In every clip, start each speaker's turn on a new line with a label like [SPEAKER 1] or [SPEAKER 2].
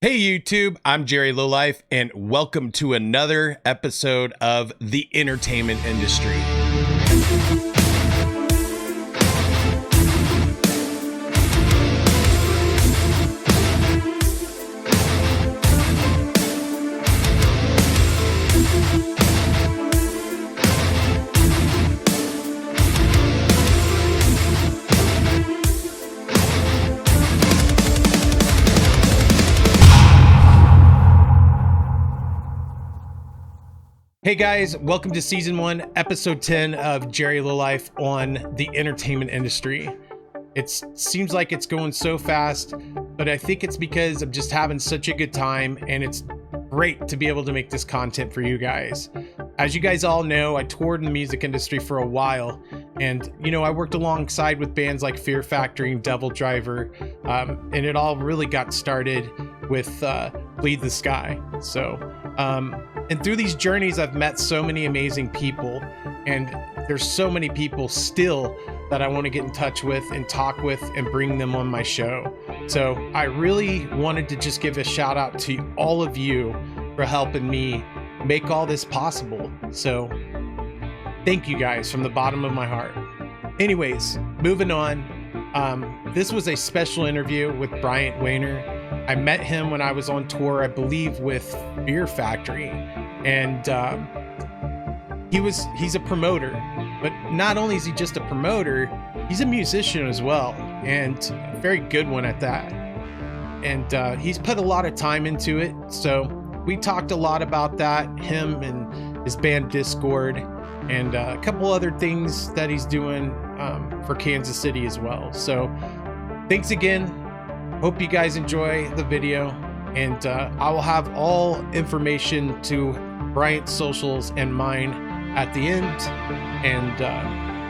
[SPEAKER 1] Hey YouTube, I'm Jerry Lowlife, and welcome to another episode of the entertainment industry. Hey guys, welcome to season 1, episode 10 of Jerry Lowlife on the entertainment industry. It seems like it's going so fast, but I think it's because I'm just having such a good time, and it's great to be able to make this content for you guys. As you guys all know, I toured in the music industry for a while, and I worked alongside with bands like Fear Factory and Devil Driver, and it all really got started with Bleed the Sky. And through these journeys, I've met so many amazing people, and there's so many people still that I want to get in touch with and talk with and bring them on my show. So I really wanted to just give a shout out to all of you for helping me make all this possible. So thank you guys from the bottom of my heart. Anyways, moving on. This was a special interview with Bryant Waner. I met him when I was on tour, I believe, with Fear Factory, and he's a promoter. But not only is he just a promoter, he's a musician as well, and a very good one at that. And he's put a lot of time into it. So we talked a lot about that, him and his band Discord, and a couple other things that he's doing for Kansas City as well. So thanks again. Hope you guys enjoy the video, and I will have all information to Bryant's socials and mine at the end. And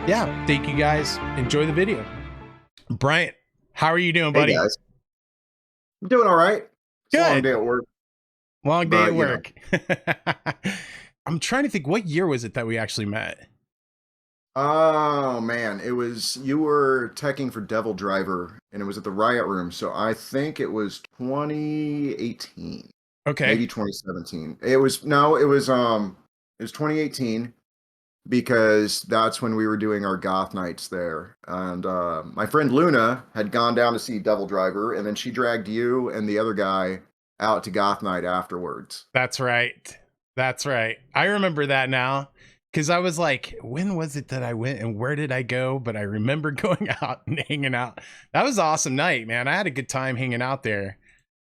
[SPEAKER 1] yeah, thank you guys. Enjoy the video. Bryant, how are you doing, buddy?
[SPEAKER 2] Hey guys. I'm doing all right. It's a long
[SPEAKER 1] Good.
[SPEAKER 2] day at work.
[SPEAKER 1] Long day at work. I'm trying to think, what year was it that we actually met?
[SPEAKER 2] Oh man, you were teching for Devil Driver, and it was at the Riot Room, so I think it was 2018.
[SPEAKER 1] Okay.
[SPEAKER 2] Maybe 2017. It was 2018, because that's when we were doing our goth nights there. And my friend Luna had gone down to see Devil Driver, and then she dragged you and the other guy out to goth night afterwards.
[SPEAKER 1] That's right. I remember that now, because I was like, when was it that I went and where did I go? But I remember going out and hanging out. That was an awesome night, man. I had a good time hanging out there.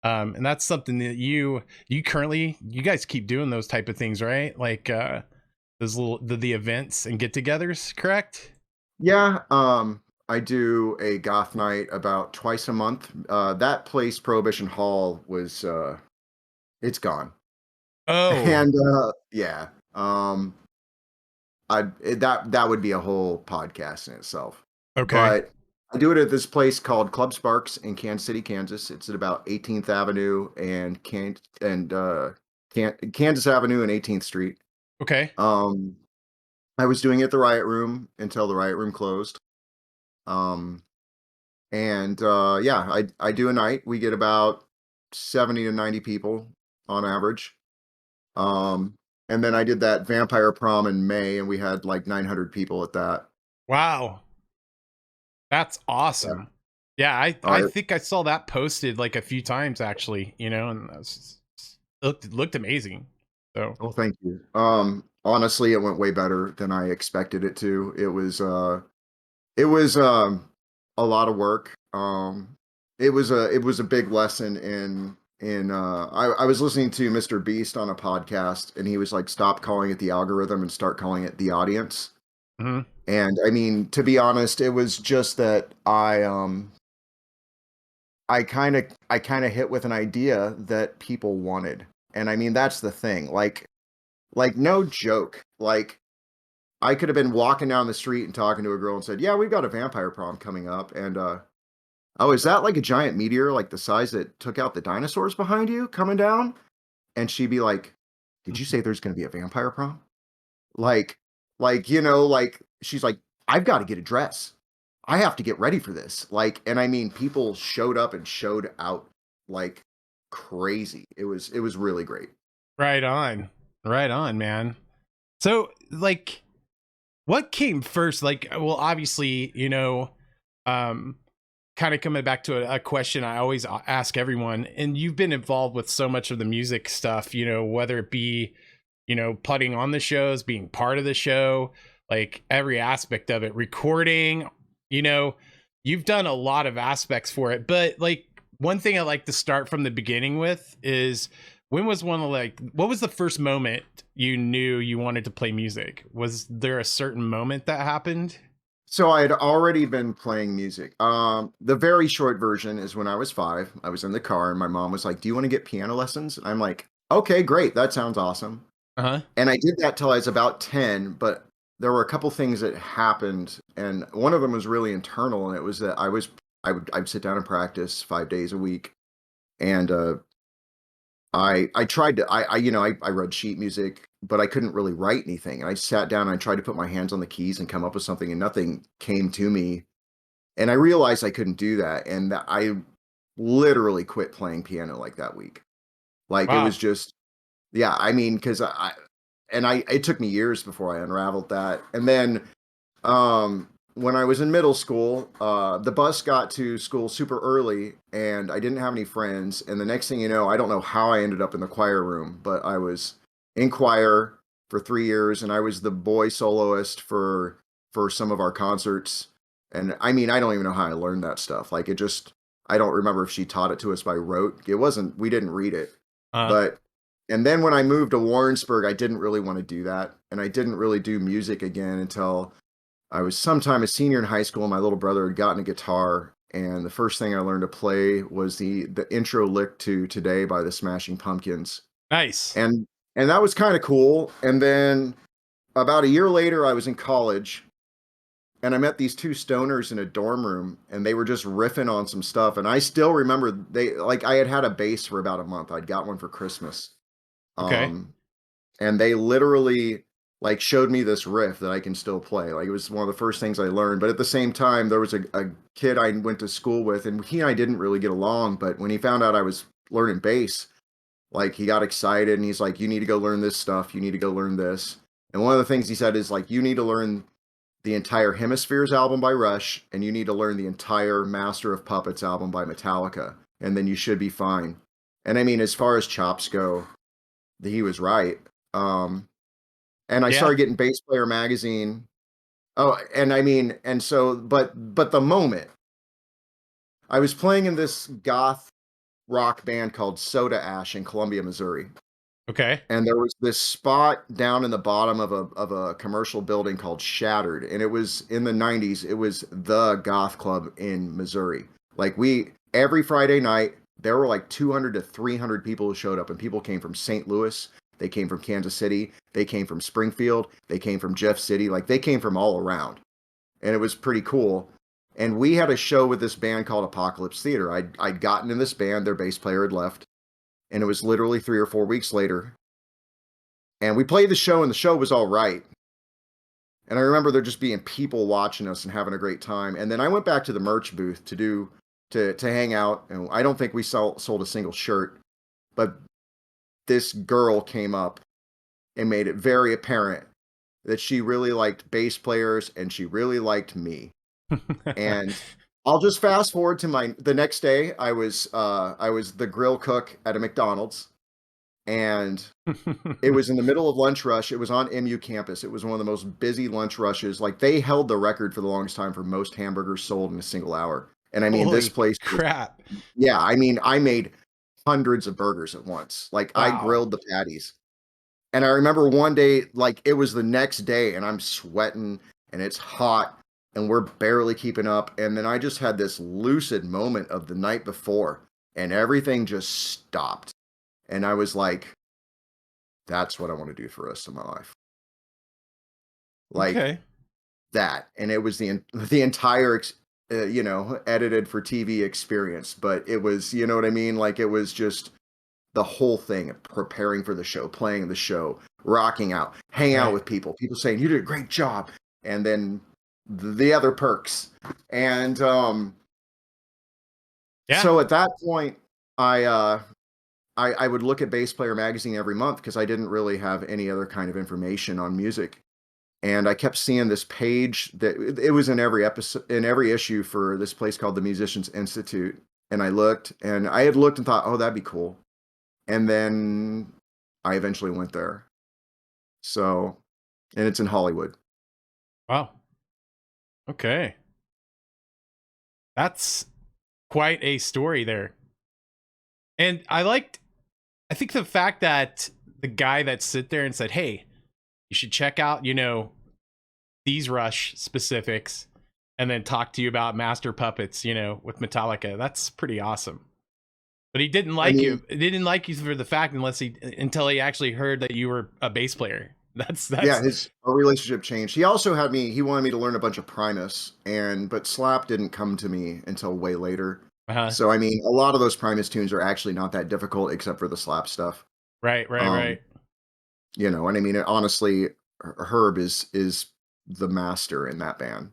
[SPEAKER 1] And that's something that you guys keep doing those type of things, right? Like those little the events and get-togethers, correct?
[SPEAKER 2] Yeah, I do a goth night about twice a month. That place, Prohibition Hall, was it's gone.
[SPEAKER 1] Oh,
[SPEAKER 2] And yeah, that would be a whole podcast in itself.
[SPEAKER 1] okay.
[SPEAKER 2] But I do it at this place called Club Sparks in Kansas City, Kansas. It's at about 18th Avenue and Kansas Avenue and 18th Street.
[SPEAKER 1] Okay.
[SPEAKER 2] I was doing it at the Riot Room until the Riot Room closed. Yeah, I do a night. We get about 70 to 90 people on average. And then I did that vampire prom in May, and we had like 900 people at that.
[SPEAKER 1] Wow. That's awesome. Yeah, I think I saw that posted like a few times actually, and looked amazing. So,
[SPEAKER 2] oh, thank you. Honestly, it went way better than I expected it to. It was a lot of work. It was a big lesson I was listening to Mr. Beast on a podcast, and he was like, stop calling it the algorithm and start calling it the audience.
[SPEAKER 1] mm-hmm.
[SPEAKER 2] And I mean, to be honest, it was just that I kind of hit with an idea that people wanted. And I mean, that's the thing. Like no joke. Like, I could have been walking down the street and talking to a girl and said, yeah, we've got a vampire prom coming up. And, oh, is that like a giant meteor, like the size that took out the dinosaurs behind you coming down? And she'd be like, did you say there's going to be a vampire prom? Like, she's like, I've got to get a dress. I have to get ready for this. Like, and I mean, people showed up and showed out like crazy. It was really great.
[SPEAKER 1] Right on. Right on, man. So, like, what came first? Like, well, obviously, um, kind of coming back to a question I always ask everyone, and you've been involved with so much of the music stuff, whether it be, putting on the shows, being part of the show, like every aspect of it, recording, you know, you've done a lot of aspects for it. But like one thing I like to start from the beginning with is when was one of like, what was the first moment you knew you wanted to play music? Was there a certain moment that happened?
[SPEAKER 2] So I had already been playing music. The very short version is when I was 5. I was in the car and my mom was like, "Do you want to get piano lessons?" And I'm like, "Okay, great. That sounds awesome."
[SPEAKER 1] Uh-huh.
[SPEAKER 2] And I did that till I was about 10, but there were a couple things that happened, and one of them was really internal, and it was that I'd sit down and practice 5 days a week, and I tried to I read sheet music, but I couldn't really write anything. And I sat down and I tried to put my hands on the keys and come up with something, and nothing came to me. And I realized I couldn't do that, and that I literally quit playing piano like that week. Like it was
[SPEAKER 1] Wow.
[SPEAKER 2] just yeah, I mean, because I it took me years before I unraveled that. And then when I was in middle school, the bus got to school super early and I didn't have any friends. And the next thing you know, I don't know how I ended up in the choir room, but I was in choir for 3 years and I was the boy soloist for some of our concerts. And I mean, I don't even know how I learned that stuff. Like it just I don't remember if she taught it to us by rote. It wasn't we didn't read it.
[SPEAKER 1] Uh,
[SPEAKER 2] But and then when I moved to Warrensburg, I didn't really want to do that. And I didn't really do music again until I was sometime a senior in high school. My little brother had gotten a guitar, and the first thing I learned to play was the intro lick to "Today" by the Smashing Pumpkins,
[SPEAKER 1] nice.
[SPEAKER 2] and that was kind of cool. And then about a year later, I was in college, and I met these two stoners in a dorm room, and they were just riffing on some stuff. And I still remember they like I had a bass for about a month. I'd got one for Christmas,
[SPEAKER 1] Okay.
[SPEAKER 2] um, and they literally like showed me this riff that I can still play. Like it was one of the first things I learned. But at the same time, there was a kid I went to school with, and he and I didn't really get along. But when he found out I was learning bass, like he got excited and he's like, "You need to go learn this stuff. You need to go learn this." And one of the things he said is like, "You need to learn the entire Hemispheres album by Rush, and you need to learn the entire Master of Puppets album by Metallica, and then you should be fine." And I mean, as far as chops go, he was right. Um, and I
[SPEAKER 1] Yeah.
[SPEAKER 2] started getting Bass Player magazine. Oh, and I mean, and so, but the moment I was playing in this goth rock band called Soda Ash in Columbia, Missouri,
[SPEAKER 1] Okay.
[SPEAKER 2] and there was this spot down in the bottom of a commercial building called Shattered, and it was in the '90s. It was the goth club in Missouri. Like we every Friday night, there were like 200 to 300 people who showed up, and people came from St. Louis, they came from Kansas City, they came from Springfield, they came from Jeff City, like they came from all around, and it was pretty cool. And we had a show with this band called Apocalypse Theater. I'd gotten in this band, their bass player had left, and it was literally 3 or 4 weeks later and we played the show, and the show was all right. And I remember there just being people watching us and having a great time. And then I went back to the merch booth to hang out. And I don't think we sold a single shirt, but this girl came up and made it very apparent that she really liked bass players and she really liked me. And I'll just fast forward to my the next day. I was the grill cook at a McDonald's, and it was in the middle of lunch rush. It was on MU campus. It was one of the most busy lunch rushes. Like they held the record for the longest time for most hamburgers sold in a single hour. And I mean, this
[SPEAKER 1] Holy
[SPEAKER 2] place was,
[SPEAKER 1] crap.
[SPEAKER 2] yeah, I mean, I made hundreds of burgers at once. Like I
[SPEAKER 1] Wow.
[SPEAKER 2] grilled the patties. And I remember one day, like it was the next day, and I'm sweating and it's hot and we're barely keeping up. And then I just had this lucid moment of the night before, and everything just stopped. And I was like, that's what I want to do for the rest of my life. Like
[SPEAKER 1] Okay.
[SPEAKER 2] that. And it was the entire edited for TV experience, but it was, you know what I mean? Like it was just the whole thing of preparing for the show, playing the show, rocking out, hang out
[SPEAKER 1] Right.
[SPEAKER 2] with people saying you did a great job, and then the other perks. And
[SPEAKER 1] Yeah.
[SPEAKER 2] so at that point, I I would look at Bass Player magazine every month because I didn't really have any other kind of information on music. And I kept seeing this page that it was in every episode, in every issue for this place called the Musicians Institute. And I looked and I had looked and thought, oh, that'd be cool. And then I eventually went there. So, and it's in Hollywood.
[SPEAKER 1] Wow. Okay. That's quite a story there. And I think the fact that the guy that sit there and said, "Hey, you should check out, these Rush specifics," and then talk to you about Master Puppets, with Metallica. That's pretty awesome. But he didn't
[SPEAKER 2] I
[SPEAKER 1] like
[SPEAKER 2] mean,
[SPEAKER 1] you. He didn't like you for the fact until he actually heard that you were a bass player.
[SPEAKER 2] yeah,
[SPEAKER 1] That's
[SPEAKER 2] our relationship changed. He also he wanted me to learn a bunch of Primus, but Slap didn't come to me until way later.
[SPEAKER 1] uh-huh.
[SPEAKER 2] So I mean, a lot of those Primus tunes are actually not that difficult except for the Slap stuff.
[SPEAKER 1] Right, right,
[SPEAKER 2] Um,
[SPEAKER 1] right.
[SPEAKER 2] and I mean, honestly, Herb is the master in that band.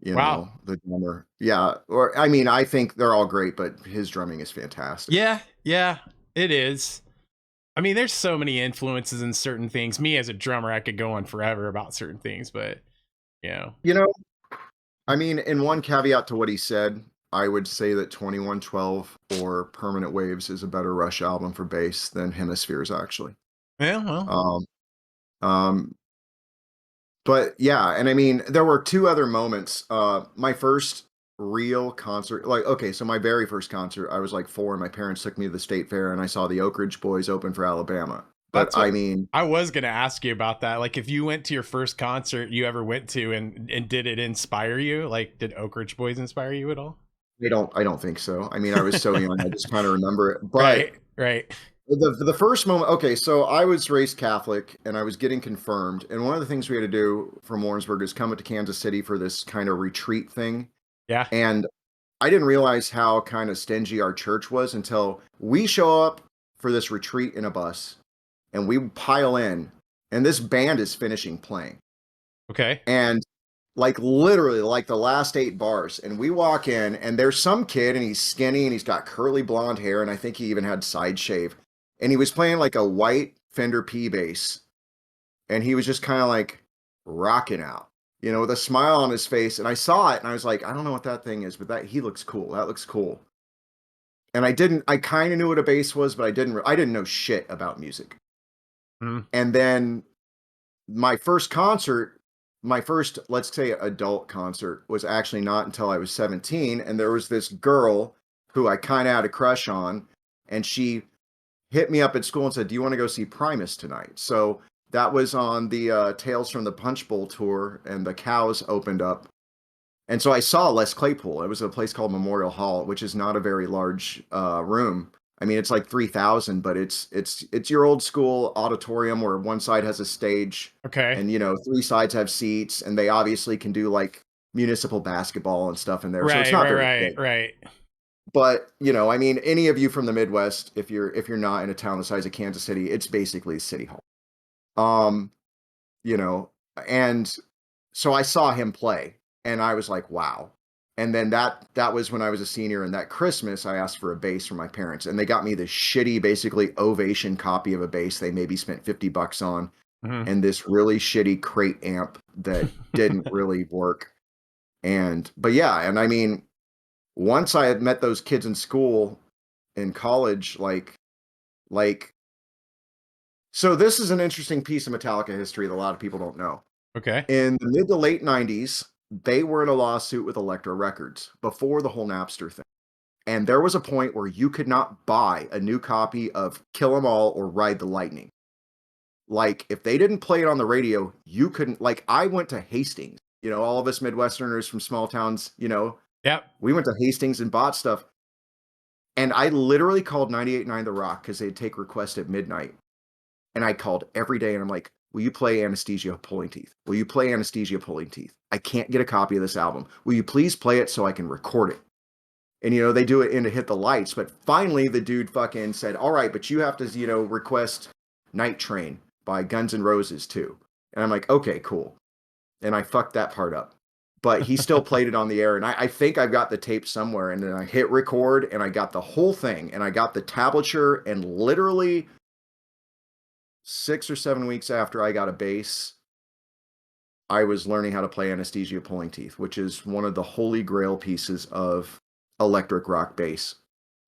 [SPEAKER 1] Wow.
[SPEAKER 2] The drummer. Yeah, or I mean, I think they're all great, but his drumming is fantastic.
[SPEAKER 1] Yeah, yeah, it is. I mean, there's so many influences in certain things. Me as a drummer, I could go on forever about certain things, but you know,
[SPEAKER 2] You know, I mean, in one caveat to what he said, I would say that 2112 or Permanent Waves is a better Rush album for bass than Hemispheres, actually.
[SPEAKER 1] yeah, well,
[SPEAKER 2] Um, um, but yeah, and I mean, there were two other moments. My first real concert, like, okay, so my very first concert, I was like 4, and my parents took me to the state fair, and I saw the Oak Ridge Boys open for Alabama. But
[SPEAKER 1] that's
[SPEAKER 2] I
[SPEAKER 1] what
[SPEAKER 2] mean,
[SPEAKER 1] I was gonna ask you about that. Like, if you went to your first concert you ever went to, and did it inspire you? Like, did Oak Ridge Boys inspire you at all?
[SPEAKER 2] I don't think so. I mean, I was so young, I just kind of remember it. But
[SPEAKER 1] Right, right.
[SPEAKER 2] the first moment, okay, so I was raised Catholic and I was getting confirmed, and one of the things we had to do from Warrensburg is come up to Kansas City for this kind of retreat thing.
[SPEAKER 1] Yeah.
[SPEAKER 2] And I didn't realize how kind of stingy our church was until we show up for this retreat in a bus and we pile in, and this band is finishing playing.
[SPEAKER 1] Okay.
[SPEAKER 2] And like literally like the last 8 bars, and we walk in and there's some kid and he's skinny and he's got curly blonde hair, and I think he even had side shave, and he was playing like a white Fender P bass, and he was just kind of like rocking out, with a smile on his face. And I saw it and I was like, I don't know what that thing is, but that he looks cool. That looks cool. And I kind of knew what a bass was, but I didn't know shit about music.
[SPEAKER 1] Mm.
[SPEAKER 2] And then my first concert, my first, let's say, adult concert was actually not until I was 17. And there was this girl who I kind of had a crush on, and she hit me up at school and said, "Do you want to go see Primus tonight?" So that was on the Tales from the Punch Bowl tour, and the Cows opened up. And so I saw Les Claypool. It was a place called Memorial Hall, which is not a very large room. I mean, it's like 3,000, but it's your old school auditorium where one side has a stage,
[SPEAKER 1] Okay.
[SPEAKER 2] and 3 sides have seats, and they obviously can do like municipal basketball and stuff in there. So it's
[SPEAKER 1] Right,
[SPEAKER 2] not
[SPEAKER 1] right,
[SPEAKER 2] very
[SPEAKER 1] right,
[SPEAKER 2] big.
[SPEAKER 1] right.
[SPEAKER 2] But I mean, any of you from the Midwest, if you're not in a town the size of Kansas City, it's basically City Hall. Um, you know, and so I saw him play, and I was like, wow. And then that was when I was a senior, and that Christmas I asked for a bass from my parents, and they got me this shitty, basically Ovation copy of a bass they maybe spent $50 on,
[SPEAKER 1] Mhm.
[SPEAKER 2] and this really shitty crate amp that didn't really work. But yeah, and I mean, once I had met those kids in school, in college, like so this is an interesting piece of Metallica history that a lot of people don't know.
[SPEAKER 1] Okay.
[SPEAKER 2] In the mid to late 90s, they were in a lawsuit with Elektra Records before the whole Napster thing. And there was a point where you could not buy a new copy of Kill 'Em All or Ride the Lightning. Like, if they didn't play it on the radio, you couldn't. Like, I went to Hastings, all of us Midwesterners from small towns,
[SPEAKER 1] Yep.
[SPEAKER 2] we went to Hastings and bought stuff. And I literally called 98.9 The Rock because they'd take requests at midnight. And I called every day and I'm like, will you play Anesthesia Pulling Teeth? Will you play Anesthesia Pulling Teeth? I can't get a copy of this album. Will you please play it so I can record it? And, they do it in to Hit the Lights. But finally, the dude fucking said, all right, but you have to, request Night Train by Guns N' Roses too. And I'm like, okay, cool. And I fucked that part up. but he still played it on the air. And I think I've got the tape somewhere. And then I hit record and I got the whole thing and I got the tablature. And literally 6 or 7 weeks after I got a bass, I was learning how to play Anesthesia Pulling Teeth, which is one of the holy grail pieces of electric rock bass.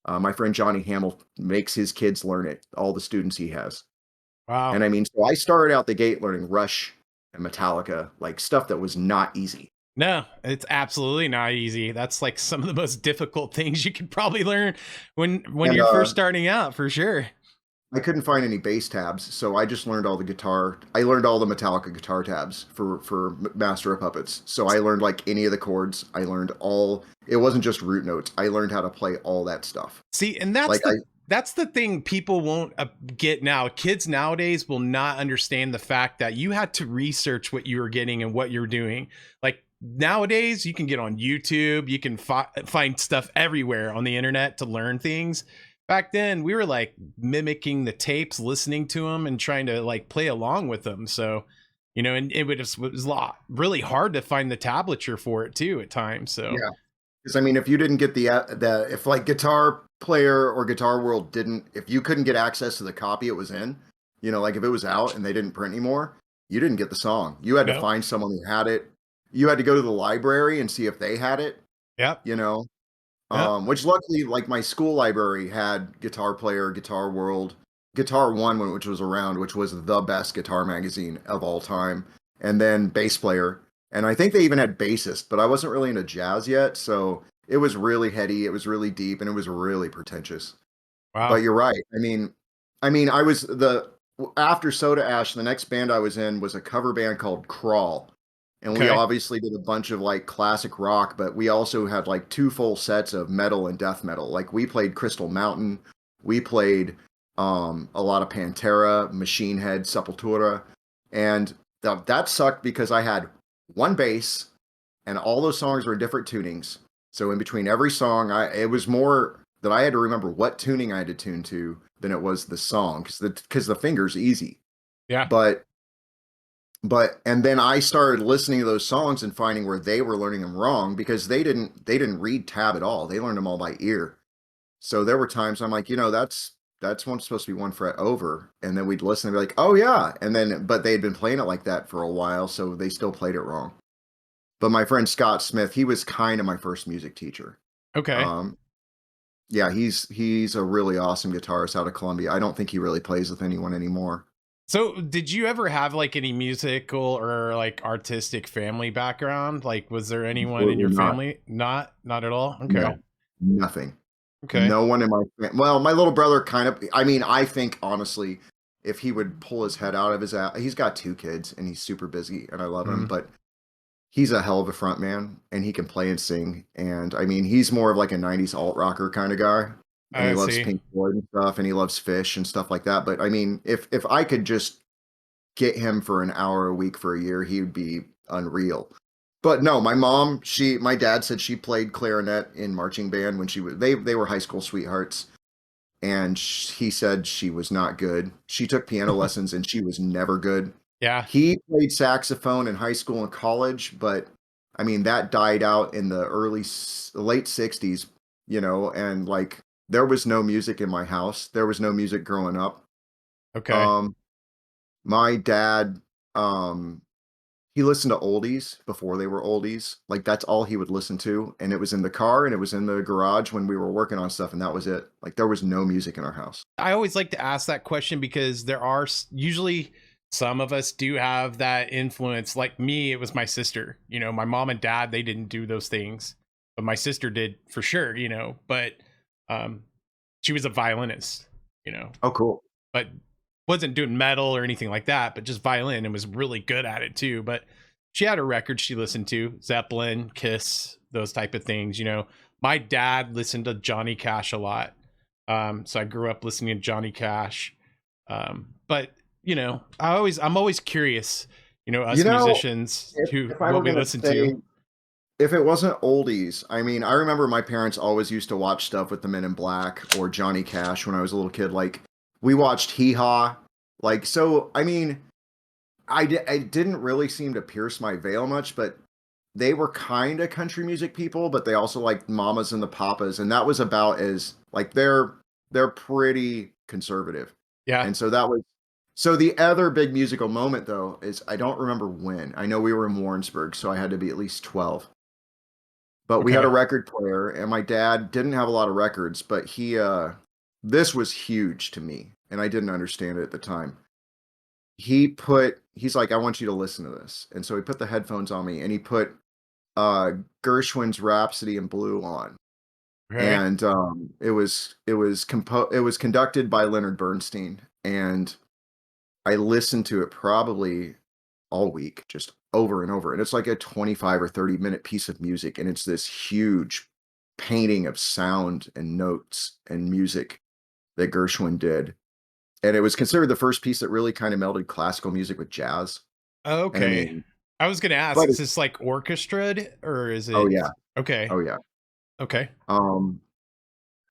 [SPEAKER 2] My friend Johnny Hamill makes his kids learn it, all the students he has.
[SPEAKER 1] Wow.
[SPEAKER 2] And I mean, so I started out the gate learning Rush and Metallica, like stuff that was not easy.
[SPEAKER 1] No, it's absolutely not easy. That's like some of the most difficult things you could probably learn when
[SPEAKER 2] And
[SPEAKER 1] you're first starting out, for sure.
[SPEAKER 2] I couldn't find any bass tabs, so I just learned all the guitar. I learned all the Metallica guitar tabs for Master of Puppets. So I learned like any of the chords. I learned all. It wasn't just root notes. I learned how to play all that stuff.
[SPEAKER 1] See, and that's the thing people won't get now. Kids nowadays will not understand the fact that you had to research what you were getting and what you're doing. Like nowadays, you can get on YouTube, you can find stuff everywhere on the internet to learn things. Back then, we were like mimicking the tapes, listening to them, and trying to like play along with them. So, and it was really hard to find the tablature for it too at times. So
[SPEAKER 2] yeah, because I mean, if you didn't get if like Guitar Player or Guitar World didn't, if you couldn't get access to the copy it was in, like if it was out and they didn't print anymore, you didn't get the song. You had to find someone who had it. You had to go to the library and see if they had it.
[SPEAKER 1] Yep.
[SPEAKER 2] Yep. Which luckily, like my school library had Guitar Player, Guitar World, Guitar One, which was around, which was the best guitar magazine of all time, and then Bass Player. And I think they even had Bassist, but I wasn't really into jazz yet, so it was really heady, it was really deep, and it was really pretentious.
[SPEAKER 1] Wow.
[SPEAKER 2] But you're right. I mean, I was after Soda Ash, the next band I was in was a cover band called Crawl. And we obviously did a bunch of like classic rock, but we also had like 2 full sets of metal and death metal. Like we played Crystal Mountain, we played a lot of Pantera, Machine Head, Sepultura, and that sucked because I had one bass, and all those songs were in different tunings. So in between every song, it was more that I had to remember what tuning I had to tune to than it was the song, because the finger's easy.
[SPEAKER 1] Yeah.
[SPEAKER 2] And then I started listening to those songs and finding where they were learning them wrong, because they didn't read tab at all. They learned them all by ear. So there were times I'm like, that's one supposed to be 1 fret over, and then we'd listen and be like, oh yeah, and then but they had been playing it like that for a while, so they still played it wrong. But my friend Scott Smith, he was kind of my first music teacher.
[SPEAKER 1] Okay.
[SPEAKER 2] Yeah, he's a really awesome guitarist out of Columbia. I don't think he really plays with anyone anymore.
[SPEAKER 1] So did you ever have like any musical or like artistic family background? Like, was there anyone in your family? Not at all? Okay.
[SPEAKER 2] No, nothing.
[SPEAKER 1] Okay.
[SPEAKER 2] No one in my well, my little brother kind of, I mean, I think honestly, if he would pull his head out of his ass, he's got 2 kids and he's super busy and I love him, but he's a hell of a front man and he can play and sing. And I mean, he's more of like a 90s alt rocker kind of guy. And he loves Pink Floyd and stuff, and he loves Fish and stuff like that. But I mean, if I could just get him for an hour a week for a year, he would be unreal. But no, my dad said she played clarinet in marching band when they were high school sweethearts, and he said she was not good. She took piano lessons and she was never good.
[SPEAKER 1] Yeah.
[SPEAKER 2] He played saxophone in high school and college, but I mean, that died out in the late 60s, and like, there was no music in my house. There was no music growing up.
[SPEAKER 1] Okay.
[SPEAKER 2] My dad, he listened to oldies before they were oldies. Like that's all he would listen to. And it was in the car and it was in the garage when we were working on stuff. And that was it. Like there was no music in our house.
[SPEAKER 1] I always like to ask that question because there are usually some of us do have that influence. Like me, it was my sister, my mom and dad, they didn't do those things, but my sister did for sure, but she was a violinist,
[SPEAKER 2] Oh, cool.
[SPEAKER 1] but wasn't doing metal or anything like that, but just violin, and was really good at it too. But she had a record she listened to, Zeppelin, Kiss, those type of things. My dad listened to Johnny Cash a lot. So I grew up listening to Johnny Cash. But I'm always curious, us musicians, what we listen to.
[SPEAKER 2] If it wasn't oldies, I mean, I remember my parents always used to watch stuff with the Men in Black or Johnny Cash when I was a little kid. Like, we watched Hee Haw. Like, so, I mean, I didn't really seem to pierce my veil much, but they were kind of country music people, but they also liked Mamas and the Papas, and that was about as like they're pretty conservative.
[SPEAKER 1] Yeah.
[SPEAKER 2] And so that was so the other big musical moment though is I don't remember when. I know we were in Warrensburg, so I had to be at least 12. But we had a
[SPEAKER 1] Okay.
[SPEAKER 2] record player, and my dad didn't have a lot of records, but this was huge to me, and I didn't understand it at the time. He's like, I want you to listen to this. And so he put the headphones on me and he put uh Gershwin's Rhapsody in Blue on.
[SPEAKER 1] Okay.
[SPEAKER 2] And it was conducted by Leonard Bernstein, and I listened to it probably all week, just over and over. And it's like a 25 or 30-minute piece of music, and it's this huge painting of sound and notes and music that Gershwin did. And it was considered the first piece that really kind of melded classical music with jazz. And I
[SPEAKER 1] Okay.
[SPEAKER 2] mean,
[SPEAKER 1] I was gonna ask,
[SPEAKER 2] but
[SPEAKER 1] is this like orchestrated or is
[SPEAKER 2] oh
[SPEAKER 1] it
[SPEAKER 2] yeah,
[SPEAKER 1] okay?
[SPEAKER 2] oh yeah.
[SPEAKER 1] Okay.
[SPEAKER 2] Um,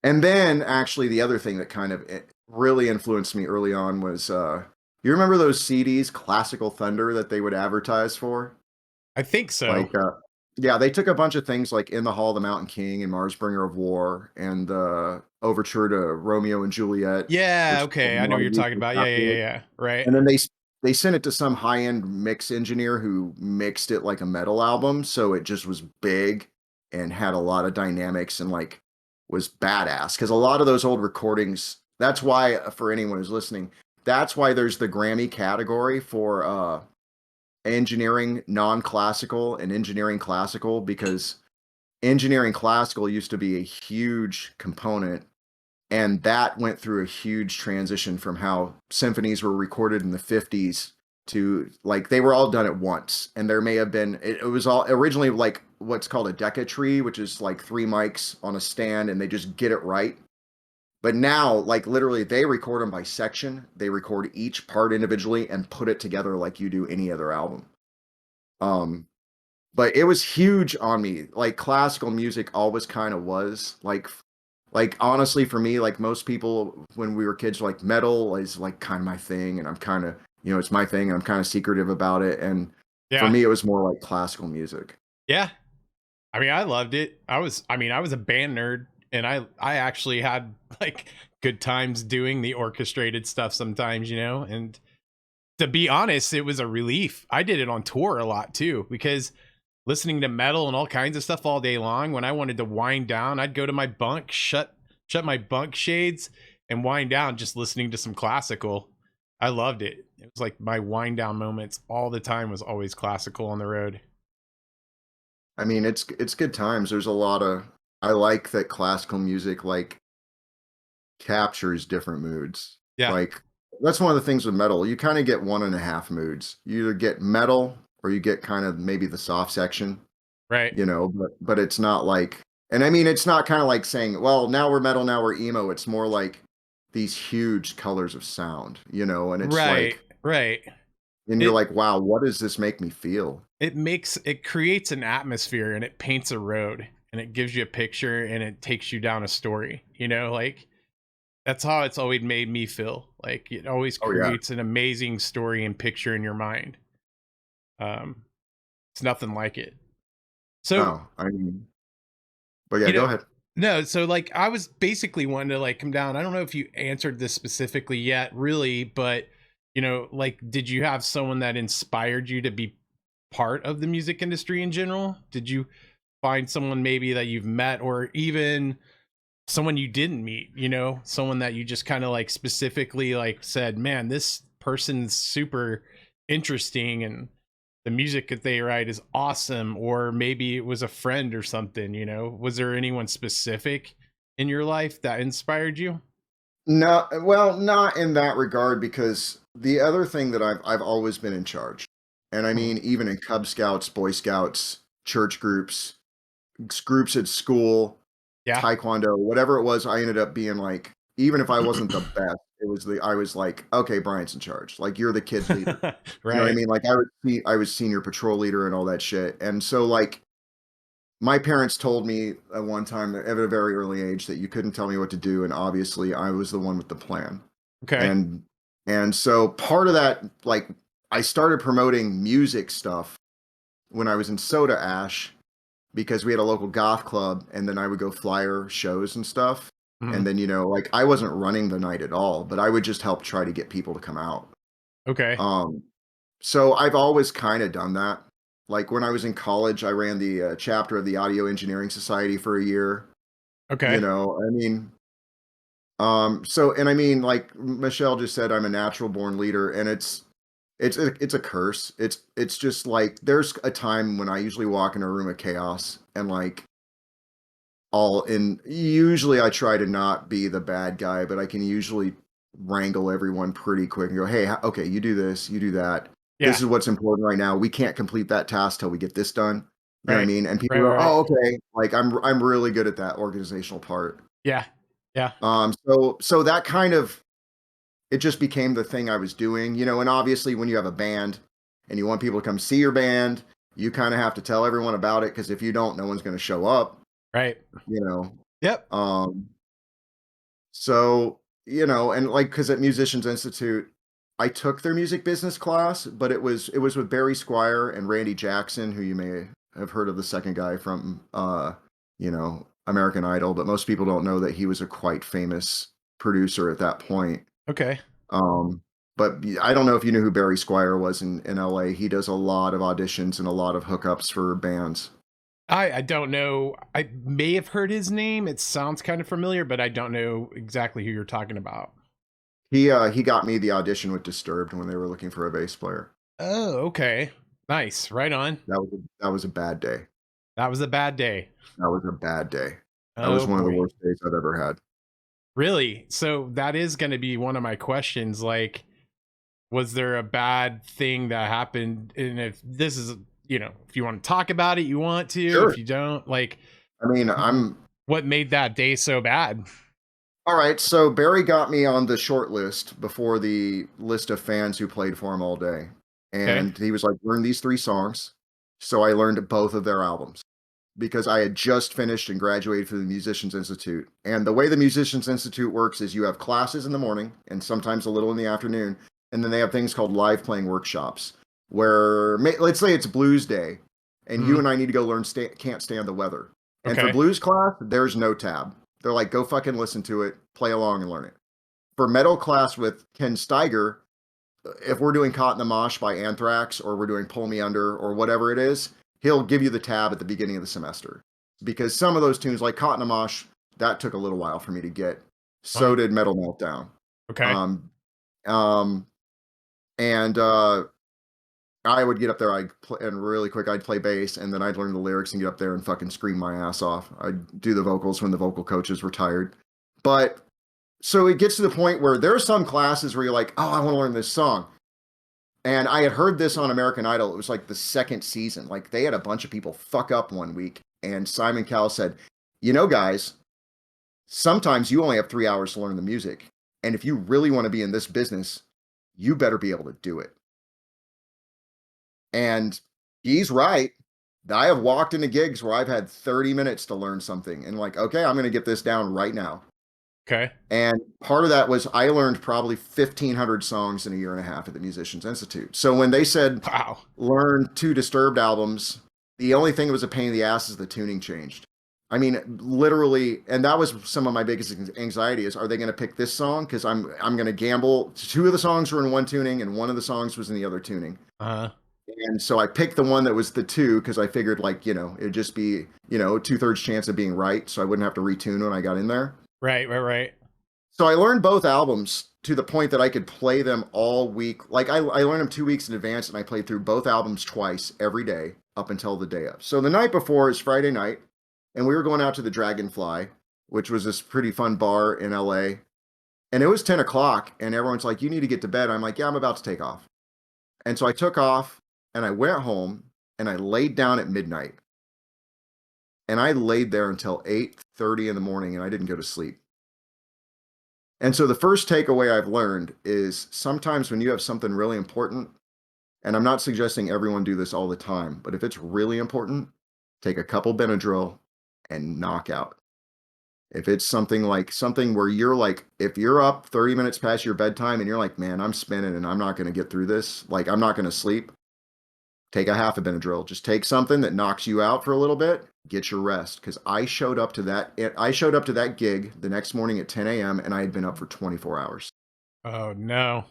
[SPEAKER 2] and then actually the other thing that kind of really influenced me early on was you remember those CDs, Classical Thunder, that they would advertise for?
[SPEAKER 1] I think so.
[SPEAKER 2] Like yeah, they took a bunch of things like In the Hall of the Mountain King and Mars Bringer of War and the Overture to Romeo and Juliet,
[SPEAKER 1] Yeah,
[SPEAKER 2] which is
[SPEAKER 1] okay. I know
[SPEAKER 2] not
[SPEAKER 1] what
[SPEAKER 2] a
[SPEAKER 1] you're talking
[SPEAKER 2] usual
[SPEAKER 1] about. Yeah, yeah, yeah,
[SPEAKER 2] afterward.
[SPEAKER 1] yeah. Right.
[SPEAKER 2] And then they sent it to some high-end mix engineer who mixed it like a metal album, so it just was big and had a lot of dynamics and like was badass. Because a lot of those old recordings, that's why for anyone who's listening, that's why there's the Grammy category for engineering non-classical and engineering classical, because engineering classical used to be a huge component, and that went through a huge transition from how symphonies were recorded in the 50s to like they were all done at once, and there may have been it was all originally like what's called a deca tree, which is like three mics on a stand and they just get it right. But now like literally they record them by section, they record each part individually and put it together like you do any other album. um but it was huge on me. Like classical music always kind of was like honestly for me, like most people when we were kids, like metal is like kind of my thing, and I'm kind of, it's my thing, and I'm kind of secretive about it. And for
[SPEAKER 1] Yeah.
[SPEAKER 2] me it was more like classical music.
[SPEAKER 1] Yeah. I mean, I loved it. I was a band nerd and I actually had like good times doing the orchestrated stuff sometimes, you know? And to be honest, it was a relief. I did it on tour a lot too because listening to metal and all kinds of stuff all day long, when I wanted to wind down, I'd go to my bunk, shut my bunk shades and wind down just listening to some classical. I loved it. It was like my wind down moments all the time was always classical on the road.
[SPEAKER 2] I mean, it's good times. There's a lot of I like that classical music like captures different moods.
[SPEAKER 1] Yeah,
[SPEAKER 2] Like that's one of the things with metal. You kind of get one and a half moods. You either get metal or you get kind of maybe the soft section.
[SPEAKER 1] right.
[SPEAKER 2] But it's not like, and I mean it's not kind of like saying, well, now we're metal, now we're emo. It's more like these huge colors of sound, and it's
[SPEAKER 1] Right,
[SPEAKER 2] like,
[SPEAKER 1] right.
[SPEAKER 2] and you're
[SPEAKER 1] It
[SPEAKER 2] like, wow, what does this make me feel?
[SPEAKER 1] it creates an atmosphere and it paints a road and it gives you a picture and it takes you down a story. You know, like that's how it's always made me feel. Like it always
[SPEAKER 2] Oh yeah.
[SPEAKER 1] creates an amazing story and picture in your mind. It's nothing like it. So,
[SPEAKER 2] Oh, I mean, but yeah,
[SPEAKER 1] you
[SPEAKER 2] go
[SPEAKER 1] know,
[SPEAKER 2] ahead.
[SPEAKER 1] no, so like I was basically wanting to like come down. I don't know if you answered this specifically yet, really, but like did you have someone that inspired you to be part of the music industry in general? Did you find someone maybe that you've met or even someone you didn't meet, someone that you just kind of like specifically like said, man, this person's super interesting and the music that they write is awesome, or maybe it was a friend or something, was there anyone specific in your life that inspired you?
[SPEAKER 2] No, well, not in that regard, because the other thing that I've always been in charge. And I
[SPEAKER 1] Mhm.
[SPEAKER 2] mean, even in Cub Scouts, Boy Scouts, church groups, groups at school,
[SPEAKER 1] Yeah.
[SPEAKER 2] taekwondo, whatever it was, I ended up being like, even if I wasn't the best, I was like, okay, Bryant's in charge. Like you're the kids leader. You know what I
[SPEAKER 1] Right.
[SPEAKER 2] mean? Like I was senior patrol leader and all that shit. And so like my parents told me at one time at a very early age that you couldn't tell me what to do, and obviously I was the one with the plan.
[SPEAKER 1] Okay.
[SPEAKER 2] And so part of that, like I started promoting music stuff when I was in Soda Ash because we had a local goth club, and then I would go flyer shows and stuff.
[SPEAKER 1] Mhm.
[SPEAKER 2] And then, like I wasn't running the night at all, but I would just help try to get people to come out.
[SPEAKER 1] Okay.
[SPEAKER 2] Um, so I've always kind of done that. Like when I was in college, I ran the chapter of the Audio Engineering Society for a year.
[SPEAKER 1] Okay.
[SPEAKER 2] I mean, so and I mean, like Michelle just said, I'm a natural born leader, and it's a curse. It's just like there's a time when I usually walk in a room of chaos and like all in usually I try to not be the bad guy, but I can usually wrangle everyone pretty quick and go, "Hey, okay, you do this, you do that. This
[SPEAKER 1] Yeah.
[SPEAKER 2] is what's important right now. We can't complete that task till we get this done." You know what I
[SPEAKER 1] Right.
[SPEAKER 2] mean? And people
[SPEAKER 1] Right. Right.
[SPEAKER 2] go,
[SPEAKER 1] Right.
[SPEAKER 2] "Oh, okay." Like I'm really good at that organizational part.
[SPEAKER 1] Yeah. Yeah.
[SPEAKER 2] So that kind of it just became the thing I was doing, and obviously when you have a band and you want people to come see your band, you kind of have to tell everyone about it because if you don't, no one's going to show up,
[SPEAKER 1] Right.
[SPEAKER 2] you know.
[SPEAKER 1] Yep.
[SPEAKER 2] Um, so, and like because at Musicians Institute, I took their music business class, but it was with Barry Squire and Randy Jackson, who you may have heard of, the second guy from American Idol, but most people don't know that he was a quite famous producer at that point.
[SPEAKER 1] Okay.
[SPEAKER 2] Um, but I don't know if you knew who Barry Squire was in LA. He does a lot of auditions and a lot of hookups for bands.
[SPEAKER 1] I don't know. I may have heard his name. It sounds kind of familiar, but I don't know exactly who you're talking about.
[SPEAKER 2] He got me the audition with Disturbed when they were looking for a bass player.
[SPEAKER 1] Oh, okay. Nice. Right on.
[SPEAKER 2] That was a bad day.
[SPEAKER 1] That was a bad day.
[SPEAKER 2] That was a bad day. That was
[SPEAKER 1] Oh
[SPEAKER 2] one of the
[SPEAKER 1] boy.
[SPEAKER 2] worst days I've ever had.
[SPEAKER 1] Really? So that is going to be one of my questions. Like, was there a bad thing that happened? And if this is, if you want to talk about it, you want to.
[SPEAKER 2] Sure.
[SPEAKER 1] If you don't, like,
[SPEAKER 2] I mean,
[SPEAKER 1] what made that day so bad?
[SPEAKER 2] all right. So Barry got me on the short list before the list of fans who played for him all day.
[SPEAKER 1] Okay.
[SPEAKER 2] And he was like, learn these three songs. So I learned both of their albums because I had just finished and graduated from the Musicians Institute. And the way the Musicians Institute works is you have classes in the morning and sometimes a little in the afternoon. And then they have things called live playing workshops where, let's say it's blues day and you
[SPEAKER 1] Mhm.
[SPEAKER 2] and I need to go learn Can't Stand the Weather. And for
[SPEAKER 1] Okay.
[SPEAKER 2] blues class, there's no tab. They're like, go fucking listen to it, play along and learn it. For metal class with Ken Steiger, if we're doing Caught in the Mosh by Anthrax or we're doing Pull Me Under or whatever it is, he'll give you the tab at the beginning of the semester. Because some of those tunes, like Caught in the Mosh, that took a little while for me to get. So
[SPEAKER 1] Fine.
[SPEAKER 2] did Metal Meltdown.
[SPEAKER 1] Okay.
[SPEAKER 2] Um, um, and I would get up there, and really quick, I'd play bass, and then I'd learn the lyrics and get up there and fucking scream my ass off. I'd do the vocals when the vocal coaches were tired. But so it gets to the point where there are some classes where you're like, oh, I want to learn this song. And I had heard this on American Idol. It was like the second season. Like they had a bunch of people fuck up one week. And Simon Cowell said, guys, sometimes you only have 3 hours to learn the music. And if you really want to be in this business, you better be able to do it. And he's right. I have walked into gigs where I've had 30 minutes to learn something and like, okay, I'm going to get this down right now.
[SPEAKER 1] Okay.
[SPEAKER 2] And part of that was I learned probably 1,500 songs in a year and a half at the Musicians Institute. So when they said
[SPEAKER 1] Wow.
[SPEAKER 2] learn 2 Disturbed albums, the only thing that was a pain in the ass is the tuning changed. I mean, literally, and that was some of my biggest anxiety is, are they going to pick this song? Because I'm going to gamble. 2 of the songs were in one tuning and one of the songs was in the other tuning.
[SPEAKER 1] Uh-huh.
[SPEAKER 2] And so I picked the one that was the 2 because I figured like, it'd just be, 2/3 chance of being right. So I wouldn't have to retune when I got in there.
[SPEAKER 1] Right. Right. Right.
[SPEAKER 2] So I learned both albums to the point that I could play them all week. Like I learned them 2 weeks in advance and I played through both albums twice every day up until the day of. So the night before is Friday night and we were going out to the Dragonfly, which was this pretty fun bar in LA. And it was 10 o'clock and everyone's like, you need to get to bed. I'm like, yeah, I'm about to take off. And so I took off and I went home and I laid down at midnight. And I laid there until 8:30 in the morning and I didn't go to sleep. And so the first takeaway I've learned is sometimes when you have something really important, and I'm not suggesting everyone do this all the time, but if it's really important, take a couple Benadryl and knock out. If it's something where you're like, if you're up 30 minutes past your bedtime and you're like, man, I'm spinning and I'm not going to get through this, like I'm not going to sleep, take a half a Benadryl. Just take something that knocks you out for a little bit. Get your rest. Because I showed up to that gig the next morning at 10 a.m. and I had been up for 24 hours.
[SPEAKER 1] Oh no.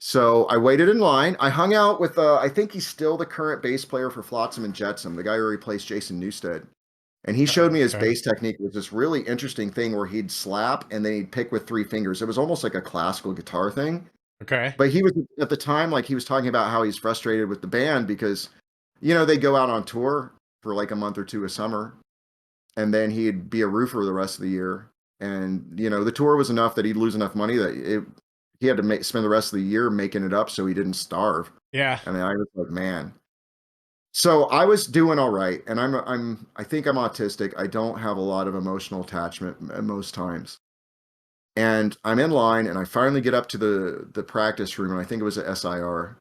[SPEAKER 2] So I waited in line. I hung out with, I think he's still the current bass player for Flotsam and Jetsam, the guy who replaced Jason Newsted. And he showed me his
[SPEAKER 1] Okay.
[SPEAKER 2] bass technique with this really interesting thing where he'd slap and then he'd pick with 3 fingers. It was almost like a classical guitar thing.
[SPEAKER 1] Okay.
[SPEAKER 2] But he was at the time, like he was talking about how he's frustrated with the band because, they go out on tour for like a month or two a summer, and then he'd be a roofer the rest of the year. And the tour was enough that he'd lose enough money that he had to spend the rest of the year making it up so he didn't starve.
[SPEAKER 1] Yeah.
[SPEAKER 2] And I was like, man. So I was doing all right, and I think I'm autistic. I don't have a lot of emotional attachment most times. And I'm in line, and I finally get up to the practice room, and I think it was a SIR.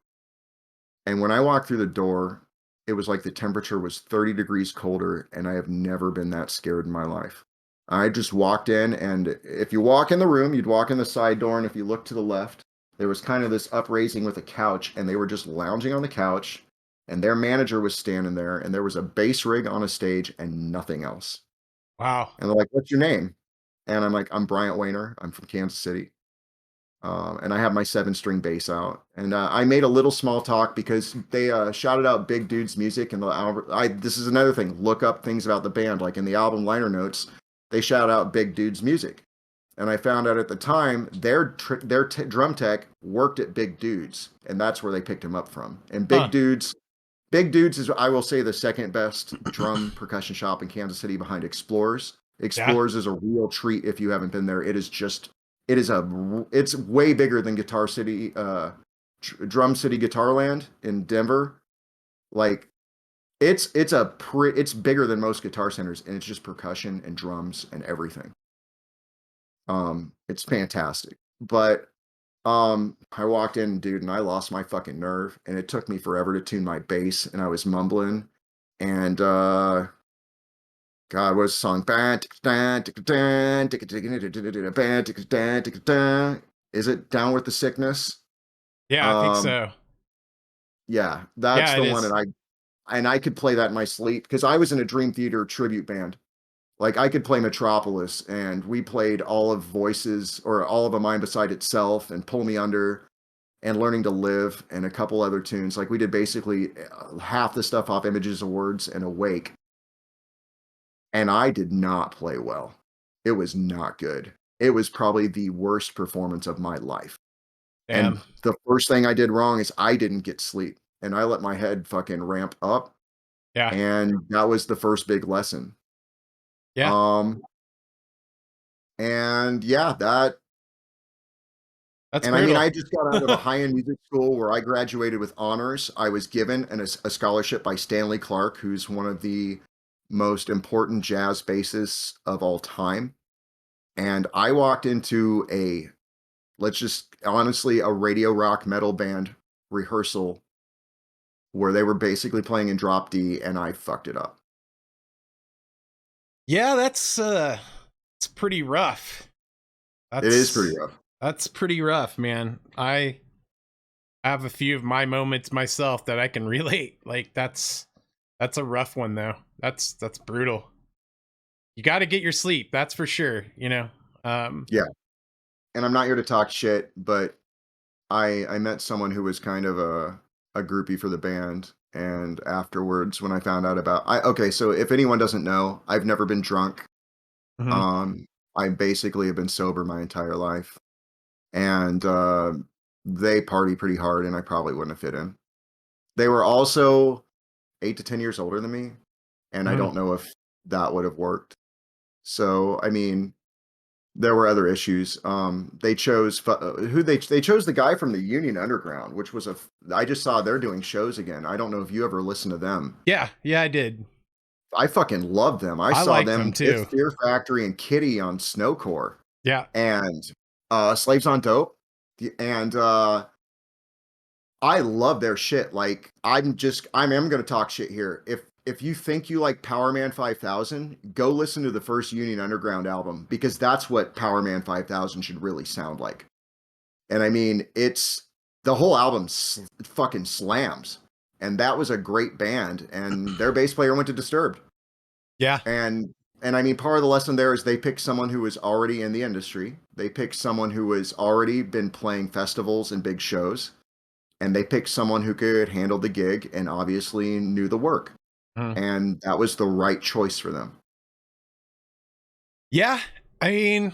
[SPEAKER 2] And when I walked through the door, it was like the temperature was 30 degrees colder, and I have never been that scared in my life. I just walked in, and if you walk in the room, you'd walk in the side door, and if you look to the left, there was kind of this upraising with a couch, and they were just lounging on the couch, and their manager was standing there, and there was a bass rig on a stage and nothing else.
[SPEAKER 1] Wow.
[SPEAKER 2] And they're like, "What's your name?" And I'm like, "I'm Bryant Waner. I'm from Kansas City." And I have my 7-string bass out. And I made a little small talk because they shouted out Big Dude's music and the album. This is another thing. Look up things about the band. Like in the album liner notes, they shout out Big Dude's music. And I found out at the time their drum tech worked at Big Dude's, and that's where they picked him up from. And
[SPEAKER 1] Huh.
[SPEAKER 2] Big Dude's is, I will say, the second best drum percussion shop in Kansas City behind Explorers.
[SPEAKER 1] Yeah.
[SPEAKER 2] Explorers is a real treat if you haven't been there. It's way bigger than Guitar City, Drum City Guitarland in Denver. Like it's bigger than most guitar centers, and it's just percussion and drums and everything. It's fantastic. But I walked in, dude, and I lost my fucking nerve, and it took me forever to tune my bass, and I was mumbling, and God, what's the song? Is it Down with the Sickness?
[SPEAKER 1] Yeah, I think
[SPEAKER 2] Um,
[SPEAKER 1] so.
[SPEAKER 2] yeah, that's
[SPEAKER 1] Yeah, it
[SPEAKER 2] the one,
[SPEAKER 1] is.
[SPEAKER 2] and I could play that in my sleep because I was in a Dream Theater tribute band. Like I could play Metropolis, and we played all of Voices or all of A Mind Beside Itself and Pull Me Under and Learning to Live and a couple other tunes. Like we did basically half the stuff off Images of Words and Awake. And I did not play well. It was not good. It was probably the worst performance of my life. And
[SPEAKER 1] Damn.
[SPEAKER 2] the first thing I did wrong is I didn't get sleep, and I let my head fucking ramp up,
[SPEAKER 1] Yeah.
[SPEAKER 2] and that was the first big lesson.
[SPEAKER 1] Yeah.
[SPEAKER 2] Um, and yeah,
[SPEAKER 1] That's
[SPEAKER 2] and I mean,
[SPEAKER 1] brutal.
[SPEAKER 2] I just got out of a high-end music school where I graduated with honors. I was given a scholarship by Stanley Clark, who's one of the most important jazz bassists of all time. And I walked into let's just honestly, a radio rock metal band rehearsal where they were basically playing in drop D, and I fucked it up.
[SPEAKER 1] Yeah, it's pretty rough.
[SPEAKER 2] It is pretty
[SPEAKER 1] That's
[SPEAKER 2] rough.
[SPEAKER 1] that's pretty rough, man. I have a few of my moments myself that I can relate. Like that's a rough one though. That's brutal. You got to get your sleep, that's for sure, you know. Um
[SPEAKER 2] Yeah. And I'm not here to talk shit, but I met someone who was kind of a groupie for the band. And afterwards, when I found out okay, so if anyone doesn't know, I've never been drunk.
[SPEAKER 1] mhm.
[SPEAKER 2] Um, I basically have been sober my entire life. And they party pretty hard, and I probably wouldn't have fit in. They were also 8 to 10 years older than me, and I
[SPEAKER 1] Mhm.
[SPEAKER 2] don't know if that would have worked. So, I mean, there were other issues. They chose who they chose the guy from the Union Underground, which was I just saw they're doing shows again. I don't know if you ever listened to them.
[SPEAKER 1] Yeah, yeah, I did.
[SPEAKER 2] I fucking love them. I
[SPEAKER 1] I
[SPEAKER 2] saw
[SPEAKER 1] liked them
[SPEAKER 2] them with
[SPEAKER 1] too.
[SPEAKER 2] Fear Factory and Kitty on Snowcore
[SPEAKER 1] Yeah.
[SPEAKER 2] and Slaves on Dope. And I love their shit. Like I'm gonna talk shit here. If you think you like Power Man 5000, go listen to the first Union Underground album because that's what Power Man 5000 should really sound like. And I mean, it's the whole album fucking slams. and that was a great band, and their bass player went to Disturbed.
[SPEAKER 1] Yeah.
[SPEAKER 2] And I mean, part of the lesson there is they picked someone who was already in the industry. They picked someone who was already been playing festivals and big shows, and they picked someone who could handle the gig and obviously knew the work.
[SPEAKER 1] Mm.
[SPEAKER 2] And that was the right choice for them.
[SPEAKER 1] Yeah. I mean,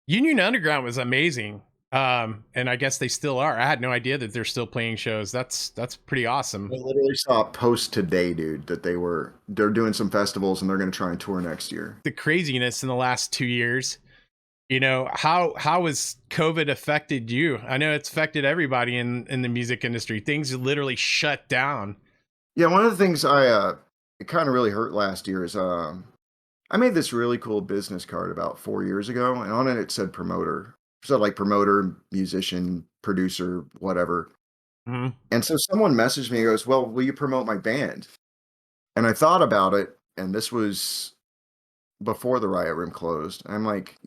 [SPEAKER 1] Union Underground was amazing. And I guess they still are. I had no idea that they're still playing shows. That's pretty awesome.
[SPEAKER 2] I literally saw a post today, dude, that they're doing some festivals and they're going to try and tour next year.
[SPEAKER 1] The craziness in the last 2 years. You know, how has COVID affected you? I know it's affected everybody in the music industry. Things literally shut down.
[SPEAKER 2] Yeah, one of the things it kind of really hurt last year is I made this really cool business card about 4 years ago, and on it said promoter. It said like promoter, musician, producer, whatever.
[SPEAKER 1] Mhm.
[SPEAKER 2] And so someone messaged me and goes, "Well, will you promote my band?" And I thought about it, and this was before the Riot Room closed. I'm like,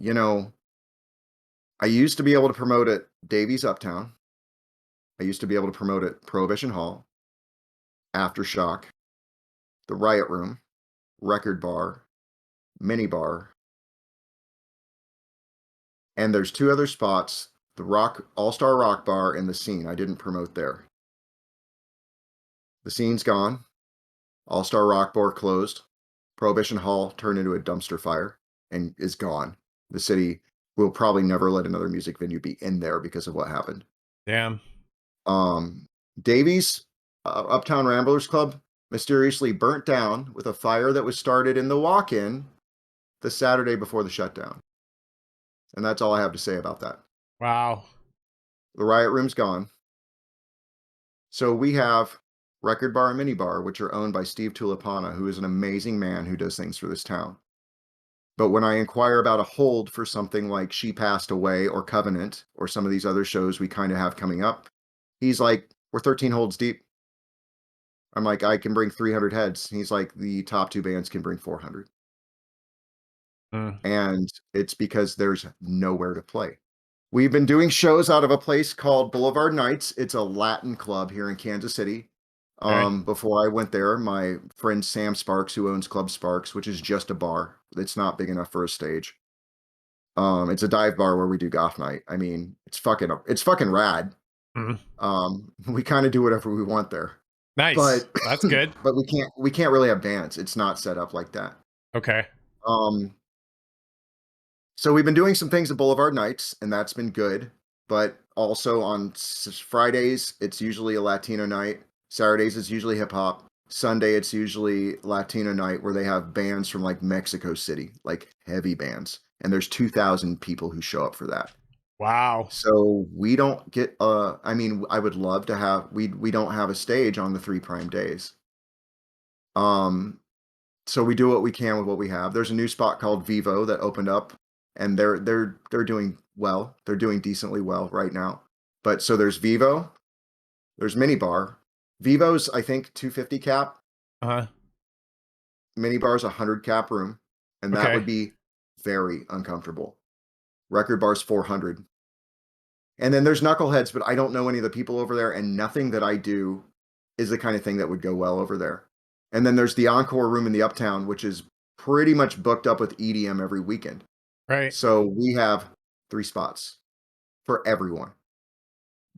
[SPEAKER 2] I used to be able to promote at Davies Uptown. I used to be able to promote at Prohibition Hall, Aftershock, the Riot Room, Record Bar, Mini Bar, and there's two other spots, the Rock All-Star Rock Bar and the Scene. I didn't promote there. The Scene's gone. All-Star Rock Bar closed. Prohibition Hall turned into a dumpster fire and is gone. The city will probably never let another music venue be in there because of what happened.
[SPEAKER 1] Damn.
[SPEAKER 2] Um, Davies, Uptown Ramblers Club, mysteriously burnt down with a fire that was started in the walk-in the Saturday before the shutdown. And that's all I have to say about that.
[SPEAKER 1] Wow.
[SPEAKER 2] The Riot Room's gone. So we have Record Bar and Mini Bar, which are owned by Steve Tulipana, who is an amazing man who does things for this town. But when I inquire about a hold for something like She Passed Away or Covenant or some of these other shows we kind of have coming up, he's like, we're 13 holds deep. I'm like, I can bring 300 heads. He's like, the top two bands can bring 400.
[SPEAKER 1] Mm.
[SPEAKER 2] And it's because there's nowhere to play. We've been doing shows out of a place called Boulevard Nights. It's a Latin club here in Kansas City.
[SPEAKER 1] Okay.
[SPEAKER 2] Before I went there, my friend Sam Sparks, who owns Club Sparks, which is just a bar. It's not big enough for a stage. It's a dive bar where we do goth night. I mean, it's fucking rad.
[SPEAKER 1] Mhm.
[SPEAKER 2] We kind of do whatever we want there.
[SPEAKER 1] Nice.
[SPEAKER 2] But
[SPEAKER 1] That's good.
[SPEAKER 2] but we can't really have bands. It's not set up like that.
[SPEAKER 1] Okay.
[SPEAKER 2] Um, so we've been doing some things at Boulevard Nights, and that's been good. But also on Fridays, it's usually a Latino night. Saturdays, it's usually hip hop. Sunday, it's usually Latino night where they have bands from like Mexico City, like heavy bands. And there's 2,000 people who show up for that.
[SPEAKER 1] Wow.
[SPEAKER 2] So we don't get I mean, I would love to have we don't have a stage on the 3 prime days. Um so we do what we can with what we have. There's a new spot called Vivo that opened up, and they're doing well. They're doing decently well right now. But so there's Vivo, there's Mini Bar. Vivo's I think 250 cap,
[SPEAKER 1] Uh-huh.
[SPEAKER 2] Mini Bar's 100 cap room, and that
[SPEAKER 1] Okay.
[SPEAKER 2] would be very uncomfortable. Record Bar's 400. And then there's Knuckleheads, but I don't know any of the people over there, and nothing that I do is the kind of thing that would go well over there. And then there's the Encore room in the Uptown, which is pretty much booked up with EDM every weekend.
[SPEAKER 1] Right.
[SPEAKER 2] So we have 3 spots for everyone.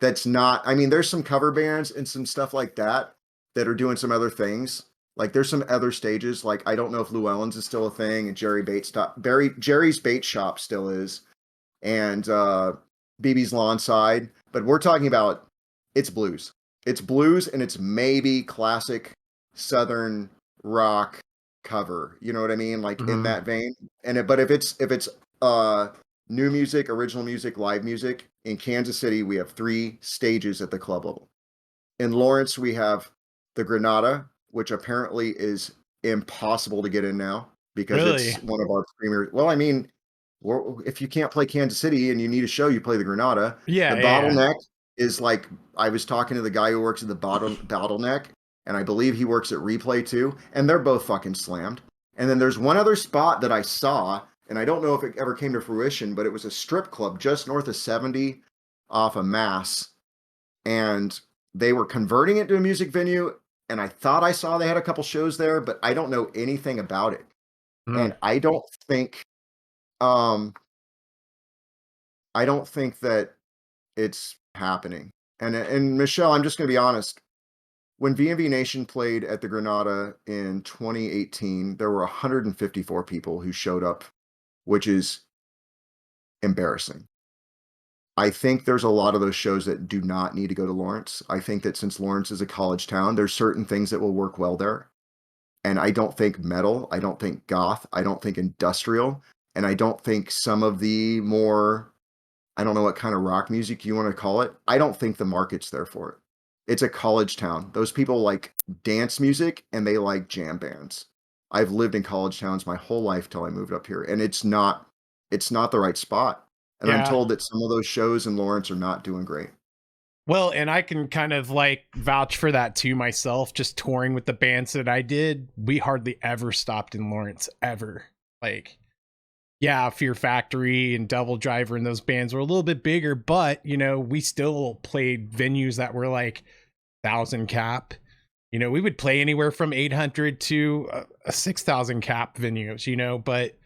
[SPEAKER 2] That's not, I mean, there's some cover bands and some stuff like that that are doing some other things. Like there's some other stages. Like I don't know if Llewellyn's is still a thing, and Jerry's Bait Shop still is, and BB's Lawn Side. But we're talking about it's blues. It's blues, and it's maybe classic Southern rock cover. You know what I mean? Like in
[SPEAKER 1] Mhm.
[SPEAKER 2] that vein. But if it's uh new music, original music, live music, in Kansas City, we have 3 stages at the club level. In Lawrence, we have the Granada, which apparently is impossible to get in now because
[SPEAKER 1] Really?
[SPEAKER 2] it's one of our premier. Well, I mean, if you can't play Kansas City and you need a show, you play the Granada.
[SPEAKER 1] Yeah,
[SPEAKER 2] The
[SPEAKER 1] yeah, yeah.
[SPEAKER 2] Bottleneck is like, I was talking to the guy who works at the Bottleneck, and I believe he works at Replay too, and they're both fucking slammed. And then there's one other spot that I saw, and I don't know if it ever came to fruition, but it was a strip club just north of 70 off of Mass, and they were converting it to a music venue, and I thought I saw they had a couple shows there, but I don't know anything about it.
[SPEAKER 1] Mm.
[SPEAKER 2] And um I don't think that it's happening. And Michelle, I'm just going to be honest. When V&V Nation played at the Granada in 2018, there were 154 people who showed up, which is embarrassing. I think there's a lot of those shows that do not need to go to Lawrence. I think that since Lawrence is a college town, there's certain things that will work well there. And I don't think metal, I don't think goth, I don't think industrial, and I don't think some of the more, I don't know what kind of rock music you want to call it. I don't think the market's there for it. It's a college town. Those people like dance music and they like jam bands. I've lived in college towns my whole life till I moved up here, and it's not the right spot. And I'm
[SPEAKER 1] Yeah.
[SPEAKER 2] told that some of those shows in Lawrence are not doing great.
[SPEAKER 1] Well, and I can kind of like vouch for that too myself. Just touring with the bands that I did, we hardly ever stopped in Lawrence ever. Like, yeah, Fear Factory and Devil Driver and those bands were a little bit bigger, but you know, we still played venues that were like 1,000 cap. You know, we would play anywhere from 800 to a 6,000 cap venues. You know, but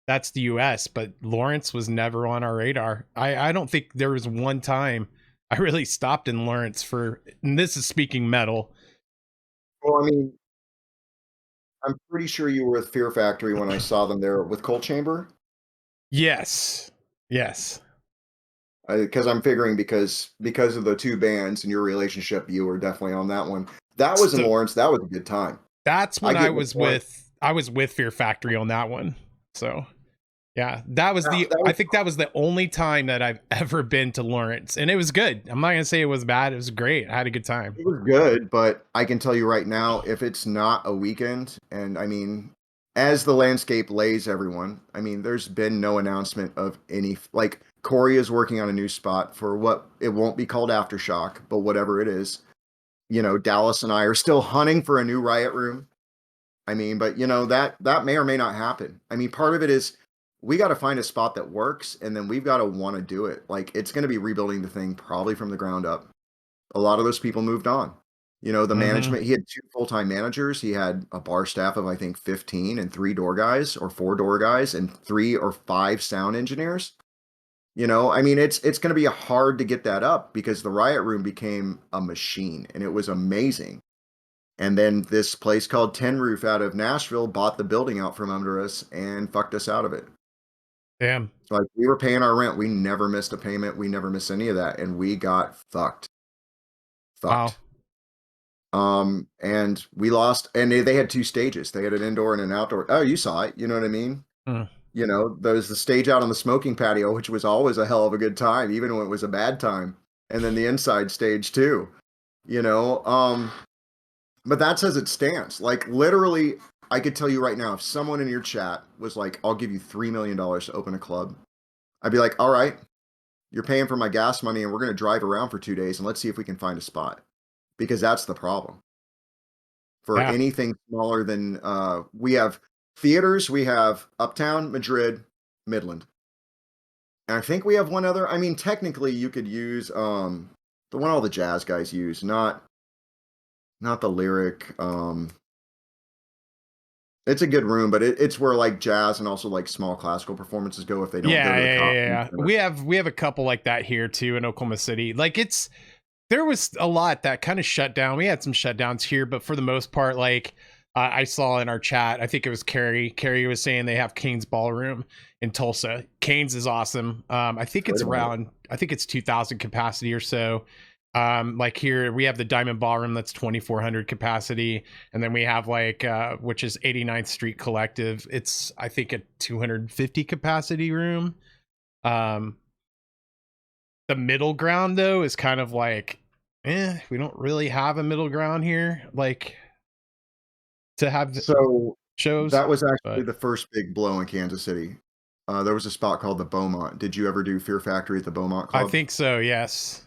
[SPEAKER 1] that's the U.S. But Lawrence was never on our radar. I don't think there was one time I really stopped in Lawrence for, and this is speaking metal.
[SPEAKER 2] Well, I mean, I'm pretty sure you were with Fear Factory when I saw them there with Cold Chamber.
[SPEAKER 1] Yes. Yes.
[SPEAKER 2] Because I'm figuring because of the two bands and your relationship, you were definitely on that one. That was in
[SPEAKER 1] So
[SPEAKER 2] Lawrence. That was a good time.
[SPEAKER 1] that's
[SPEAKER 2] I
[SPEAKER 1] when
[SPEAKER 2] get with Lawrence.
[SPEAKER 1] I was with Fear Factory on that one. So yeah, that was
[SPEAKER 2] That,
[SPEAKER 1] the,
[SPEAKER 2] that
[SPEAKER 1] I
[SPEAKER 2] was
[SPEAKER 1] think that was the only time that I've ever been to Lawrence, and it was good. I'm not gonna say it was bad. It was great. I had a good time.
[SPEAKER 2] it was good, but I can tell you right now, if it's not a weekend, and I mean, as the landscape lays, everyone, I mean, there's been no announcement of any like Corey is working on a new spot for what it won't be called Aftershock, but whatever it is. Dallas and I are still hunting for a new riot room. I mean, but that may or may not happen. I mean, part of it is we got to find a spot that works, and then we've got to want to do it. Like it's going to be rebuilding the thing probably from the ground up. A lot of those people moved on. The
[SPEAKER 1] Mm-hmm.
[SPEAKER 2] management, he had two full-time managers. He had a bar staff of I think 15 and three door guys or four door guys and three or five sound engineers. I mean, it's going to be hard to get that up because the riot room became a machine and it was amazing. And then this place called Tin Roof out of Nashville bought the building out from under us and fucked us out of it.
[SPEAKER 1] Damn.
[SPEAKER 2] Like we were paying our rent. We never missed a payment. We never missed any of that. And we got fucked.
[SPEAKER 1] Wow.
[SPEAKER 2] Fucked. And we lost, and they had two stages. They had an indoor and an outdoor. Oh, you saw it. You know what I mean?
[SPEAKER 1] Mm.
[SPEAKER 2] There's the stage out on the smoking patio, which was always a hell of a good time, even when it was a bad time. And then the inside stage too, you know, but that's as it stands. Like literally, I could tell you right now, if someone in your chat was like, I'll give you $3 million to open a club, I'd be like, all right, you're paying for my gas money and we're going to drive around for 2 days and let's see if we can find a spot. Because that's the problem. For
[SPEAKER 1] Yeah.
[SPEAKER 2] anything smaller than, we have theaters, we have Uptown, Madrid, Midland. And I think we have one other. I mean, technically you could use the one all the jazz guys use, not the Lyric. It's a good room, but it's where like jazz and also like small classical performances go if they don't go
[SPEAKER 1] Yeah,
[SPEAKER 2] to the
[SPEAKER 1] yeah, yeah,
[SPEAKER 2] Coffee
[SPEAKER 1] yeah.
[SPEAKER 2] Center.
[SPEAKER 1] We have a couple like that here too in Oklahoma City. Like there was a lot that kind of shut down. We had some shutdowns here, but for the most part, like I saw in our chat, I think it was Carrie. Carrie was saying they have Kane's Ballroom in Tulsa. Kane's is awesome. I think it's
[SPEAKER 2] Heard about it.
[SPEAKER 1] around, I think it's 2,000 capacity or so. Like here we have the Diamond Ballroom that's 2,400 capacity, and then we have like which is 89th Street Collective. It's I think a 250 capacity room. Um, the middle ground though is kind of like, we don't really have a middle ground here, like to have
[SPEAKER 2] So
[SPEAKER 1] shows.
[SPEAKER 2] that was actually
[SPEAKER 1] But
[SPEAKER 2] the first big blow in Kansas City. There was a spot called the Beaumont. Did you ever do Fear Factory at the Beaumont
[SPEAKER 1] I
[SPEAKER 2] Club?
[SPEAKER 1] think so. Yes.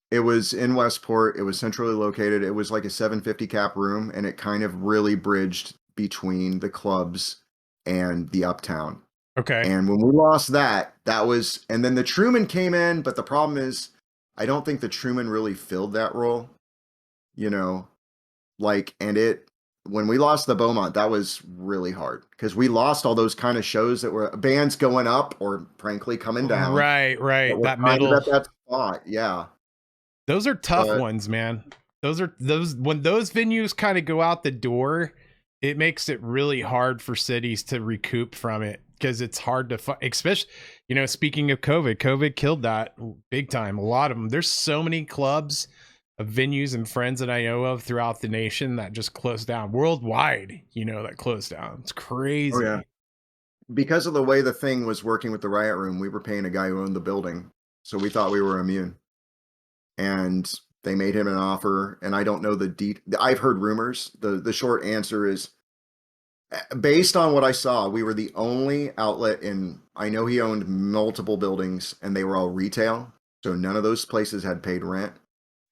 [SPEAKER 2] It was in Westport. It was centrally located. It was like a 750 cap room, and it kind of really bridged between the clubs and the Uptown.
[SPEAKER 1] Okay.
[SPEAKER 2] And when we lost that, and then the Truman came in, but the problem is, I don't think the Truman really filled that role. you know, like, and it, when we lost the Beaumont, that was really hard because we lost all those kind of shows that were bands going up or frankly coming down
[SPEAKER 1] Right,
[SPEAKER 2] that
[SPEAKER 1] right.
[SPEAKER 2] were
[SPEAKER 1] That
[SPEAKER 2] kind of
[SPEAKER 1] middle.
[SPEAKER 2] at that spot. Yeah.
[SPEAKER 1] Those are tough
[SPEAKER 2] But
[SPEAKER 1] ones, man. Those when those venues kind of go out the door, it makes it really hard for cities to recoup from it because it's hard to especially, speaking of COVID killed that big time. A lot of them. There's so many clubs of venues and friends that I know of throughout the nation that just closed down worldwide, that closed down. It's
[SPEAKER 2] oh yeah,
[SPEAKER 1] crazy.
[SPEAKER 2] because of the way the thing was working with the riot room, we were paying a guy who owned the building, so we thought we were immune. And they made him an offer, and I don't know I've heard rumors. The short answer is, based on what I saw, we were the only outlet in, I know he owned multiple buildings and they were all retail, so none of those places had paid rent.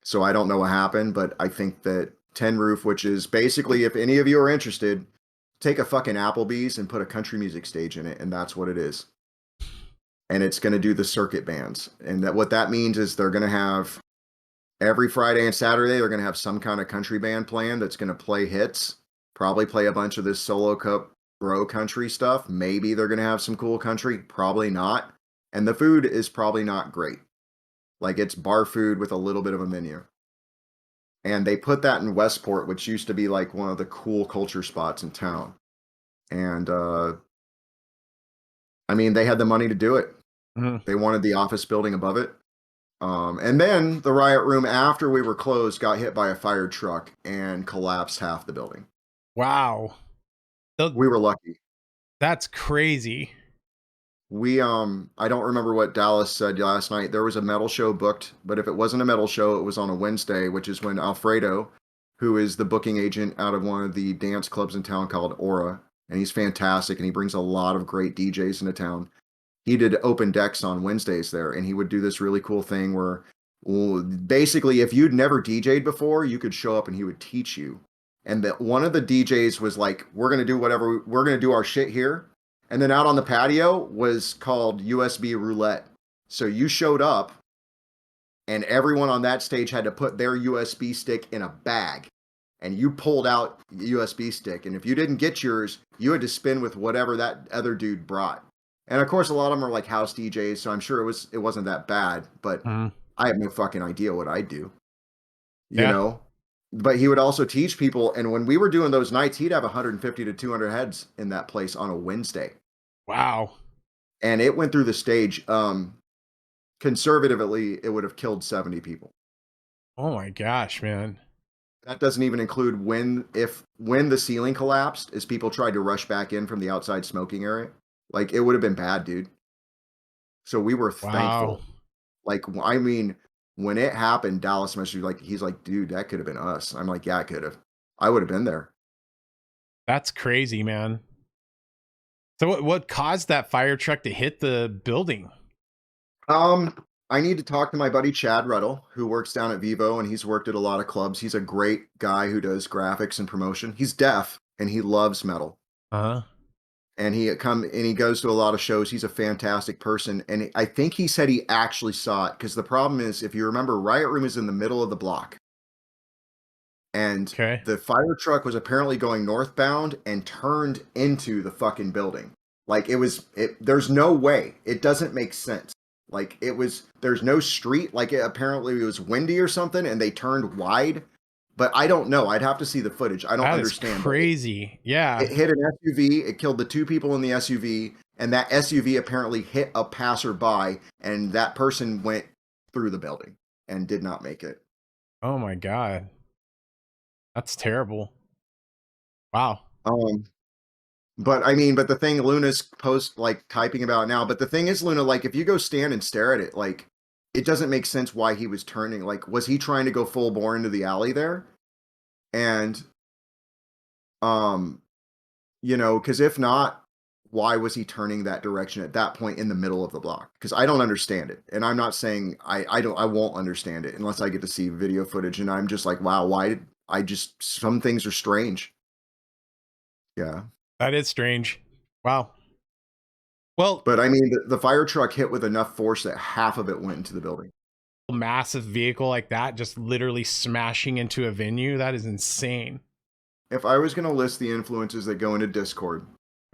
[SPEAKER 2] So I don't know what happened, but I think that Ten Roof, which is basically, if any of you are interested, take a fucking Applebee's and put a country music stage in it, and that's what it is. And it's going to do the circuit bands, and that what that means is they're going to have every Friday and Saturday they're going to have some kind of country band playing that's going to play hits, probably play a bunch of this solo cup bro country stuff. Maybe they're going to have some cool country, probably not. And the food is probably not great. Like, it's bar food with a little bit of a menu. And they put that in Westport, which used to be like one of the cool culture spots in town. And I mean, they had the money to do it.
[SPEAKER 1] Mhm.
[SPEAKER 2] They wanted the office building above it. And then the riot room, after we were closed, got hit by a fire truck and collapsed half the building.
[SPEAKER 1] Wow.
[SPEAKER 2] We were lucky.
[SPEAKER 1] That's crazy.
[SPEAKER 2] We I don't remember what Dallas said last night. There was a metal show booked, but if it wasn't a metal show, it was on a Wednesday, which is when Alfredo, who is the booking agent out of one of the dance clubs in town called Aura, and he's fantastic and he brings a lot of great DJs into town. He did open decks on Wednesdays there, and he would do this really cool thing where, well, basically, if you'd never DJ'd before, you could show up and he would teach you. And that one of the DJs was like, "We're gonna do whatever, we're gonna do our shit here." And then out on the patio was called USB roulette. So you showed up, and everyone on that stage had to put their USB stick in a bag, and you pulled out the USB stick, and if you didn't get yours, you had to spin with whatever that other dude brought. And of course, a lot of them are like house DJs, so I'm sure it wasn't that bad, but
[SPEAKER 1] Mhm.
[SPEAKER 2] I have no fucking idea what I'd do, you
[SPEAKER 1] Yeah.
[SPEAKER 2] know. But he would also teach people, and when we were doing those nights, he'd have 150 to 200 heads in that place on a Wednesday,
[SPEAKER 1] Wow.
[SPEAKER 2] and it went through the stage. Conservatively, it would have killed 70 people.
[SPEAKER 1] Oh my gosh, man.
[SPEAKER 2] That doesn't even include when the ceiling collapsed, as people tried to rush back in from the outside smoking area. Like, it would have been bad, dude. So we were
[SPEAKER 1] Wow.
[SPEAKER 2] thankful. Like, I mean, when it happened, Dallas messaged like, he's like, dude, that could have been us. I'm like, yeah, it could have. I would have been there.
[SPEAKER 1] That's crazy, man. So what caused that fire truck to hit the building?
[SPEAKER 2] I need to talk to my buddy Chad Ruddle, who works down at Vivo, and he's worked at a lot of clubs. He's a great guy who does graphics and promotion. He's deaf and he loves metal.
[SPEAKER 1] Uh-huh.
[SPEAKER 2] And he goes to a lot of shows. He's a fantastic person, and I think he said he actually saw it, because the problem is, if you remember, Riot Room is in the middle of the block, and
[SPEAKER 1] Okay.
[SPEAKER 2] the fire truck was apparently going northbound and turned into the fucking building. Like, there's no way. It doesn't make sense. Like, there's no street. Like, apparently it was windy or something and they turned wide, but I don't know. I'd have to see the footage. I don't
[SPEAKER 1] That is
[SPEAKER 2] understand, but
[SPEAKER 1] crazy.
[SPEAKER 2] it
[SPEAKER 1] Yeah.
[SPEAKER 2] hit an SUV. It killed the two people in the SUV, and that SUV apparently hit a passerby, and that person went through the building and did not make it.
[SPEAKER 1] Oh my God. That's terrible. Wow.
[SPEAKER 2] Um, but I mean, but the thing Luna's like typing about now, but the thing is, Luna, like, if you go stand and stare at it, like, it doesn't make sense why he was turning. Like, was he trying to go full bore into the alley there? And um, because if not, why was he turning that direction at that point in the middle of the block? Because I don't understand it, and I'm not saying I won't understand it unless I get to see video footage, and I'm just like, wow, why did I just some things are strange. Yeah,
[SPEAKER 1] That is strange. Wow. Well,
[SPEAKER 2] but I mean, the fire truck hit with enough force that half of it went into the building.
[SPEAKER 1] massive vehicle like that just literally smashing into a venue. That is insane.
[SPEAKER 2] If I was going to list the influences that go into Discord,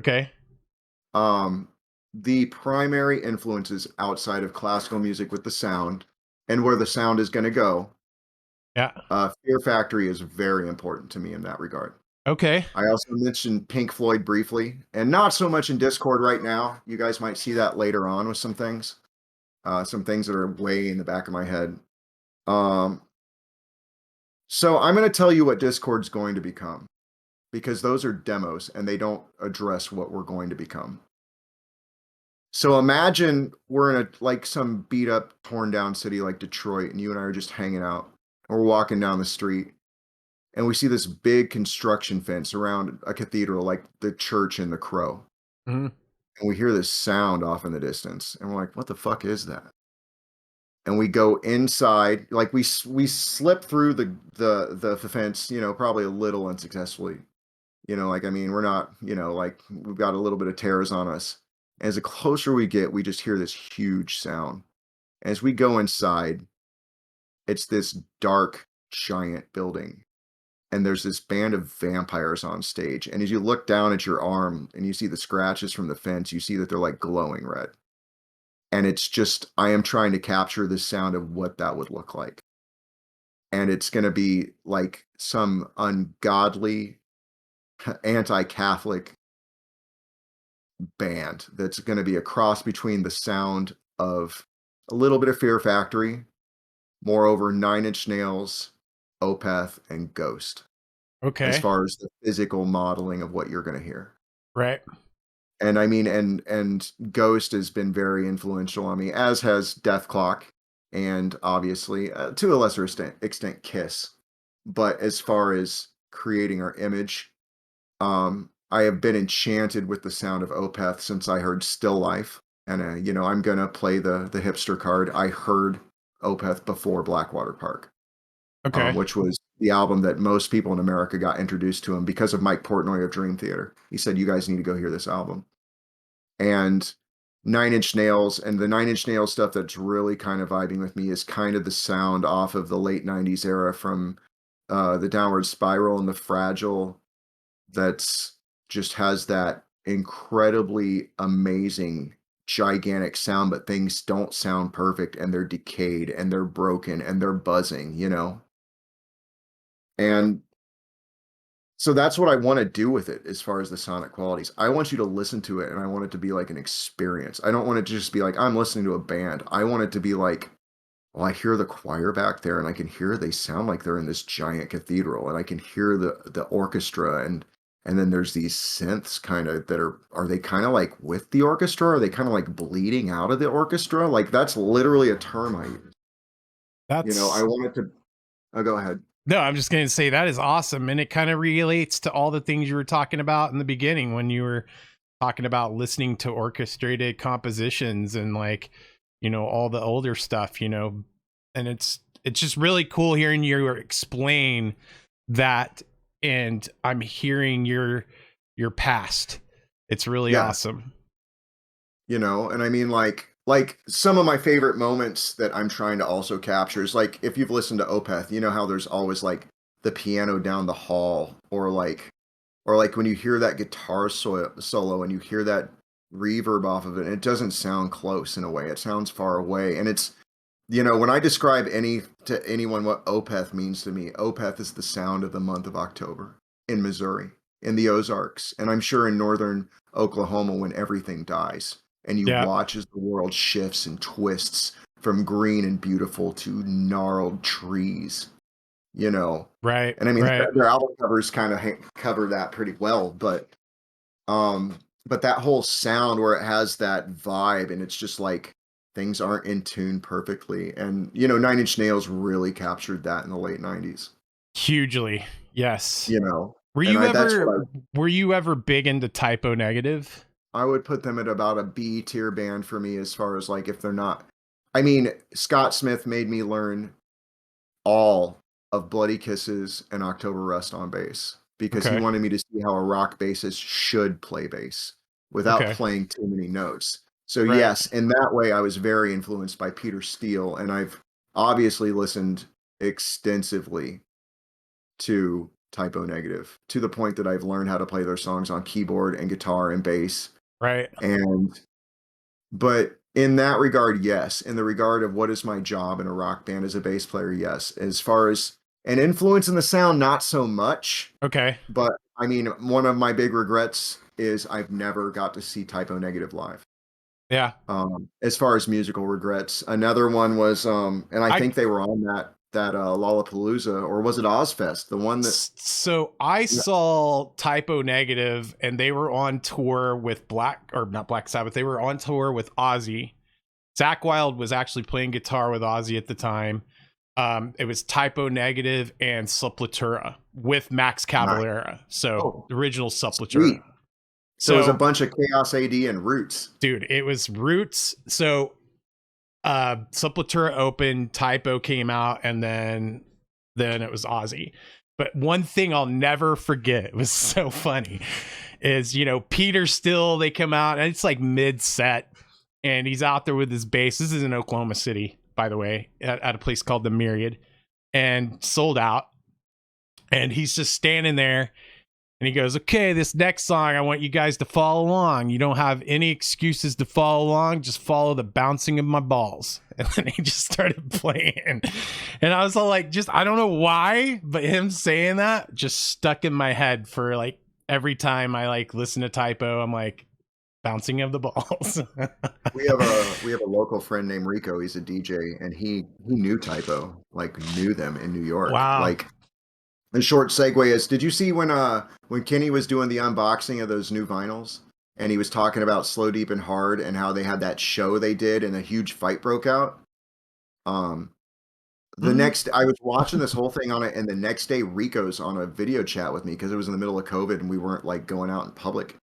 [SPEAKER 1] Okay.
[SPEAKER 2] um, the primary influences outside of classical music with the sound and where the sound is going to go,
[SPEAKER 1] Yeah.
[SPEAKER 2] Fear Factory is very important to me in that regard.
[SPEAKER 1] Okay.
[SPEAKER 2] I also mentioned Pink Floyd briefly, and not so much in Discord right now. You guys might see that later on with some things that are way in the back of my head. Um, so I'm going to tell you what Discord's going to become because those are demos and they don't address what we're going to become. So imagine we're in some beat up, torn down city like Detroit, and you and I are just hanging out. We're walking down the street, and we see this big construction fence around a cathedral, like the church in The Crow.
[SPEAKER 1] Hmm.
[SPEAKER 2] And we hear this sound off in the distance, and we're like, "What the fuck is that?" And we go inside, like we slip through the fence, probably a little unsuccessfully. Like I mean, we're not, like we've got a little bit of tears on us. As the closer we get, we just hear this huge sound. As we go inside, it's this dark, giant building. And there's this band of vampires on stage. And as you look down at your arm and you see the scratches from the fence, you see that they're like glowing red. And it's just, I am trying to capture the sound of what that would look like. And it's going to be like some ungodly, anti Catholic band that's going to be a cross between the sound of a little bit of Fear Factory, moreover, Nine Inch Nails, Opeth, and Ghost, as
[SPEAKER 1] Okay.
[SPEAKER 2] far as the physical modeling of what you're going to hear.
[SPEAKER 1] Right.
[SPEAKER 2] And I mean, and Ghost has been very influential on me, as has Death Clock, and obviously, to a lesser extent, Kiss. But as far as creating our image, I have been enchanted with the sound of Opeth since I heard Still Life. And, I'm going to play the hipster card. I heard Opeth before Blackwater Park,
[SPEAKER 1] Okay.
[SPEAKER 2] which was the album that most people in America got introduced to him because of Mike Portnoy of Dream Theater. He said, "You guys need to go hear this album." And Nine Inch Nails and the Nine Inch Nails stuff that's really kind of vibing with me is kind of the sound off of the late 90s era from the Downward Spiral and the Fragile, that's just has that incredibly amazing gigantic sound, but things don't sound perfect and they're decayed and they're broken and they're buzzing. And so that's what I want to do with it as far as the sonic qualities. I want you to listen to it and I want it to be like an experience. I don't want it to just be like I'm listening to a band. I want it to be like, well, I hear the choir back there and I can hear they sound like they're in this giant cathedral and I can hear the orchestra and then there's these synths kind of that are they kind of like with the orchestra? Are they kind of like bleeding out of the orchestra? Like that's literally a term I use. I
[SPEAKER 1] That's
[SPEAKER 2] want it to go ahead.
[SPEAKER 1] no, I'm just going to say that is awesome. And it kind of relates to all the things you were talking about in the beginning when you were talking about listening to orchestrated compositions and like, all the older stuff, and it's just really cool hearing you explain that. And I'm hearing your past. It's really
[SPEAKER 2] Yeah.
[SPEAKER 1] awesome.
[SPEAKER 2] And I mean like some of my favorite moments that I'm trying to also capture is like if you've listened to Opeth, you know how there's always like the piano down the hall or like when you hear that guitar solo and you hear that reverb off of it, it doesn't sound close in a way. It sounds far away. And it's when I describe to anyone what Opeth means to me, Opeth is the sound of the month of October in Missouri, in the Ozarks, and I'm sure in northern Oklahoma when everything dies and you
[SPEAKER 1] Yeah.
[SPEAKER 2] watch as the world shifts and twists from green and beautiful to gnarled trees, you know.
[SPEAKER 1] Right.
[SPEAKER 2] And I mean,
[SPEAKER 1] Right.
[SPEAKER 2] their album covers kind of cover that pretty well, um, but that whole sound where it has that vibe and it's just like things aren't in tune perfectly. And Nine Inch Nails really captured that in the late 90s,
[SPEAKER 1] Hugely. Yes.
[SPEAKER 2] you know.
[SPEAKER 1] Were
[SPEAKER 2] And
[SPEAKER 1] you
[SPEAKER 2] I that's
[SPEAKER 1] ever
[SPEAKER 2] what
[SPEAKER 1] were you ever big into Typo Negative?
[SPEAKER 2] I would put them at about a B tier band for me as far as like if they're not. I mean, Scott Smith made me learn all of Bloody Kisses and October Rust on bass because he
[SPEAKER 1] Okay.
[SPEAKER 2] wanted me to see how a rock bassist should play bass without
[SPEAKER 1] Okay.
[SPEAKER 2] playing too many notes. So
[SPEAKER 1] Right.
[SPEAKER 2] yes, in that way I was very influenced by Peter Steele and I've obviously listened extensively to Typo Negative to the point that I've learned how to play their songs on keyboard and guitar and bass.
[SPEAKER 1] Right.
[SPEAKER 2] And but in that regard, yes. In the regard of what is my job in a rock band as a bass player, yes. As far as an influence in the sound, not so much.
[SPEAKER 1] Okay.
[SPEAKER 2] But I mean, one of my big regrets is I've never got to see Typo Negative live.
[SPEAKER 1] Yeah.
[SPEAKER 2] As far as musical regrets, another one was, and I
[SPEAKER 1] I
[SPEAKER 2] think they were on that Lollapalooza, or was it Ozfest? The one that
[SPEAKER 1] so I saw Typo Negative, and they were on tour with not Black Sabbath. They were on tour with Ozzy. Zach Wild was actually playing guitar with Ozzy at the time. It was Typo Negative and Sepultura with Max
[SPEAKER 2] nice.
[SPEAKER 1] Cavalera. So
[SPEAKER 2] Oh,
[SPEAKER 1] the original Sepultura.
[SPEAKER 2] sweet. So it was a
[SPEAKER 1] So,
[SPEAKER 2] bunch of Chaos AD and Roots.
[SPEAKER 1] dude, it was Roots. So Sepultura opened, Typo came out, and then it was Ozzy. But one thing I'll never forget, it was so funny, is Peter Still, they come out and it's like mid-set, and he's out there with his bass. This is in Oklahoma City, by the way, at a place called the Myriad, and sold out. And he's just standing there, and he goes, okay, this next song, I want you guys to follow along. You don't have any excuses to follow along. Just follow the bouncing of my balls. And then he just started playing. And I was all like, I don't know why, but him saying that just stuck in my head for like every time I like listen to Typo, I'm like, bouncing of the balls.
[SPEAKER 2] We have a local friend named Rico. He's a DJ, and he knew Typo, like knew them in New York.
[SPEAKER 1] Wow.
[SPEAKER 2] Like, the short segue is, did you see when Kenny was doing the unboxing of those new vinyls, and he was talking about Slow, Deep, and Hard, and how they had that show they did, and a huge fight broke out? Next, I was watching this whole thing on it, and the next day Rico's on a video chat with me because it was in the middle of COVID and we weren't like going out in public.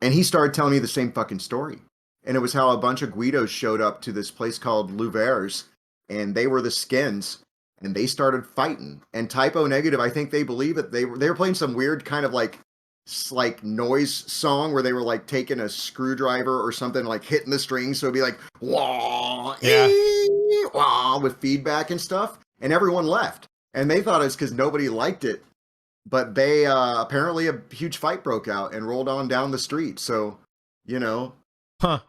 [SPEAKER 2] And he started telling me the same fucking story. And it was how a bunch of Guidos showed up to this place called Louver's, and they were the Skins, and they started fighting. And Typo Negative, I think they believe it. They were playing some weird kind of like noise song where they were like taking a screwdriver or something, like hitting the strings, so it'd be like wah,
[SPEAKER 1] Yeah.
[SPEAKER 2] Wah, with feedback and stuff. And everyone left, and they thought it's because nobody liked it. But they apparently a huge fight broke out and rolled on down the street. So,
[SPEAKER 1] Huh.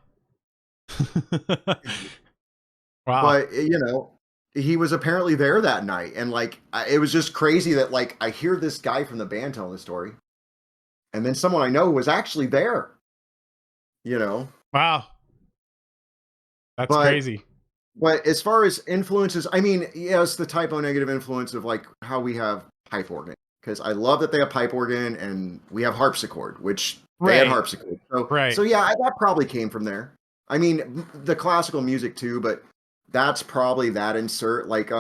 [SPEAKER 1] Wow.
[SPEAKER 2] But he was apparently there that night, and like it was just crazy that like I hear this guy from the band telling the story, and then someone I know was actually there.
[SPEAKER 1] Wow. That's crazy.
[SPEAKER 2] But as far as influences, I mean, yes, the Typo Negative influence of like how we have pipe organ, because I love that they have pipe organ, and we have harpsichord, which they had harpsichord. So yeah, that probably came from there. I mean, the classical music too, but that's probably that insert. Like,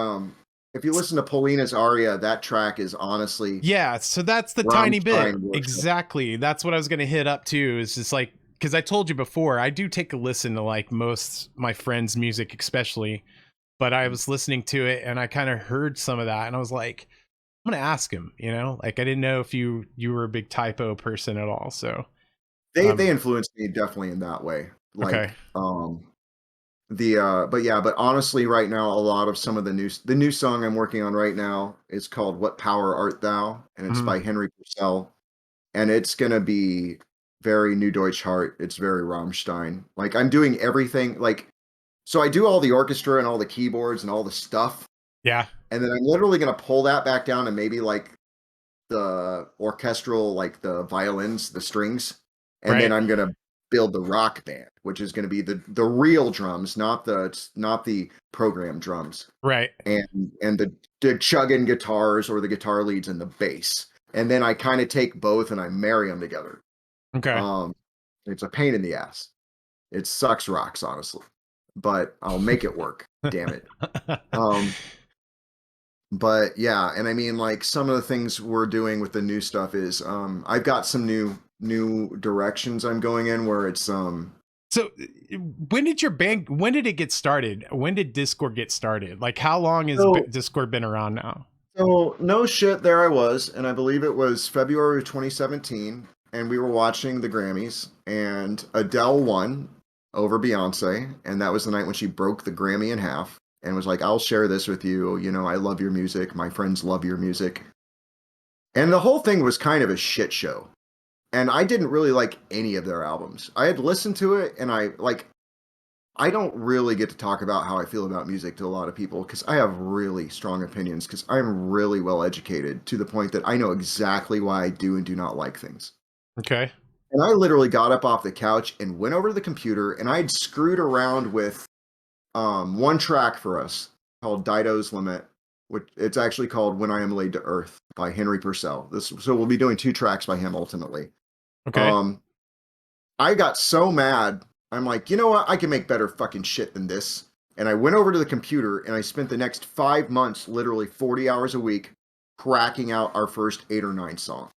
[SPEAKER 2] if you listen to Paulina's aria, that track is honestly,
[SPEAKER 1] yeah. So that's the tiny bit. Exactly. That's what I was going to hit up too. Is just like, because I told you before, I do take a listen to like most my friends' music, especially, but I was listening to it and I kind of heard some of that, and I was like, I'm gonna ask him. Like I didn't know if you were a big Typo person at all. So
[SPEAKER 2] they influenced me definitely in that way. Like,
[SPEAKER 1] okay.
[SPEAKER 2] But honestly, right now, a lot of some of the new song I'm working on right now is called "What Power Art Thou," and it's by Henry Purcell, and it's gonna be very New Deutsch Heart. It's very Rammstein. Like I'm doing everything. Like, so I do all the orchestra and all the keyboards and all the stuff.
[SPEAKER 1] Yeah.
[SPEAKER 2] And then I'm literally gonna pull that back down to maybe like the orchestral, like the violins, the strings, and then I'm gonna build the rock band, which is going to be the real drums, not the program drums,
[SPEAKER 1] right?
[SPEAKER 2] And the chugging guitars or the guitar leads and the bass, and then I kind of take both and I marry them together.
[SPEAKER 1] Okay.
[SPEAKER 2] It's a pain in the ass. It sucks rocks, honestly, but I'll make it work. Damn it. But yeah, and I mean, like some of the things we're doing with the new stuff is I've got some new directions I'm going in where it's
[SPEAKER 1] So when did it get started? When did Discord get started? Like how long has Discord been around now?
[SPEAKER 2] So no shit, there I was, and I believe it was February of 2017, and we were watching the Grammys, and Adele won over Beyonce, and that was the night when she broke the Grammy in half. and was like, I'll share this with you. You know, I love your music. My friends love your music. And the whole thing was kind of a shit show. And I didn't really like any of their albums. I had listened to it, and I don't really get to talk about how I feel about music to a lot of people because I have really strong opinions because I'm really well educated to the point that I know exactly why I do and do not like things.
[SPEAKER 1] Okay.
[SPEAKER 2] And I literally got up off the couch and went over to the computer, and I had screwed around with one track for us called Dido's Lament, which it's actually called When I Am Laid to Earth by Henry Purcell. So we'll be doing 2 tracks by him ultimately.
[SPEAKER 1] Okay.
[SPEAKER 2] I got so mad. I'm like, you know what? I can make better fucking shit than this. And I went over to the computer and I spent the next 5 months, literally 40 hours a week, cracking out our first 8 or 9 songs.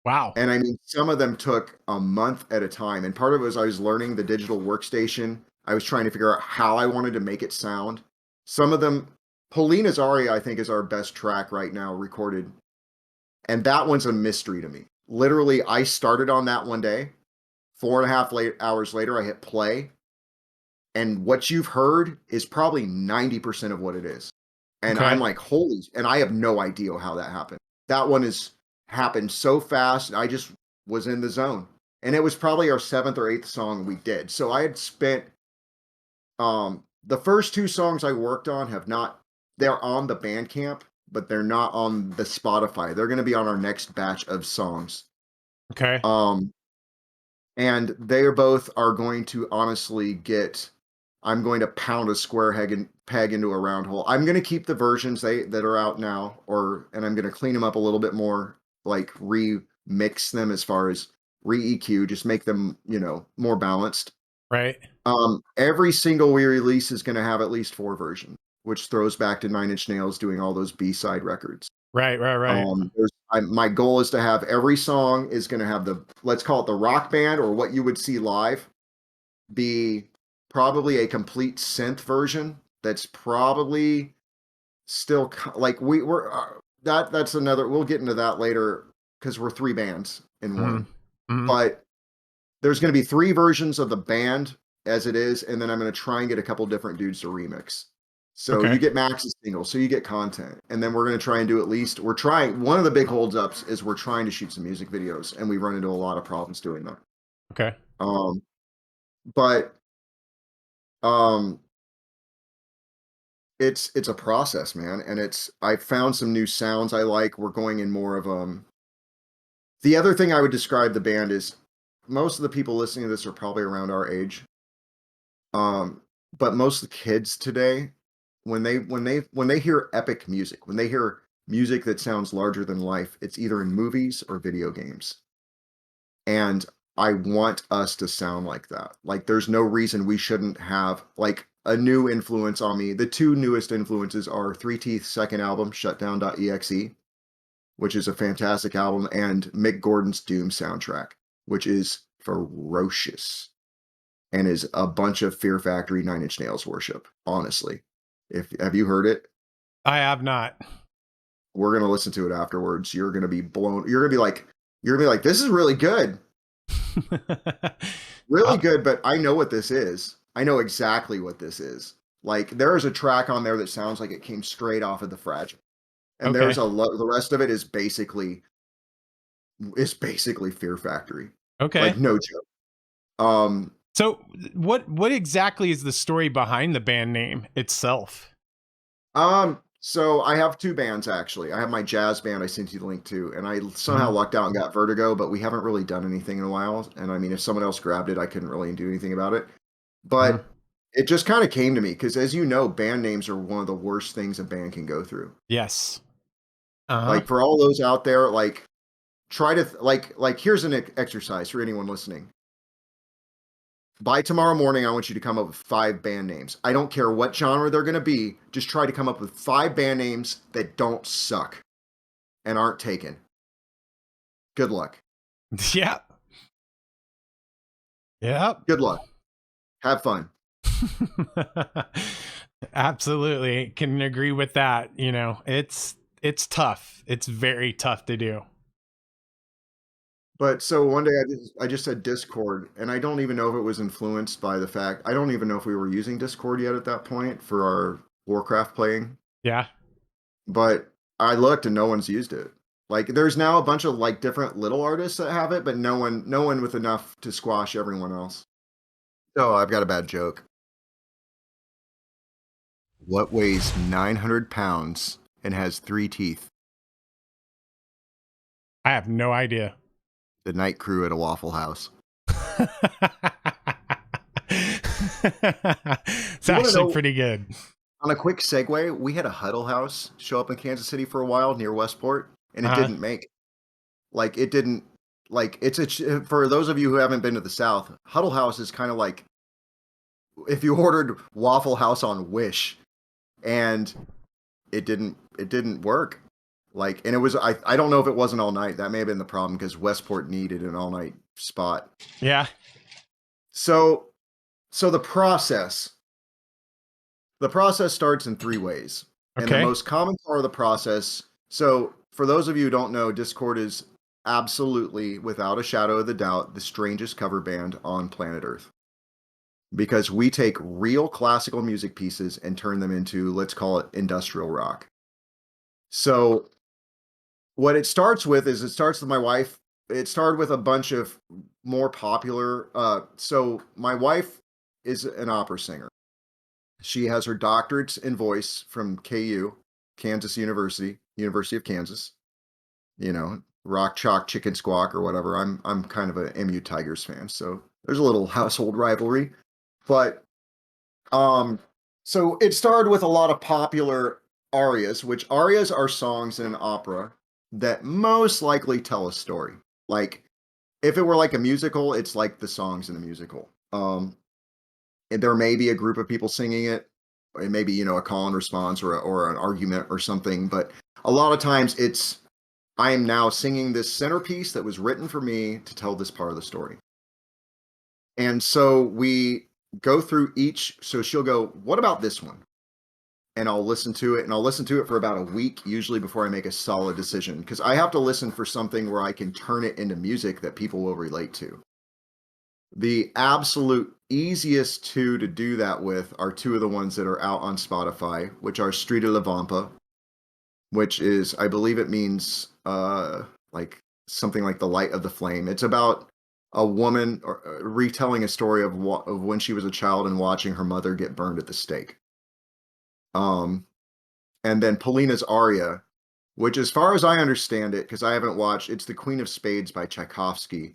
[SPEAKER 1] Wow.
[SPEAKER 2] And I mean, some of them took a month at a time. And part of it was I was learning the digital workstation. I was trying to figure out how I wanted to make it sound. Some of them, Polina's Aria, I think, is our best track right now recorded. And that one's a mystery to me. Literally, I started on that one day. 4.5 hours later, I hit play. And what you've heard is probably 90% of what it is. And I'm
[SPEAKER 1] Okay.
[SPEAKER 2] like, holy, and I have no idea how that happened. That one has happened so fast. I just was in the zone. And it was probably our 7th or 8th song we did. So I had spent the first 2 songs I worked on they're on the Bandcamp, but they're not on the Spotify. They're going to be on our next batch of songs.
[SPEAKER 1] Okay.
[SPEAKER 2] And they both are going to honestly I'm going to pound a square peg into a round hole. I'm going to keep the versions that are out now, and I'm going to clean them up a little bit more, like remix them as far as re-EQ, just make them, more balanced.
[SPEAKER 1] Right.
[SPEAKER 2] Every single we release is going to have at least 4 versions, which throws back to Nine Inch Nails doing all those B-side records.
[SPEAKER 1] Right. Right.
[SPEAKER 2] My goal is to have every song is going to have let's call it the rock band, or what you would see live, be probably a complete synth version that's probably still like that's another, we'll get into that later because we're 3 bands in one.
[SPEAKER 1] Mm-hmm.
[SPEAKER 2] But there's going to be 3 versions of the band as it is, and then I'm going to try and get a couple different dudes to remix. So
[SPEAKER 1] Okay.
[SPEAKER 2] you get Max's single, so you get content. And then we're going to try and do one of the big holdups is we're trying to shoot some music videos, and we run into a lot of problems doing that.
[SPEAKER 1] Okay.
[SPEAKER 2] But it's a process, man. And I found some new sounds I like. We're going in more of the other thing I would describe the band is most of the people listening to this are probably around our age. But most of the kids today, when they hear epic music, when they hear music that sounds larger than life, it's either in movies or video games. And I want us to sound like that. Like, there's no reason we shouldn't have like a new influence on me. The 2 newest influences are Three Teeth's second album, Shutdown.exe, which is a fantastic album, and Mick Gordon's Doom soundtrack, which is ferocious and is a bunch of Fear Factory, Nine Inch Nails worship. Honestly, have you heard it?
[SPEAKER 1] I have not.
[SPEAKER 2] We're gonna listen to it afterwards. You're gonna be blown. You're gonna be like, this is really good, really good. But I know what this is. I know exactly what this is. Like, there is a track on there that sounds like it came straight off of the Fragile, and
[SPEAKER 1] Okay.
[SPEAKER 2] the rest of it is basically Fear Factory.
[SPEAKER 1] Okay.
[SPEAKER 2] Like, no joke.
[SPEAKER 1] So what exactly is the story behind the band name itself?
[SPEAKER 2] So I have 2 bands actually. I have my jazz band I sent you the link to, and I somehow lucked out and got Vertigo, but we haven't really done anything in a while. And I mean, if someone else grabbed it, I couldn't really do anything about it. But it just kind of came to me because, as you know, band names are one of the worst things a band can go through.
[SPEAKER 1] Yes.
[SPEAKER 2] Like, for all those out there, like, try to like here's an exercise for anyone listening. By tomorrow morning, I want you to come up with 5 band names. I don't care what genre they're going to be. Just try to come up with 5 band names that don't suck and aren't taken. Good luck.
[SPEAKER 1] Yeah. Yeah.
[SPEAKER 2] Good luck. Have fun.
[SPEAKER 1] Absolutely. Can agree with that. It's tough. It's very tough to do.
[SPEAKER 2] But so one day I just said Discord, and I don't even know if it was influenced by the fact I don't even know if we were using Discord yet at that point for our Warcraft playing.
[SPEAKER 1] Yeah.
[SPEAKER 2] But I looked and no one's used it. Like there's now a bunch of like different little artists that have it, but no one with enough to squash everyone else. Oh, I've got a bad joke. What weighs 900 pounds and has 3 teeth?
[SPEAKER 1] I have no idea.
[SPEAKER 2] The night crew at a Waffle House.
[SPEAKER 1] It's
[SPEAKER 2] You want to
[SPEAKER 1] actually
[SPEAKER 2] know,
[SPEAKER 1] pretty good.
[SPEAKER 2] on a quick segue, we had a Huddle House show up in Kansas City for a while near Westport, and it
[SPEAKER 1] Uh,
[SPEAKER 2] didn't make. Like, it didn't, like, for those of you who haven't been to the South, Huddle House is kind of like if you ordered Waffle House on Wish, and it didn't work. Like, and it was, I don't know if it wasn't all night. That may have been the problem because Westport needed an all night spot.
[SPEAKER 1] yeah.
[SPEAKER 2] So, so the process starts in 3 ways. And the
[SPEAKER 1] Okay.
[SPEAKER 2] most common part of the process, so for those of you who don't know, Discord is absolutely, without a shadow of the doubt, the strangest cover band on planet Earth. Because we take real classical music pieces and turn them into, let's call it industrial rock. So what it starts with is it starts with my wife. It started with a bunch of more popular. So my wife is an opera singer. She has her doctorates in voice from KU, Kansas University, University of Kansas. You know, rock chalk chicken squawk or whatever. I'm kind of a MU Tigers fan, so there's a little household rivalry. But um, so it started with a lot of popular arias, which arias are songs in an opera that most likely tell a story. Like if it were like a musical, it's like the songs in a musical. And there may be a group of people singing it. It may be, a call and response or an argument or something, but a lot of times it's I am now singing this centerpiece that was written for me to tell this part of the story. And so we go through each. So she'll go, "What about this one?" And I'll listen to it, and I'll listen to it for about a week, usually before I make a solid decision, because I have to listen for something where I can turn it into music that people will relate to. The absolute easiest two to do that with are two of the ones that are out on Spotify, which are Strida La Vampa, which is, I believe it means like something like the light of the flame. It's about a woman retelling a story of when she was a child and watching her mother get burned at the stake. Um, and then Polina's aria, which, as far as I understand it, because I haven't watched, it's the Queen of Spades by Tchaikovsky.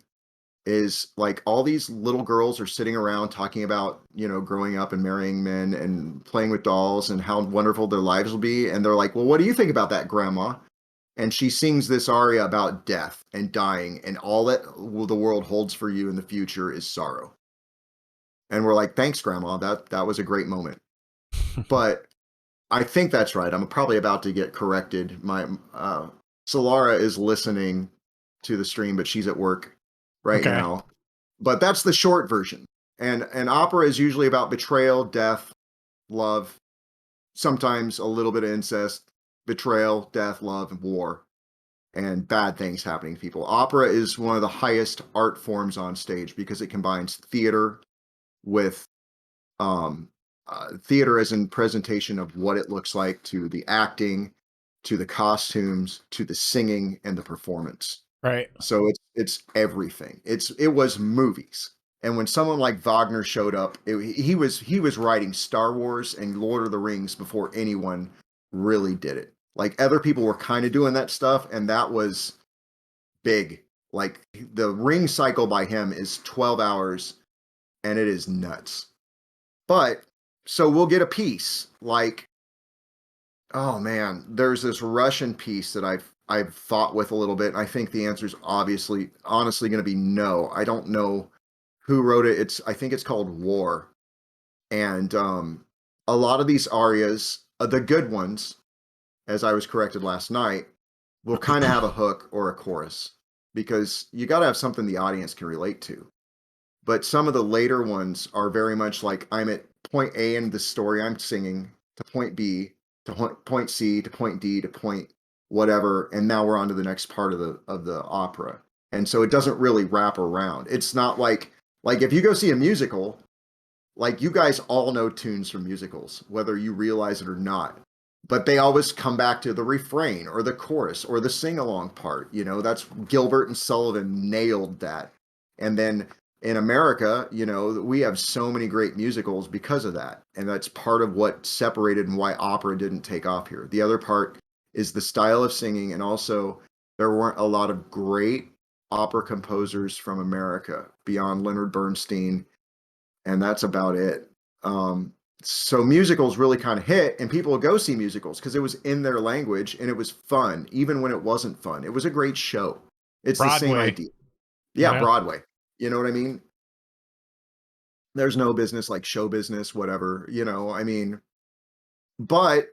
[SPEAKER 2] Is like all these little girls are sitting around talking about, growing up and marrying men and playing with dolls and how wonderful their lives will be. And they're like, "Well, what do you think about that, Grandma?" And she sings this aria about death and dying, and all that the world holds for you in the future is sorrow. And we're like, "Thanks, Grandma. That was a great moment." But I think that's right. I'm probably about to get corrected. My Solara is listening to the stream, but she's at work right
[SPEAKER 1] Okay.
[SPEAKER 2] now. But that's the short version. And an opera is usually about betrayal, death, love, sometimes a little bit of incest, betrayal, death, love, and war, and bad things happening to people. Opera is one of the highest art forms on stage because it combines theater with um, theater as in presentation of what it looks like, to the acting, to the costumes, to the singing and the performance.
[SPEAKER 1] Right.
[SPEAKER 2] So it's everything. It was movies. And when someone like Wagner showed up, he was writing Star Wars and Lord of the Rings before anyone really did it. Like other people were kind of doing that stuff, and that was big. Like the ring cycle by him is 12 hours, and it is nuts. But so we'll get a piece like, oh man, there's this Russian piece that I've fought with a little bit. I think the answer is honestly going to be no. I don't know who wrote it. I think it's called War, and a lot of these arias, the good ones, as I was corrected last night, will kind of have a hook or a chorus because you got to have something the audience can relate to. But some of the later ones are very much like I'm at point A in the story I'm singing to point B to point C to point D to point whatever, and now we're on to the next part of the opera. And so it doesn't really wrap around. It's not like if you go see a musical, like you guys all know tunes from musicals, whether you realize it or not. But they always come back to the refrain or the chorus or the sing-along part. You know, that's Gilbert and Sullivan nailed that. And then in America, you know, we have so many great musicals because of that. And that's part of what separated and why opera didn't take off here. The other part is the style of singing, and also there weren't a lot of great opera composers from America beyond Leonard Bernstein, and that's about it. Um, so musicals really kind of hit, and people would go see musicals because it was in their language and it was fun, even when it wasn't fun. It was a great show. It's the same
[SPEAKER 1] Broadway,
[SPEAKER 2] idea.
[SPEAKER 1] you
[SPEAKER 2] Yeah,
[SPEAKER 1] know?
[SPEAKER 2] Broadway. You know what I mean? There's no business like show business, whatever, you know, I mean, but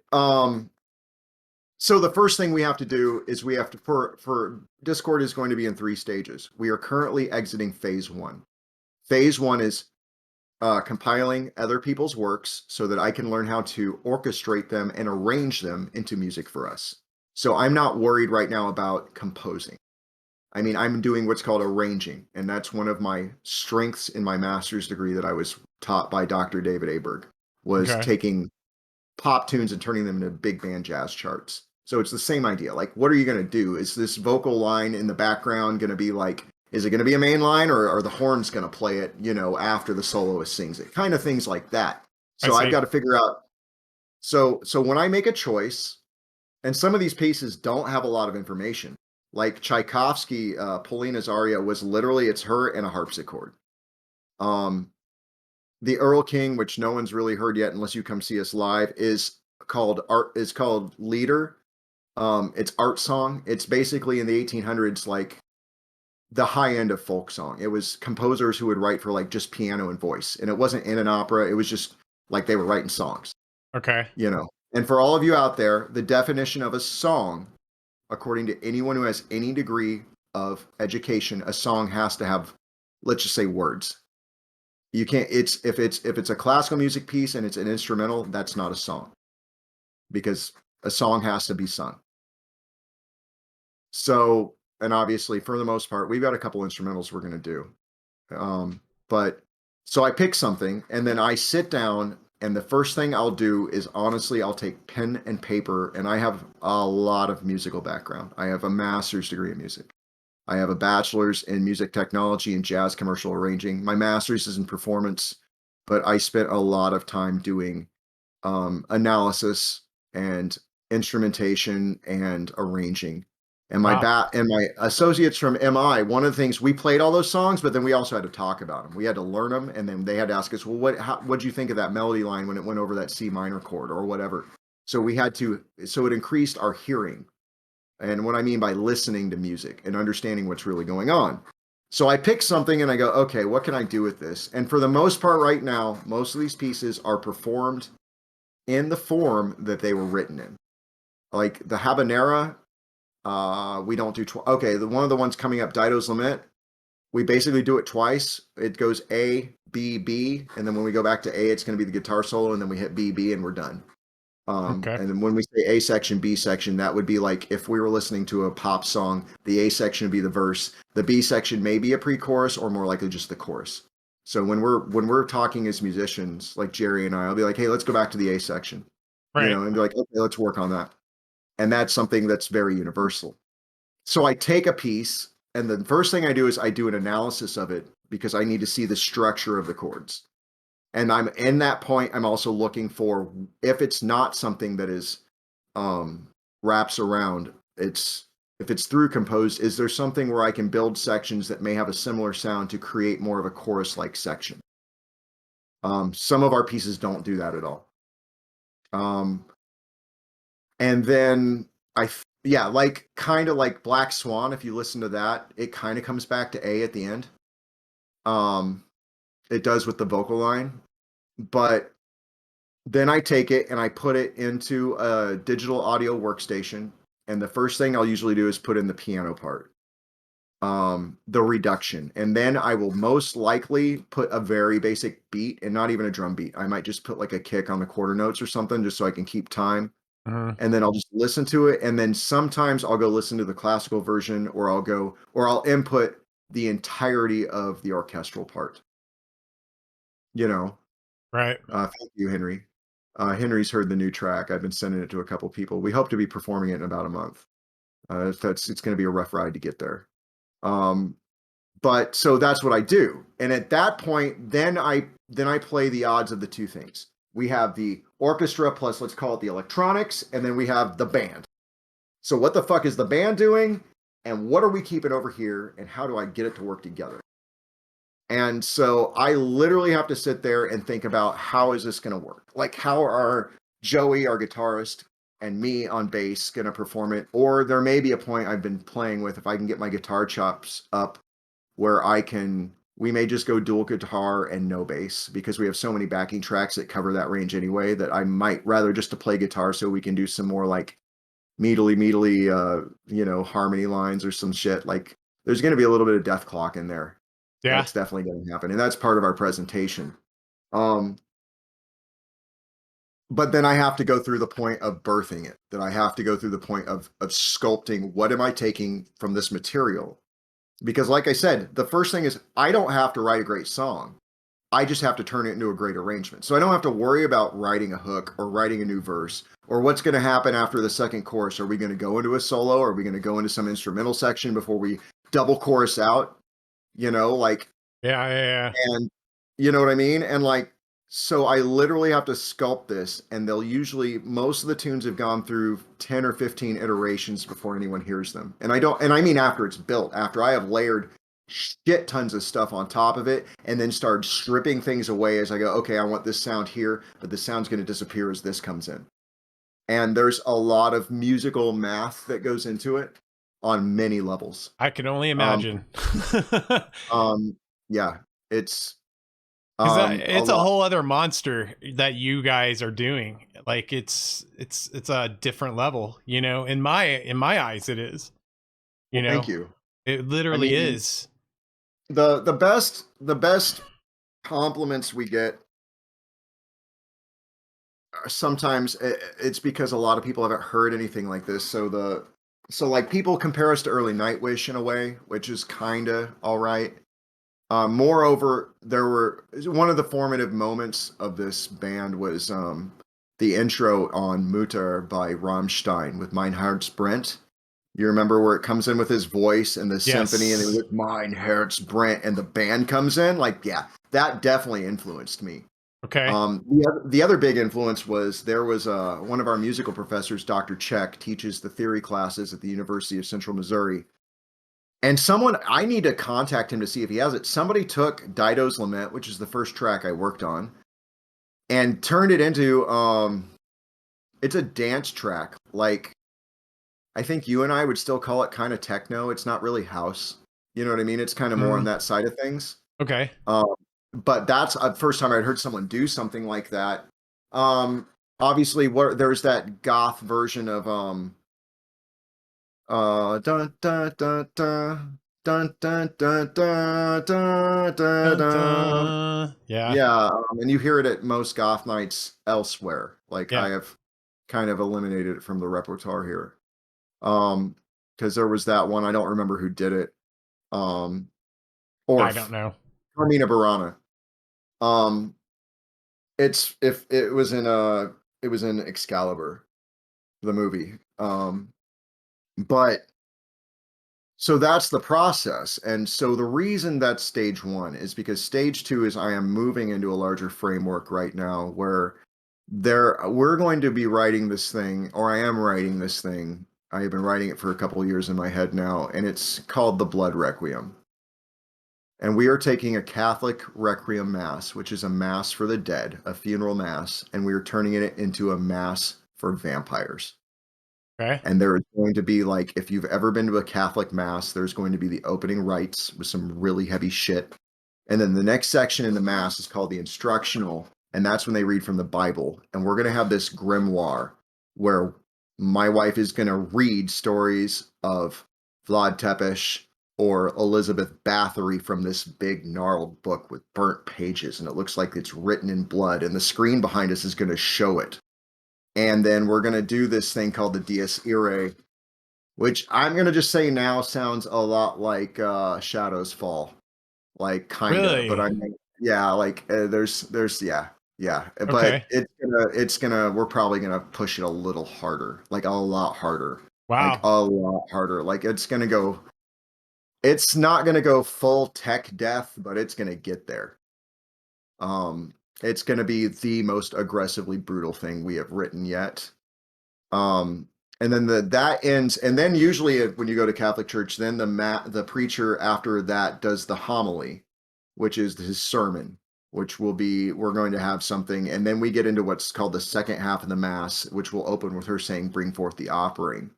[SPEAKER 2] so the first thing we have to do is we have to for Discord is going to be in 3 stages. We are currently exiting phase 1. Phase 1 is compiling other people's works so that I can learn how to orchestrate them and arrange them into music for us. So I'm not worried right now about composing. I mean, I'm doing what's called arranging, and that's one of my strengths in my master's degree that I was taught by Dr. David Aberg, was
[SPEAKER 1] Okay.
[SPEAKER 2] taking pop tunes and turning them into big band jazz charts. So it's the same idea. Like, what are you going to do? Is this vocal line in the background going to be like, is it going to be a main line, or are the horns going to play it, you know, after the soloist sings it? Kind of things like that.
[SPEAKER 1] I
[SPEAKER 2] So I've
[SPEAKER 1] see.
[SPEAKER 2] got to figure out. So when I make a choice, and some of these pieces don't have a lot of information, like Tchaikovsky, Polina's aria was literally, it's her and a harpsichord. Um, the Earl King, which no one's really heard yet unless you come see us live, is called Leader. It's art song. It's basically in the 1800s, like the high end of folk song. It was composers who would write for like just piano and voice, and it wasn't in an opera. It was just like they were writing songs,
[SPEAKER 1] Okay.
[SPEAKER 2] you know. And for all of you out there, the definition of a song, according to anyone who has any degree of education, a song has to have, let's just say, words. You can't. It's if it's a classical music piece and it's an instrumental, that's not a song, because a song has to be sung. So, and obviously, for the most part, we've got a couple instrumentals we're going to do. But so I pick something, and then I sit down, and the first thing I'll do is, honestly, I'll take pen and paper, and I have a lot of musical background. I have a master's degree in music. I have a bachelor's in music technology and jazz commercial arranging. My master's is in performance, but I spent a lot of time doing analysis and instrumentation and arranging. And
[SPEAKER 1] Wow.
[SPEAKER 2] my associates from MI, one of the things, we played all those songs, but then we also had to talk about them. We had to learn them, and then they had to ask us, well, what'd you think of that melody line when it went over that C minor chord or whatever? So so it increased our hearing, and what I mean by listening to music and understanding what's really going on. So I pick something and I go, okay, what can I do with this? And for the most part, right now, most of these pieces are performed in the form that they were written in. Like the habanera, we don't do okay. The one of the ones coming up, Dido's Lament, we basically do it twice. It goes A, B, B, and then when we go back to A, it's going to be the guitar solo, and then we hit B, B, and we're done.
[SPEAKER 1] Okay.
[SPEAKER 2] And then when we say A section, B section, that would be like if we were listening to a pop song, the A section would be the verse. The B section may be a pre-chorus, or more likely just the chorus. So when we're talking as musicians, like Jerry and I'll be like, hey, let's go back to the A section, you
[SPEAKER 1] Right.
[SPEAKER 2] know, and be like, okay, let's work on that. And that's something that's very universal. So I take a piece, and the first thing I do is I do an analysis of it, because I need to see the structure of the chords. And I'm in that point, I'm also looking for, if it's not something that is wraps around, it's if it's through composed, is there something where I can build sections that may have a similar sound to create more of a chorus like section? Some of our pieces don't do that at all. And then yeah, like kind of like Black Swan, if you listen to that, it kind of comes back to A at the end. Um, it does with the vocal line, but then I take it and I put it into a digital audio workstation. And the first thing I'll usually do is put in the piano part, the reduction. And then I will most likely put a very basic beat, and not even a drum beat. I might just put like a kick on the quarter notes or something, just so I can keep time.
[SPEAKER 1] Mhm.
[SPEAKER 2] and then I'll just listen to it. And then sometimes I'll go listen to the classical version, or I'll input the entirety of the orchestral part. You know,
[SPEAKER 1] Right.
[SPEAKER 2] thank you, Henry. Henry's heard the new track. I've been sending it to a couple people. We hope to be performing it in about a month. It's going to be a rough ride to get there. Um, but so that's what I do. And at that point, then I play the odds of the two things. We have the orchestra plus, let's call it the electronics, and then we have the band. So what the fuck is the band doing? And what are we keeping over here? And how do I get it to work together? And so I literally have to sit there and think about, how is this going to work? Like, how are Joey, our guitarist, and me on bass going to perform it? Or there may be a point I've been playing with, if I can get my guitar chops up, where we may just go dual guitar and no bass, because we have so many backing tracks that cover that range anyway, that I might rather just to play guitar so we can do some more like meadly, harmony lines or some shit. Like, there's going to be a little bit of death clock in there.
[SPEAKER 1] Yeah.
[SPEAKER 2] That's definitely going to happen. And that's part of our presentation. Um, but then I have to go through the point of birthing it, that I have to go through the point of sculpting, what am I taking from this material? Because like I said, the first thing is, I don't have to write a great song. I just have to turn it into a great arrangement. So I don't have to worry about writing a hook or writing a new verse, or what's going to happen after the second chorus. Are we going to go into a solo? Or are we going to go into some instrumental section before we double chorus out? Like,
[SPEAKER 1] Yeah. Yeah. Yeah.
[SPEAKER 2] and you know what I mean? And like, so I literally have to sculpt this, and most of the tunes have gone through 10 or 15 iterations before anyone hears them. And I mean after it's built, after I have layered shit tons of stuff on top of it, and then start stripping things away as I go, okay, I want this sound here, but the sound's going to disappear as this comes in. And there's a lot of musical math that goes into it on many levels.
[SPEAKER 1] I can only
[SPEAKER 2] Um,
[SPEAKER 1] imagine.
[SPEAKER 2] yeah, it's
[SPEAKER 1] Because
[SPEAKER 2] a
[SPEAKER 1] it's a
[SPEAKER 2] lot.
[SPEAKER 1] whole other monster that you guys are doing. Like it's a different level, in my eyes it is. You
[SPEAKER 2] Well, thank
[SPEAKER 1] know,
[SPEAKER 2] you.
[SPEAKER 1] it
[SPEAKER 2] I
[SPEAKER 1] literally
[SPEAKER 2] mean,
[SPEAKER 1] is.
[SPEAKER 2] the best compliments we get are sometimes, it's because a lot of people haven't heard anything like this. So like, people compare us to early Nightwish in a way, which is kind of all right. Moreover, one of the formative moments of this band was the intro on Mutter by Rammstein with Mein Herz brennt. You remember where it comes in with his voice and the symphony, and then
[SPEAKER 1] Yes.
[SPEAKER 2] with Mein Herz brennt, and the band comes in? Like, yeah, that definitely influenced me.
[SPEAKER 1] Okay.
[SPEAKER 2] The other big influence was, there was one of our musical professors, Dr. Check, teaches the theory classes at the University of Central Missouri. And I need to contact him to see if he has it. Somebody took Dido's Lament, which is the first track I worked on, and turned it into it's a dance track. Like, I think you and I would still call it kind of techno. It's not really house. You know what I mean? It's kind of more on
[SPEAKER 1] Mm,
[SPEAKER 2] that side of things.
[SPEAKER 1] okay.
[SPEAKER 2] Um, but that's the first time I'd heard someone do something like that. Um, Obviously, there's that goth version of dun dun dun dun dun dun dun dun dun dun
[SPEAKER 1] Dun,
[SPEAKER 2] dun.
[SPEAKER 1] dun. Yeah.
[SPEAKER 2] Yeah, and you hear it at most goth nights elsewhere. Like, I
[SPEAKER 1] Yeah.
[SPEAKER 2] have kind of eliminated it from the repertoire here. Um, because there was that one, I don't remember who did it. Um,
[SPEAKER 1] I don't
[SPEAKER 2] Orff,
[SPEAKER 1] know.
[SPEAKER 2] Carmina Burana. Um, it's if it was in Excalibur, the movie. But so that's the process. And so the reason that's stage one is because stage two is, I am moving into a larger framework right now, where we're going to be writing this thing, or I am writing this thing. I have been writing it for a couple of years in my head now, and it's called the Blood Requiem. And we are taking a Catholic requiem mass, which is a mass for the dead, a funeral mass, and we are turning it into a mass for vampires.
[SPEAKER 1] Okay.
[SPEAKER 2] And there is going to be, like, if you've ever been to a Catholic mass, there's going to be the opening rites with some really heavy shit. And then the next section in the mass is called the instructional, and that's when they read from the Bible. And we're going to have this grimoire where my wife is going to read stories of Vlad Tepes or Elizabeth Bathory from this big gnarled book with burnt pages, and it looks like it's written in blood, and the screen behind us is going to show it. And then we're gonna do this thing called the Dies Irae, which I'm gonna just say now sounds a lot like Shadows Fall, like kinda. But
[SPEAKER 1] Really?
[SPEAKER 2] I mean, yeah, like there's yeah. But
[SPEAKER 1] Okay.
[SPEAKER 2] it's gonna we're probably gonna push it a little harder, like a lot harder, like
[SPEAKER 1] Wow.
[SPEAKER 2] a lot harder. Like it's not gonna go full tech death, but it's gonna get there. Um, it's gonna be the most aggressively brutal thing we have written yet. Um, and then that ends, and then usually when you go to Catholic church, then the preacher after that does the homily, which is his sermon, which will be we're going to have something, and then we get into what's called the second half of the mass, which will open with her saying, "Bring forth the offering,"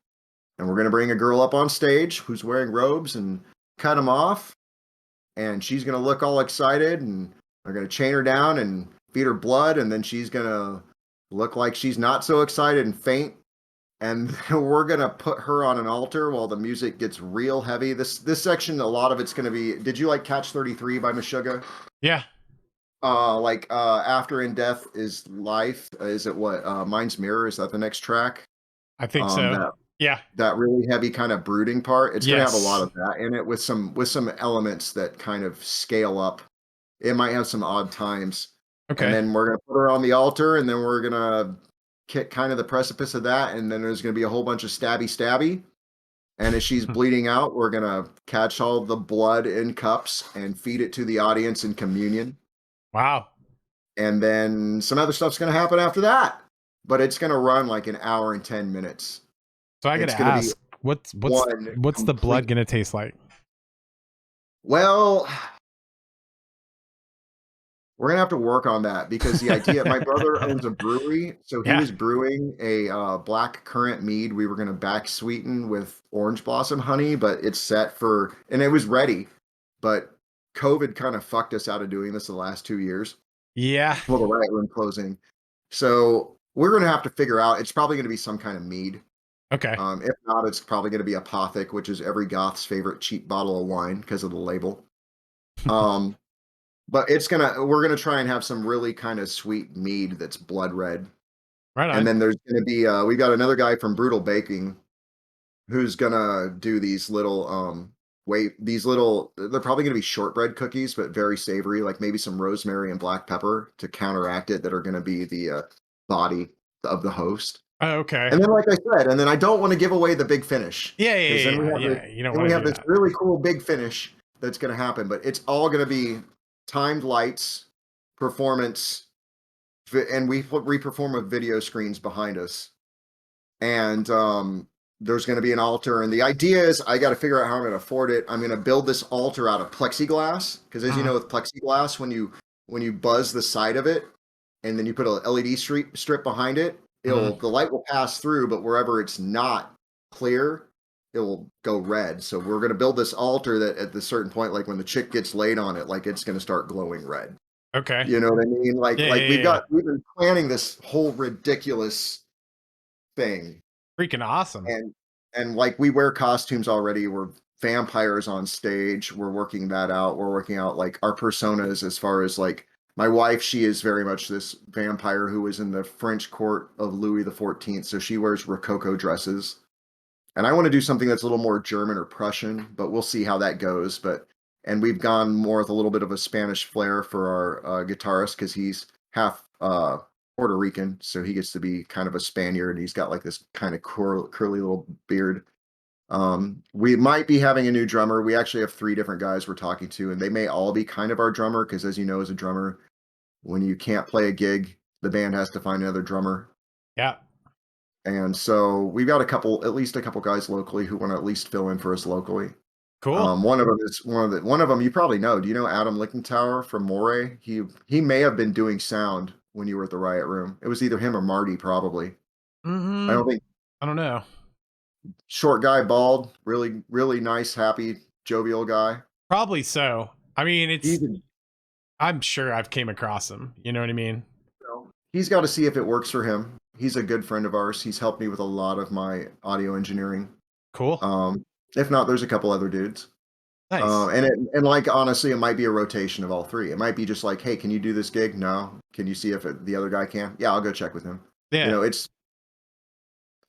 [SPEAKER 2] and we're going to bring a girl up on stage who's wearing robes and cut them off, and she's going to look all excited, and they're going to chain her down and feed her blood, and then she's going to look like she's not so excited and faint, and we're gonna put her on an altar while the music gets real heavy. This section, a lot of it's gonna be. Did you like Catch 33 by Meshuggah?
[SPEAKER 1] Yeah,
[SPEAKER 2] After in death is life. Is it what? Mind's Mirror, is that the next track?
[SPEAKER 1] I think
[SPEAKER 2] Um,
[SPEAKER 1] so.
[SPEAKER 2] that
[SPEAKER 1] Yeah.
[SPEAKER 2] that really heavy kind of brooding part. It's gonna have a lot
[SPEAKER 1] Yes.
[SPEAKER 2] of that in it with some elements that kind of scale up. It might have some odd times, and
[SPEAKER 1] Okay.
[SPEAKER 2] then we're gonna put her on the altar, and then we're gonna kick kind of the precipice of that, and then there's gonna be a whole bunch of stabby. And as she's bleeding out, we're gonna catch all the blood in cups and feed it to the audience in communion.
[SPEAKER 1] Wow.
[SPEAKER 2] And then some other stuff's gonna happen after that. But it's gonna run like an hour and 10 minutes.
[SPEAKER 1] So I gotta
[SPEAKER 2] It's gonna be
[SPEAKER 1] ask, what's
[SPEAKER 2] one
[SPEAKER 1] what's the blood
[SPEAKER 2] complete.
[SPEAKER 1] gonna taste like?
[SPEAKER 2] Well, we're gonna have to work on that because the idea, my brother owns a brewery, so he
[SPEAKER 1] Yeah.
[SPEAKER 2] was brewing a black currant mead. We were gonna back sweeten with orange blossom honey, but it's set for, and it was ready, but COVID kind of fucked us out of doing this the last 2 years.
[SPEAKER 1] Yeah.
[SPEAKER 2] Well, the riot room closing, so we're gonna have to figure out. It's probably gonna be some kind of mead.
[SPEAKER 1] Okay.
[SPEAKER 2] If not, it's probably gonna be apothic, which is every goth's favorite cheap bottle of wine because of the label. Um, but we're gonna try and have some really kind of sweet mead that's blood red.
[SPEAKER 1] Right
[SPEAKER 2] And
[SPEAKER 1] on.
[SPEAKER 2] then there's gonna be we got another guy from Brutal Baking who's gonna do these little they're probably gonna be shortbread cookies, but very savory, like maybe some rosemary and black pepper to counteract it, that are gonna be the body of the host.
[SPEAKER 1] Oh, okay.
[SPEAKER 2] And then, like I said, and then I don't want to give away the big finish,
[SPEAKER 1] Yeah, yeah,
[SPEAKER 2] because
[SPEAKER 1] yeah, yeah, yeah. You don't
[SPEAKER 2] then
[SPEAKER 1] want
[SPEAKER 2] we
[SPEAKER 1] to
[SPEAKER 2] have
[SPEAKER 1] do
[SPEAKER 2] this
[SPEAKER 1] that.
[SPEAKER 2] really cool big finish that's going to happen, but it's all going to be timed lights, performance, and we perform with video screens behind us, and there's going to be an altar, and the idea is I got to figure out how I'm going to afford it. I'm going to build this altar out of plexiglass, because as you
[SPEAKER 1] Mhm.
[SPEAKER 2] know, with plexiglass, when you buzz the side of it and then you put a LED strip behind it,
[SPEAKER 1] Mhm.
[SPEAKER 2] the light will pass through, but wherever it's not clear, it will go red. So we're going to build this altar that at the certain point, like when the chick gets laid on it, like it's going to start glowing red.
[SPEAKER 1] Okay.
[SPEAKER 2] You know what I mean?
[SPEAKER 1] Yeah,
[SPEAKER 2] Like
[SPEAKER 1] yeah, yeah, yeah.
[SPEAKER 2] we've been planning this whole ridiculous thing,
[SPEAKER 1] Freaking awesome.
[SPEAKER 2] and like we wear costumes already. We're vampires on stage. We're working that out. We're working out like our personas, as far as like my wife, she is very much this vampire who was in the French court of Louis the 14th, so she wears rococo dresses. And I want to do something that's a little more German or Prussian, but we'll see how that goes. But and we've gone more with a little bit of a Spanish flair for our guitarist, because he's half Puerto Rican, so he gets to be kind of a Spaniard. He's got like this kind of curly little beard. We might be having a new drummer. We actually have 3 different guys we're talking to, and they may all be kind of our drummer, because as you know, as a drummer, when you can't play a gig, the band has to find another drummer.
[SPEAKER 1] Yeah.
[SPEAKER 2] And so we've got at least a couple guys locally who want to at least fill in for us locally.
[SPEAKER 1] Cool.
[SPEAKER 2] One of them is one of them you probably know. Do you know Adam Lichtentower from Moray? He may have been doing sound when you were at the Riot Room. It was either him or Marty, probably. I
[SPEAKER 1] Hmm.
[SPEAKER 2] don't think.
[SPEAKER 1] I don't know.
[SPEAKER 2] Short guy, bald, really really nice, happy, jovial guy.
[SPEAKER 1] Probably so. I mean,
[SPEAKER 2] He's
[SPEAKER 1] it's. I'm sure I've came across him. You know what I mean?
[SPEAKER 2] he's got to see if it works for him. He's a good friend of ours. He's helped me with a lot of my audio engineering.
[SPEAKER 1] Cool.
[SPEAKER 2] If not, there's a couple other dudes.
[SPEAKER 1] Nice.
[SPEAKER 2] And like honestly, it might be a rotation of all 3. It might be just like, hey, can you do this gig? No. Can you see if the other guy can? Yeah, I'll go check with him. You
[SPEAKER 1] Yeah.
[SPEAKER 2] know, it's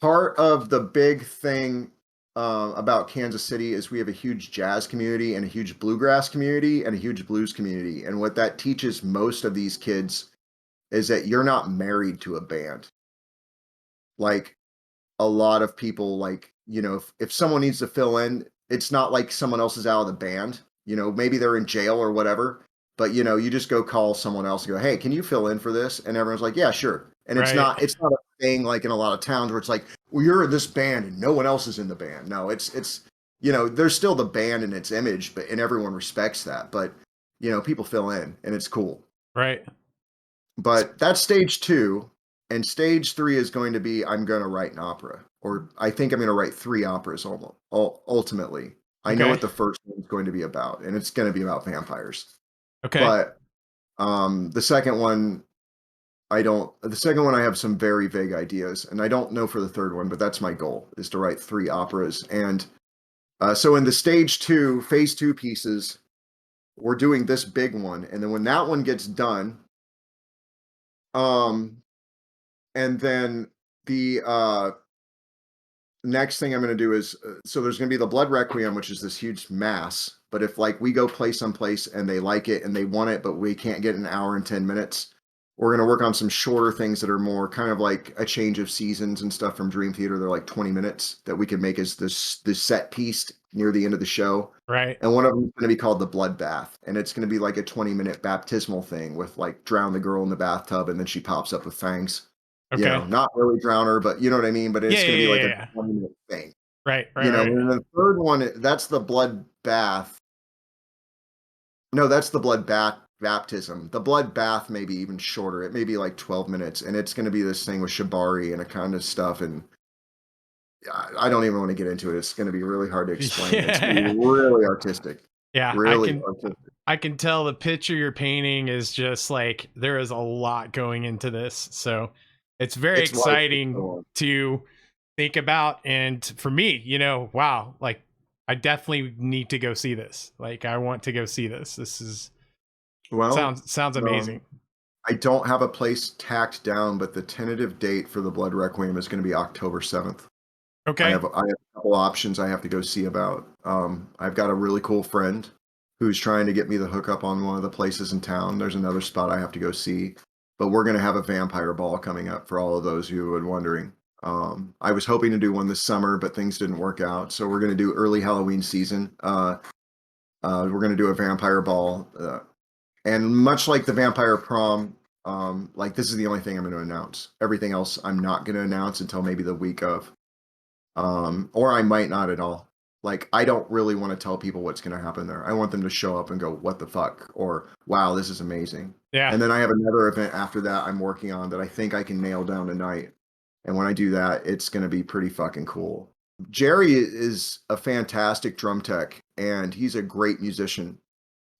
[SPEAKER 2] Part of the big thing about Kansas City is we have a huge jazz community and a huge bluegrass community and a huge blues community. And what that teaches most of these kids is that you're not married to a band. Like a lot of people, like, if someone needs to fill in, it's not like someone else is out of the band. Maybe they're in jail or whatever, but you just go call someone else and go, hey, can you fill in for this? And everyone's like, yeah, sure. And it's
[SPEAKER 1] Right.
[SPEAKER 2] not it's not a thing like in a lot of towns where it's like, well, you're in this band and no one else is in the band. No, it's there's still the band and its image, but and everyone respects that. But people fill in and it's cool.
[SPEAKER 1] Right.
[SPEAKER 2] But that's stage two. And stage three is going to be I'm going to write an opera, or I think I'm going to write three operas ultimately. I know
[SPEAKER 1] Okay.
[SPEAKER 2] what the first one's going to be about, and it's going to be about vampires.
[SPEAKER 1] Okay.
[SPEAKER 2] But the second one, the second one, I have some very vague ideas, and I don't know for the third one, but that's my goal is to write three operas. And so in the stage two, phase two pieces, we're doing this big one. And then when that one gets done, um, and then the next thing I'm going to do is so there's going to be the Blood Requiem, which is this huge mass. But if like we go play someplace and they like it and they want it, but we can't get an hour and 10 minutes, we're going to work on some shorter things that are more kind of like a change of seasons and stuff from Dream Theater. They're like 20 minutes that we can make as this set piece near the end of the show.
[SPEAKER 1] Right.
[SPEAKER 2] And one of them is going to be called the Blood Bath, and it's going to be like a 20-minute baptismal thing with like drown the girl in the bathtub and then she pops up with fangs.
[SPEAKER 1] Okay.
[SPEAKER 2] Not really drown her, but you know what I mean? But
[SPEAKER 1] Yeah.
[SPEAKER 2] it's
[SPEAKER 1] Yeah.
[SPEAKER 2] going to be
[SPEAKER 1] Yeah.
[SPEAKER 2] like a
[SPEAKER 1] Yeah.
[SPEAKER 2] 20-minute thing.
[SPEAKER 1] Right. Right. Right.
[SPEAKER 2] And the third one, that's the blood bath. No, that's the blood bath baptism. The blood bath may be even shorter. It may be like 12 minutes, and it's going to be this thing with shibari and a kind of stuff. And I don't even want to get into it. It's going to be really hard to explain. It's going to be
[SPEAKER 1] Yeah.
[SPEAKER 2] really artistic.
[SPEAKER 1] Yeah.
[SPEAKER 2] Really artistic.
[SPEAKER 1] I can tell the picture you're painting is just like there is a lot going into this. So it's very
[SPEAKER 2] It's why it's so
[SPEAKER 1] exciting
[SPEAKER 2] long.
[SPEAKER 1] to think about. And for me, wow, like I definitely need to go see this. Like I want to go see this. This is
[SPEAKER 2] Well,
[SPEAKER 1] sounds amazing.
[SPEAKER 2] I don't have a place tacked down, but the tentative date for the Blood Requiem is going to be October 7th.
[SPEAKER 1] Okay.
[SPEAKER 2] I have a couple options I have to go see about. I've got a really cool friend who's trying to get me the hookup on one of the places in town. There's another spot I have to go see, but we're going to have a vampire ball coming up for all of those who were wondering. I was hoping to do one this summer, but things didn't work out. So we're going to do early Halloween season. We're going to do a vampire ball. And much like the vampire prom, like this is the only thing I'm going to announce. Everything else I'm not going to announce until maybe the week of. Or I might not at all. Like, I don't really want to tell people what's going to happen there. I want them to show up and go, what the fuck? Or, wow, this is amazing.
[SPEAKER 1] Yeah.
[SPEAKER 2] And then I have another event after that I'm working on that I think I can nail down tonight. And when I do that, it's going to be pretty fucking cool. Jerry is a fantastic drum tech, and he's a great musician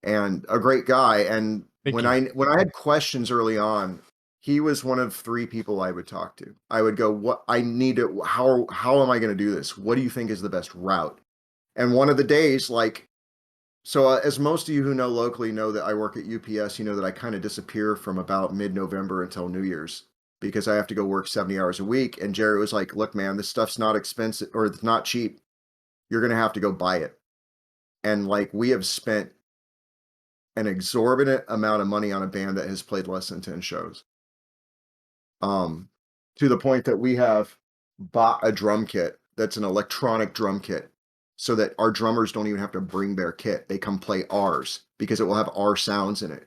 [SPEAKER 2] and a great guy. And
[SPEAKER 1] Thank
[SPEAKER 2] when
[SPEAKER 1] you.
[SPEAKER 2] I had questions early on, he was one of three people I would talk to. I would go, what I need to, how am I going to do this? What do you think is the best route? And one of the days, like, so as most of you who know locally know that I work at UPS, you know that I kind of disappear from about mid-November until New Year's because I have to go work 70 hours a week. And Jerry was like, look, man, this stuff's not expensive or it's not cheap. You're going to have to go buy it. And like, we have spent an exorbitant amount of money on a band that has played less than 10 shows. To the point that we have bought a drum kit that's an electronic drum kit so that our drummers don't even have to bring their kit. They come play ours because it will have our sounds in it.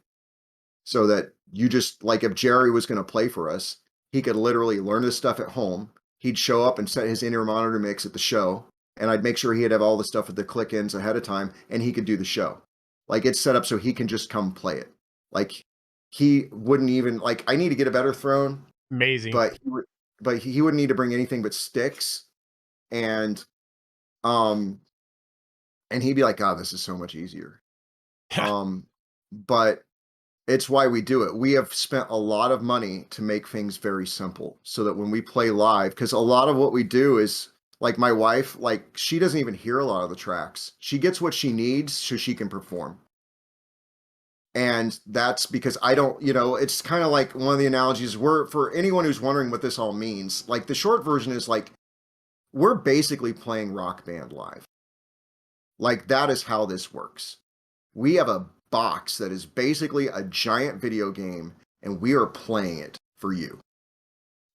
[SPEAKER 2] So that you just, like, if Jerry was going to play for us, he could literally learn this stuff at home. He'd show up and set his in-ear monitor mix at the show, and I'd make sure he'd have all the stuff with the click-ins ahead of time, and he could do the show. Like, it's set up so he can just come play it. Like, he wouldn't even, like, I need to get a better throne,
[SPEAKER 1] Amazing.
[SPEAKER 2] but he wouldn't need to bring anything but sticks, and um and he'd be like, God, this is so much easier. But it's why we do it. We have spent a lot of money to make things very simple so that when we play live, because a lot of what we do is like my wife, like she doesn't even hear a lot of the tracks. She gets what she needs so she can perform. And that's because I don't, it's kind of like one of the analogies for anyone who's wondering what this all means. Like the short version is like we're basically playing Rock Band live. Like, that is how this works. We have a box that is basically a giant video game, and we are playing it for you.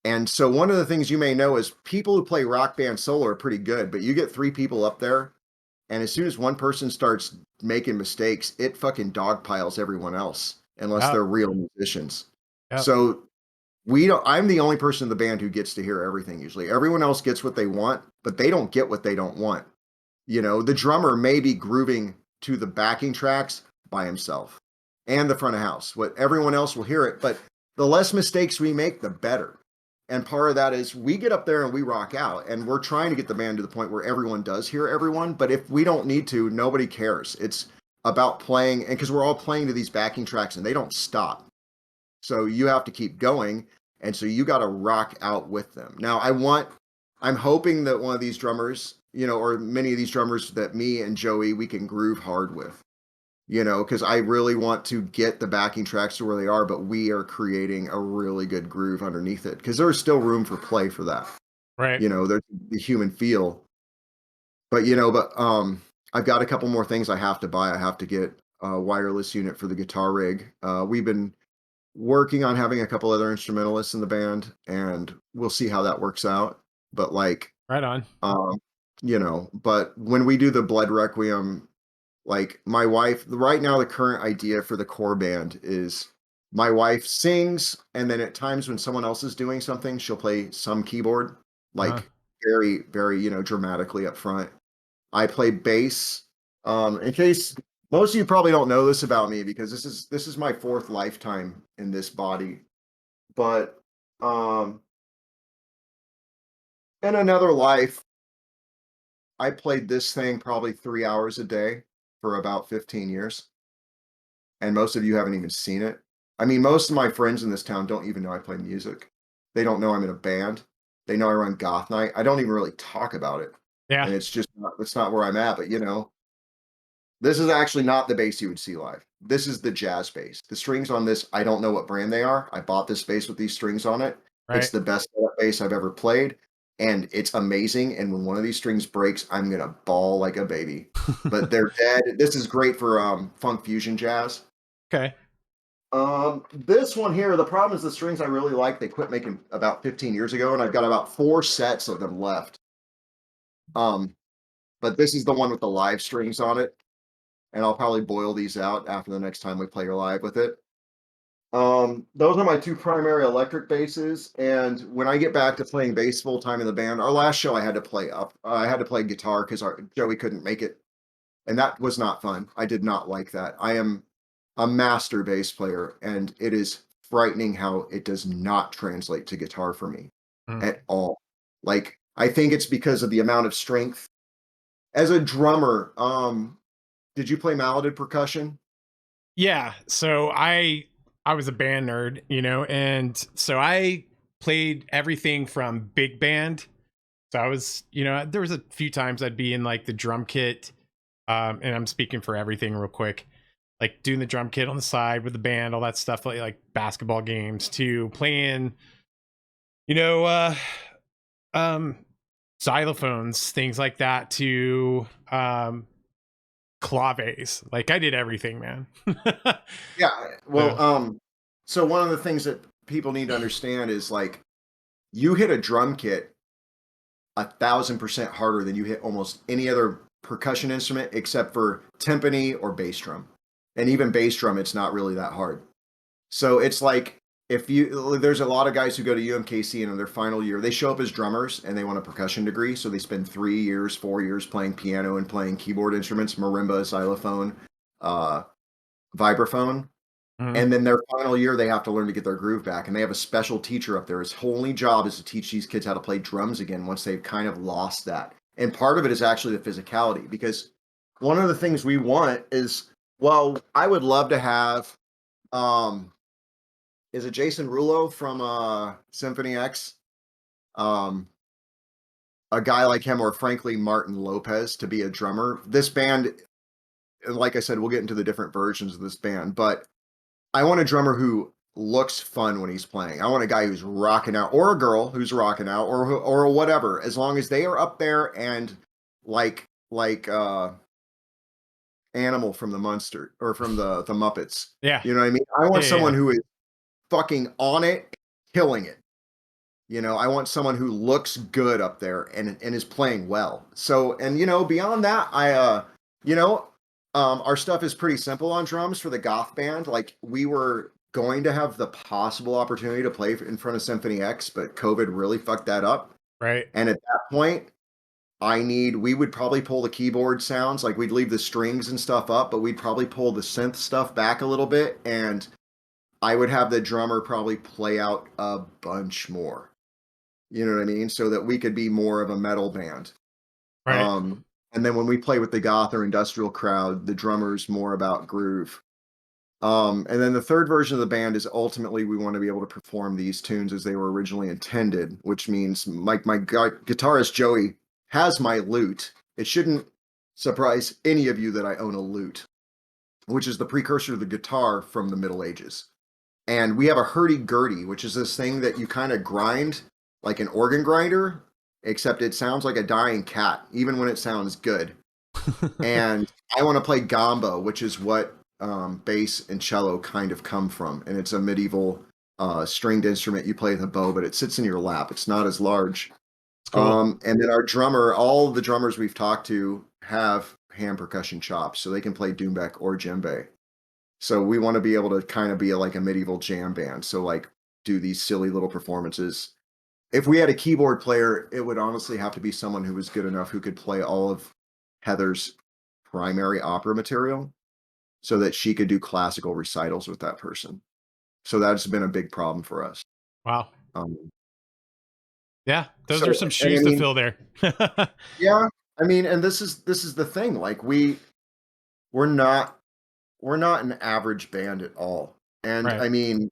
[SPEAKER 2] And so one of the things you may know is people who play Rock Band solo are pretty good, but you get 3 people up there, and as soon as one person starts making mistakes, it fucking dogpiles everyone else, unless
[SPEAKER 1] Yep.
[SPEAKER 2] they're real musicians.
[SPEAKER 1] Yep.
[SPEAKER 2] So I'm the only person in the band who gets to hear everything usually. Everyone else gets what they want, but they don't get what they don't want. You know, the drummer may be grooving to the backing tracks by himself and the front of house. What everyone else will hear it, but the less mistakes we make, the better. And part of that is we get up there and we rock out, and we're trying to get the band to the point where everyone does hear everyone. But if we don't need to, nobody cares. It's about playing, and because we're all playing to these backing tracks and they don't stop. So you have to keep going. And so you got to rock out with them. Now, I'm hoping that one of these drummers, you know, or many of these drummers that me and Joey, we can groove hard with, you know, because I really want to get the backing tracks to where they are, but we are creating a really good groove underneath it because there's still room for play for that.
[SPEAKER 1] Right.
[SPEAKER 2] You know, there's the human feel. But, I've got a couple more things I have to buy. I have to get a wireless unit for the guitar rig. We've been working on having a couple other instrumentalists in the band, and we'll see how that works out. But like,
[SPEAKER 1] Right on.
[SPEAKER 2] but when we do the Blood Requiem, like my wife, right now, the current idea for the core band is my wife sings, and then at times when someone else is doing something, she'll play some keyboard,
[SPEAKER 1] Uh-huh.
[SPEAKER 2] like very, very, dramatically up front. I play bass. In case most of you probably don't know this about me because this is my 4th lifetime in this body. But um in another life, I played this thing probably 3 hours a day for about 15 years, and most of you haven't even seen it. I mean, most of my friends in this town don't even know I play music. They don't know I'm in a band. They know I run goth night. I don't even really talk about it.
[SPEAKER 1] Yeah.
[SPEAKER 2] And it's not where I'm at, but this is actually not the bass you would see live. This is the jazz bass. The strings on this, I don't know what brand they are. I bought this bass with these strings on it. It's
[SPEAKER 1] Right.
[SPEAKER 2] the best bass I've ever played, and it's amazing. And when one of these strings breaks, I'm gonna bawl like a baby. But they're dead. This is great for funk fusion jazz.
[SPEAKER 1] Okay.
[SPEAKER 2] This one here, the problem is the strings I really like. They quit making about 15 years ago, and I've got about 4 sets of them left. Um, but this is the one with the live strings on it, and I'll probably boil these out after the next time we play live with it. Those are my 2 primary electric basses, and when I get back to playing bass full time in the band, our last show I had to play up. I had to play guitar because our Joey couldn't make it, and that was not fun. I did not like that. I am a master bass player, and it is frightening how it does not translate to guitar for me
[SPEAKER 1] Mm.
[SPEAKER 2] at all. Like, I think it's because of the amount of strength. As a drummer, did you play malleted percussion?
[SPEAKER 1] Yeah. So I was a band nerd, and so I played everything from big band. So I was, there was a few times I'd be in like the drum kit, and I'm speaking for everything real quick, like doing the drum kit on the side with the band, all that stuff, like basketball games, to playing, you know, uh, um, xylophones, things like that, to claves. Like I did everything, man.
[SPEAKER 2] Yeah,
[SPEAKER 1] So,
[SPEAKER 2] so one of the things that people need to understand is like you hit a drum kit 1,000% harder than you hit almost any other percussion instrument except for timpani or bass drum. And even bass drum, it's not really that hard. So it's like there's a lot of guys who go to UMKC and in their final year, they show up as drummers and they want a percussion degree. So they spend 3 years, 4 years playing piano and playing keyboard instruments, marimba, xylophone, uh, vibraphone.
[SPEAKER 1] mhm.
[SPEAKER 2] And then their final year, they have to learn to get their groove back. And they have a special teacher up there. His only job is to teach these kids how to play drums again once they've kind of lost that. And part of it is actually the physicality, because one of the things we want is, well, I would love to have, um, is it Jason Rulo from Symphony X? Um, a guy like him, or frankly, Martin Lopez to be a drummer. This band, like I said, we'll get into the different versions of this band, but I want a drummer who looks fun when he's playing. I want a guy who's rocking out, or a girl who's rocking out, or whatever. As long as they are up there and like Animal from the Munster or from the Muppets.
[SPEAKER 1] Yeah.
[SPEAKER 2] You know what I mean? I want
[SPEAKER 1] Yeah.
[SPEAKER 2] someone who is fucking on it, killing it. You know, I want someone who looks good up there and is playing well. So, and beyond that, you know, our stuff is pretty simple on drums for the goth band. Like we were going to have the possible opportunity to play in front of Symphony X, but COVID really fucked that up.
[SPEAKER 1] Right.
[SPEAKER 2] And at that point, we would probably pull the keyboard sounds, like we'd leave the strings and stuff up, but we'd probably pull the synth stuff back a little bit, and I would have the drummer probably play out a bunch more. You know what I mean? So that we could be more of a metal band.
[SPEAKER 1] Right.
[SPEAKER 2] And then when we play with the goth or industrial crowd, the drummer's more about groove. And then the third version of the band is ultimately we want to be able to perform these tunes as they were originally intended, which means my guitarist Joey has my lute. It shouldn't surprise any of you that I own a lute, which is the precursor to the guitar from the Middle Ages. And we have a hurdy-gurdy, which is this thing that you kind of grind like an organ grinder, except it sounds like a dying cat, even when it sounds good. And I want to play gamba, which is what bass and cello kind of come from. And it's a medieval stringed instrument you play with a bow, but it sits in your lap. It's not as large.
[SPEAKER 1] Cool.
[SPEAKER 2] And then our drummer, all the drummers we've talked to have hand percussion chops, so they can play doumbek or djembe. So we want to be able to kind of be like a medieval jam band. So like do these silly little performances. If we had a keyboard player, it would honestly have to be someone who was good enough who could play all of Heather's primary opera material so that she could do classical recitals with that person. So that's been a big problem for us.
[SPEAKER 1] Wow.
[SPEAKER 2] Um,
[SPEAKER 1] Yeah, those
[SPEAKER 2] so,
[SPEAKER 1] are some shoes to fill there.
[SPEAKER 2] Yeah, I mean, and this is the thing. Like we're not an average band at all. And
[SPEAKER 1] Right.
[SPEAKER 2] I mean,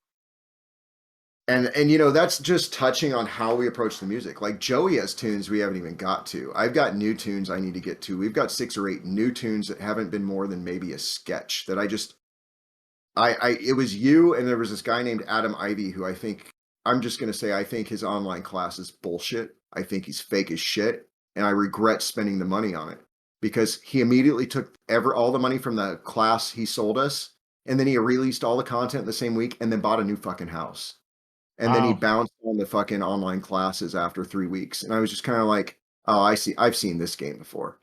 [SPEAKER 2] and that's just touching on how we approach the music. Like Joey has tunes we haven't even got to. I've got new tunes I need to get to. We've got 6 or 8 new tunes that haven't been more than maybe a sketch that it was you, and there was this guy named Adam Ivy who I'm just going to say I think his online class is bullshit. I think he's fake as shit, and I regret spending the money on it because he immediately took all the money from the class he sold us, and then he released all the content the same week and then bought a new fucking house. And then he
[SPEAKER 1] Wow.
[SPEAKER 2] bounced on the fucking online classes after 3 weeks. And I was just kind of like, oh, I see. I've seen this game before.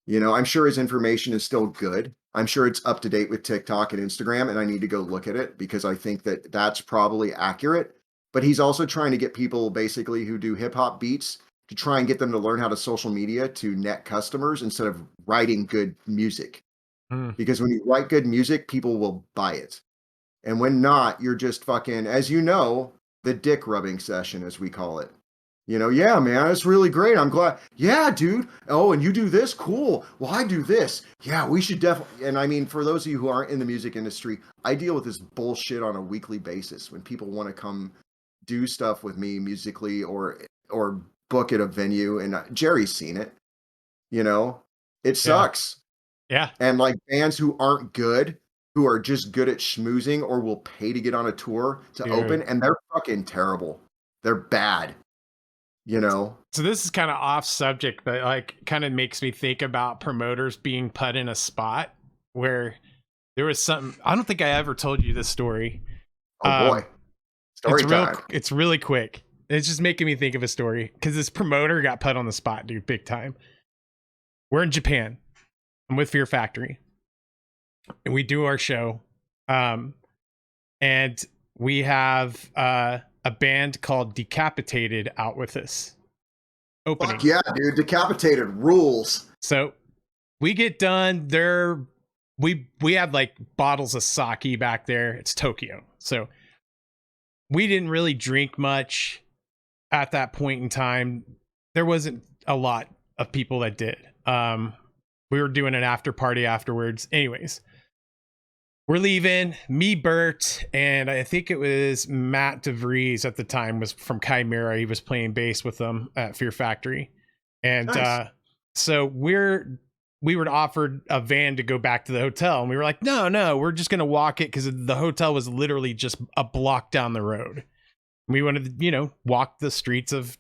[SPEAKER 2] I'm sure his information is still good. I'm sure it's up to date with TikTok and Instagram, and I need to go look at it because I think that that's probably accurate. But he's also trying to get people basically who do hip hop beats to try and get them to learn how to social media to net customers instead of writing good music.
[SPEAKER 1] Mm.
[SPEAKER 2] Because when you write good music, people will buy it. And when not, you're just fucking, as you know, the dick rubbing session, as we call it. Yeah, man, it's really great. I'm glad. Yeah, dude. Oh, and you do this? Cool. Well, I do this. Yeah, we should definitely. And I mean, for those of you who aren't in the music industry, I deal with this bullshit on a weekly basis when people want to come do stuff with me musically or book at a venue. And Jerry's seen it. It
[SPEAKER 1] Yeah.
[SPEAKER 2] sucks.
[SPEAKER 1] Yeah.
[SPEAKER 2] And like bands who aren't good, who are just good at schmoozing or will pay to get on a tour to open,
[SPEAKER 1] Dude.
[SPEAKER 2] and they're fucking terrible. They're bad.
[SPEAKER 1] So this is kind of off subject, but like kind of makes me think about promoters being put in a spot where there was something. I don't think I ever told you this story.
[SPEAKER 2] Oh boy. Story time.
[SPEAKER 1] It's really quick. It's just making me think of a story because this promoter got put on the spot, dude, big time. We're in Japan. I'm with Fear Factory, and we do our show. And we have a band called Decapitated out with us opening.
[SPEAKER 2] Fuck yeah, dude. Decapitated rules.
[SPEAKER 1] So we get done. We had like bottles of sake back there. It's Tokyo. So we didn't really drink much at that point in time. There wasn't a lot of people that did. We were doing an after party afterwards. Anyways, we're leaving. Me, Bert, and I think it was Matt DeVries at the time was from Chimera. He was playing bass with them at Fear Factory. And
[SPEAKER 2] Nice.
[SPEAKER 1] so we were offered a van to go back to the hotel, and we were like, no, we're just gonna walk it because the hotel was literally just a block down the road. We wanted to, walk the streets of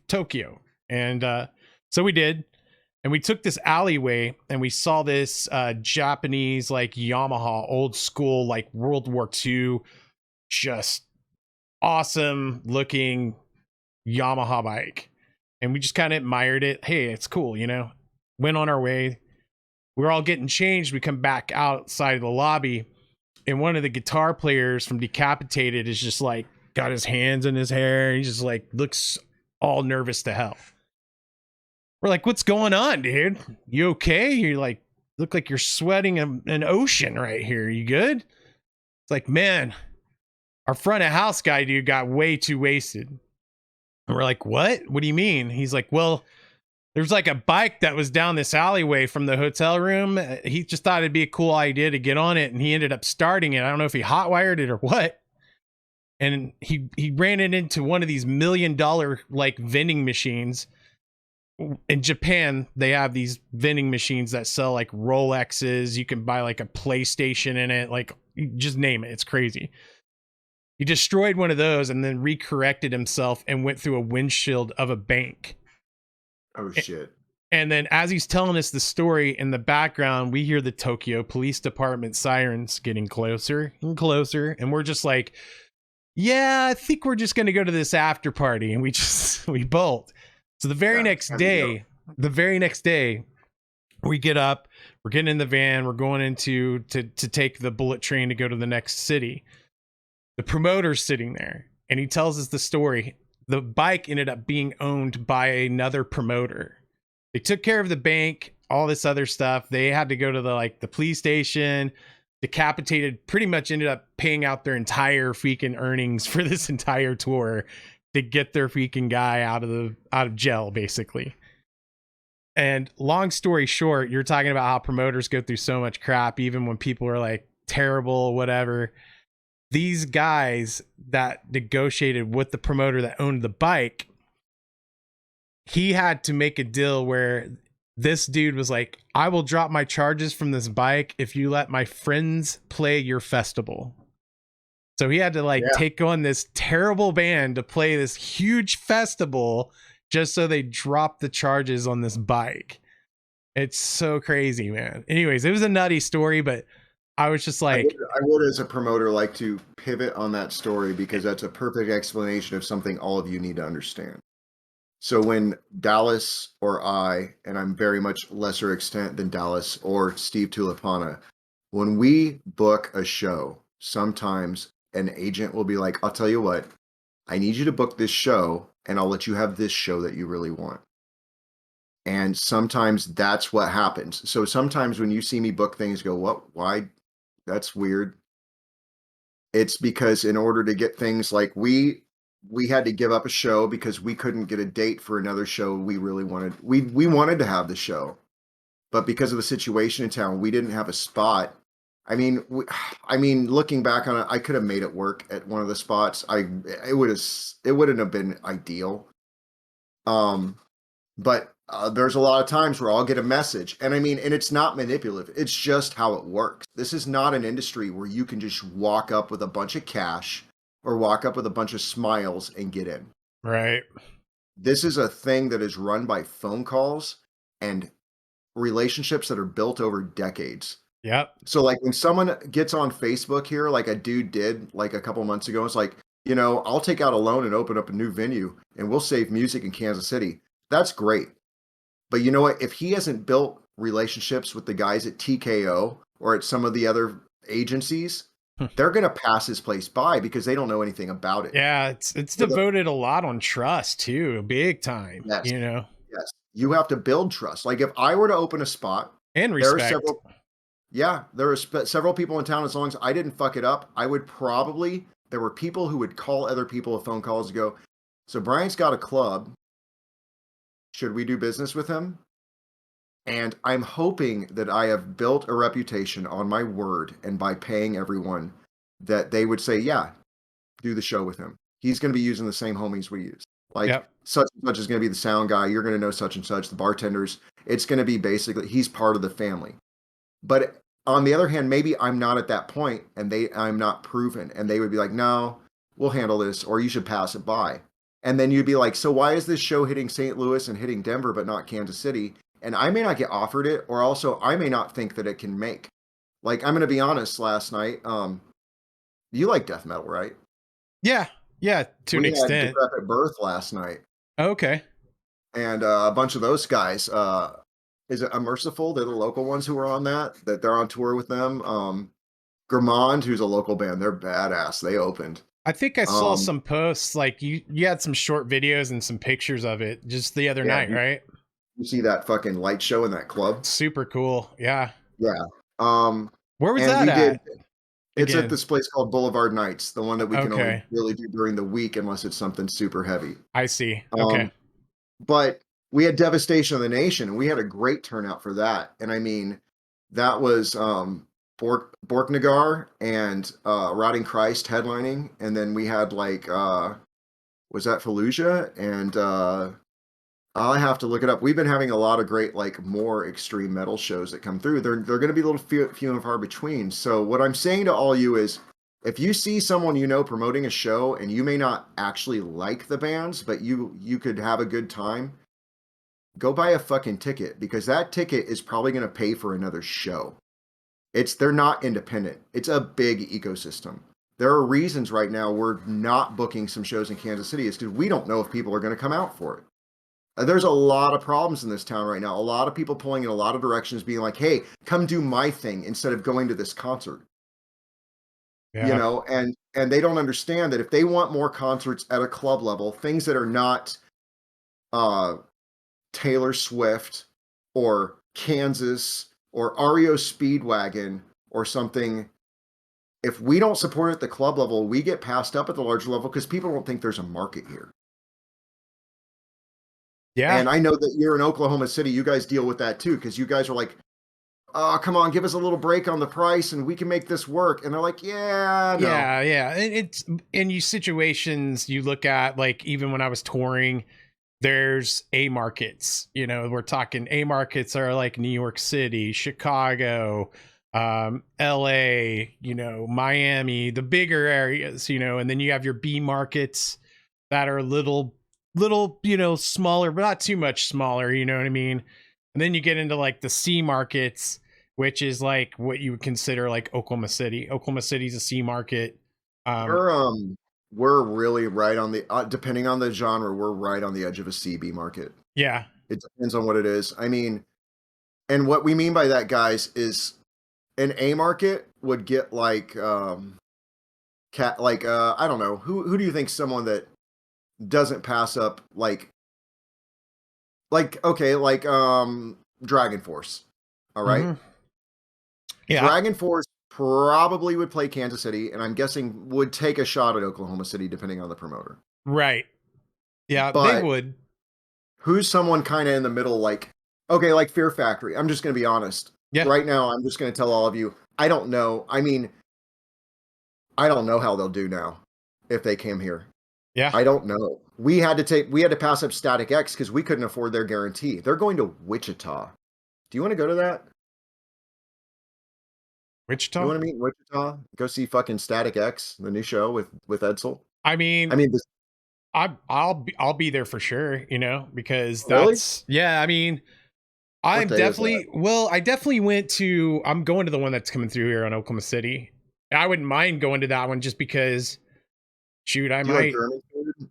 [SPEAKER 1] Tokyo, and so we did. And we took this alleyway, and we saw this Japanese like Yamaha old school like World War II, just awesome looking Yamaha bike, and we just kind of admired it. Hey, it's cool, Went on our way. We're all getting changed. We come back outside of the lobby, and one of the guitar players from Decapitated is just like got his hands in his hair. He just like looks all nervous to hell. We're like, what's going on, dude? You okay? You like look like you're sweating an ocean right here. You good? It's like, man, our front of house guy, dude, got way too wasted. And we're like, what? What do you mean? He's like, well, there's like a bike that was down this alleyway from the hotel room. He just thought it'd be a cool idea to get on it, and he ended up starting it. I don't know if he hotwired it or what. And he ran it into one of these $1 million like vending machines. In Japan, they have these vending machines that sell like Rolexes. You can buy like a PlayStation in it, like just name it. It's crazy. He destroyed one of those and then recorrected himself and went through a windshield of a bank.
[SPEAKER 2] Oh shit.
[SPEAKER 1] And then as he's telling us the story, in the background, we hear the Tokyo Police Department sirens getting closer and closer. And we're just like, yeah, I think we're just going to go to this after party. And we bolt. So the very next day, we get up, we're getting in the van, we're going to take the bullet train to go to the next city. The promoter's sitting there, and he tells us the story. The bike ended up being owned by another promoter. They took care of the bank, all this other stuff. They had to go to the police station. Decapitated pretty much ended up paying out their entire freaking earnings for this entire tour to get their freaking guy out of jail, basically. And long story short, you're talking about how promoters go through so much crap, even when people are like terrible, whatever. These guys that negotiated with the promoter that owned the bike, he had to make a deal where this dude was like, I will drop my charges from this bike if you let my friends play your festival. So he had to take on this terrible band to play this huge festival just so they dropped the charges on this bike. It's so crazy, man. Anyways, it was a nutty story, but I was just like,
[SPEAKER 2] I would as a promoter like to pivot on that story because that's a perfect explanation of something all of you need to understand. So when Dallas or I, and I'm very much lesser extent than Dallas or Steve Tulipana, when we book a show, sometimes an agent will be like, I'll tell you what, I need you to book this show and I'll let you have this show that you really want. And sometimes that's what happens. So sometimes when you see me book things, go, what? Why? That's weird. It's because in order to get things like we had to give up a show because we couldn't get a date for another show we really wanted. We wanted to have the show, but because of the situation in town, we didn't have a spot. I mean, looking back on it, I could have made it work at one of the spots. It wouldn't have been ideal. But there's a lot of times where I'll get a message, and and it's not manipulative. It's just how it works. This is not an industry where you can just walk up with a bunch of cash or walk up with a bunch of smiles and get in.
[SPEAKER 1] Right.
[SPEAKER 2] This is a thing that is run by phone calls and relationships that are built over decades.
[SPEAKER 1] Yep.
[SPEAKER 2] So like when someone gets on Facebook here, like a dude did like a couple months ago, it's like, I'll take out a loan and open up a new venue and we'll save music in Kansas City. That's great. But you know what? If he hasn't built relationships with the guys at TKO or at some of the other agencies, they're going to pass his place by because they don't know anything about it.
[SPEAKER 1] Yeah, it's devoted a lot on trust too, big time.
[SPEAKER 2] Yes.
[SPEAKER 1] Yes.
[SPEAKER 2] You have to build trust. Like if I were to open a spot
[SPEAKER 1] and respect.
[SPEAKER 2] There are several people in town. As long as I didn't fuck it up, there were people who would call other people with phone calls and go, so Bryant's got a club. Should we do business with him? And I'm hoping that I have built a reputation on my word and by paying everyone that they would say, yeah, do the show with him. He's going to be using the same homies we use. Like
[SPEAKER 1] Yep.
[SPEAKER 2] such and such is going to be the sound guy. You're going to know such and such, the bartenders. It's going to be basically he's part of the family. But on the other hand, maybe I'm not at that point and I'm not proven and they would be like, "No, we'll handle this or you should pass it by." And then you'd be like, "So why is this show hitting St. Louis and hitting Denver but not Kansas City?" And I may not get offered it or also I may not think that it can make. Like I'm going to be honest, last night you like death metal, right?
[SPEAKER 1] Yeah. Yeah. To an
[SPEAKER 2] We had
[SPEAKER 1] extent.
[SPEAKER 2] Decrepit Birth last night
[SPEAKER 1] Okay.
[SPEAKER 2] and a bunch of those guys is it Unmerciful? They're the local ones who are on that they're on tour with them. Gramond, who's a local band, they're badass. They opened.
[SPEAKER 1] I think I saw
[SPEAKER 2] Um,
[SPEAKER 1] some posts, like you had some short videos and some pictures of it just the other
[SPEAKER 2] yeah,
[SPEAKER 1] night, right?
[SPEAKER 2] you see that fucking light show in that club?
[SPEAKER 1] Super cool. Yeah.
[SPEAKER 2] Yeah. Um,
[SPEAKER 1] Where was
[SPEAKER 2] and
[SPEAKER 1] that
[SPEAKER 2] we did.
[SPEAKER 1] at
[SPEAKER 2] It's at
[SPEAKER 1] again?
[SPEAKER 2] this place called Boulevard Nights, the one that we can only
[SPEAKER 1] Okay.
[SPEAKER 2] really do during the week unless it's something super heavy.
[SPEAKER 1] I see. Okay.
[SPEAKER 2] Um, but we had Devastation of the Nation, and we had a great turnout for that. And I mean, that was Borknagar and Rotting Christ headlining, and then we had like was that Fallujah and I'll have to look it up. We've been having a lot of great, like more extreme metal shows that come through. They're going to be a little few and far between. So what I'm saying to all you is, if you see someone you know promoting a show and you may not actually like the bands, but you could have a good time, go buy a fucking ticket because that ticket is probably going to pay for another show. They're not independent. It's a big ecosystem. There are reasons right now we're not booking some shows in Kansas City is because we don't know if people are going to come out for it. There's a lot of problems in this town right now. A lot of people pulling in a lot of directions, being like, "Hey, come do my thing," instead of going to this concert. You
[SPEAKER 1] Yeah.
[SPEAKER 2] know, and they don't understand that if they want more concerts at a club level, things that are not uh, Taylor Swift or Kansas or REO Speedwagon or something, if we don't support it at the club level, we get passed up at the larger level because people don't think there's a market here.
[SPEAKER 1] Yeah.
[SPEAKER 2] And I know that you're in Oklahoma City, you guys deal with that too, because you guys are like, "Oh, come on, give us a little break on the price and we can make this work." And they're like, "Yeah, no."
[SPEAKER 1] Yeah. Yeah. It's in you situations you look at, like even when I was touring, there's A markets. We're talking A markets are like New York City, Chicago, LA, Miami, the bigger areas, and then you have your B markets that are little, smaller, but not too much smaller, you know what I mean? And then you get into like the C markets, which is like what you would consider like Oklahoma City. Oklahoma City's a C market. Um,
[SPEAKER 2] We're we're really right on the depending on the genre, we're right on the edge of a CB market.
[SPEAKER 1] yeah.
[SPEAKER 2] It depends on what it is. I mean, and what we mean by that, guys, is an A market would get like cat like I don't know, who do you think someone that doesn't pass up like okay, like Dragon Force. All right.
[SPEAKER 1] Hmm. Yeah.
[SPEAKER 2] Dragon Force probably would play Kansas City, and I'm guessing would take a shot at Oklahoma City depending on the promoter.
[SPEAKER 1] Right. Yeah, they
[SPEAKER 2] But
[SPEAKER 1] would.
[SPEAKER 2] who's someone kind of in the middle, like, okay, like Fear Factory? I'm just going to be honest.
[SPEAKER 1] Yeah.
[SPEAKER 2] Right now, I'm just going to tell all of you, I don't know. I mean, I don't know how they'll do now if they came here.
[SPEAKER 1] Yeah.
[SPEAKER 2] I don't know. We had to pass up Static X because we couldn't afford their guarantee. They're going to Wichita. Do you want to go to that? You
[SPEAKER 1] Wichita?
[SPEAKER 2] want to meet in Wichita? Go see fucking Static X, the new show with Edsel.
[SPEAKER 1] I
[SPEAKER 2] I
[SPEAKER 1] mean,
[SPEAKER 2] mean, this
[SPEAKER 1] I'll be there for sure, because
[SPEAKER 2] really?
[SPEAKER 1] yeah, I mean,
[SPEAKER 2] What day is that?
[SPEAKER 1] I definitely I'm going to the one that's coming through here on Oklahoma City. I wouldn't mind going to that one just because shoot, I
[SPEAKER 2] Do you like
[SPEAKER 1] might,
[SPEAKER 2] German food?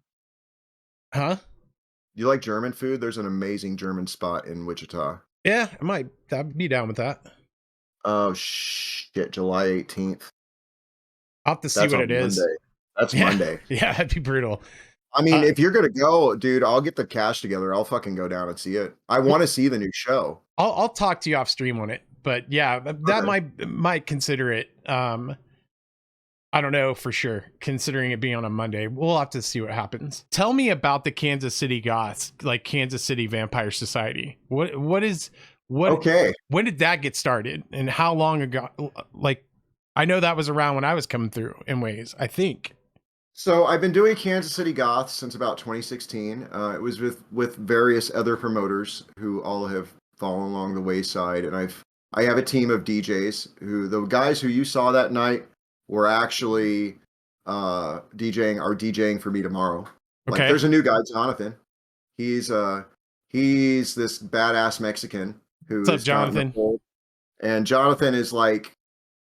[SPEAKER 1] huh?
[SPEAKER 2] Do you like German food? There's an amazing German spot in Wichita.
[SPEAKER 1] Yeah, I'd be down with that.
[SPEAKER 2] Oh shit, July 18th.
[SPEAKER 1] I'll have to see
[SPEAKER 2] That's
[SPEAKER 1] what
[SPEAKER 2] on
[SPEAKER 1] it is.
[SPEAKER 2] Monday. That's
[SPEAKER 1] Yeah.
[SPEAKER 2] Monday.
[SPEAKER 1] Yeah, that'd be brutal.
[SPEAKER 2] I mean,
[SPEAKER 1] Uh,
[SPEAKER 2] if you're gonna go, dude, I'll get the cash together. I'll fucking go down and see it. I want to see the new show.
[SPEAKER 1] I'll talk to you off stream on it, but yeah, that
[SPEAKER 2] Okay.
[SPEAKER 1] might consider it. I don't know for sure, considering it being on a Monday. We'll have to see what happens. Tell me about the Kansas City Goths, like Kansas City Vampire Society. What
[SPEAKER 2] Okay.
[SPEAKER 1] when did that get started, and how long ago? Like, I know that was around when I was coming through in ways, I think.
[SPEAKER 2] So I've been doing Kansas City Goths since about 2016. It was with various other promoters who all have fallen along the wayside, and I have a team of DJs who the guys who you saw that night were actually DJing are DJing for me tomorrow. Like
[SPEAKER 1] Okay.
[SPEAKER 2] there's a new guy, Jonathan. He's uh he's this badass Mexican who
[SPEAKER 1] What's up,
[SPEAKER 2] is not in the
[SPEAKER 1] Jonathan?
[SPEAKER 2] fold, and Jonathan is like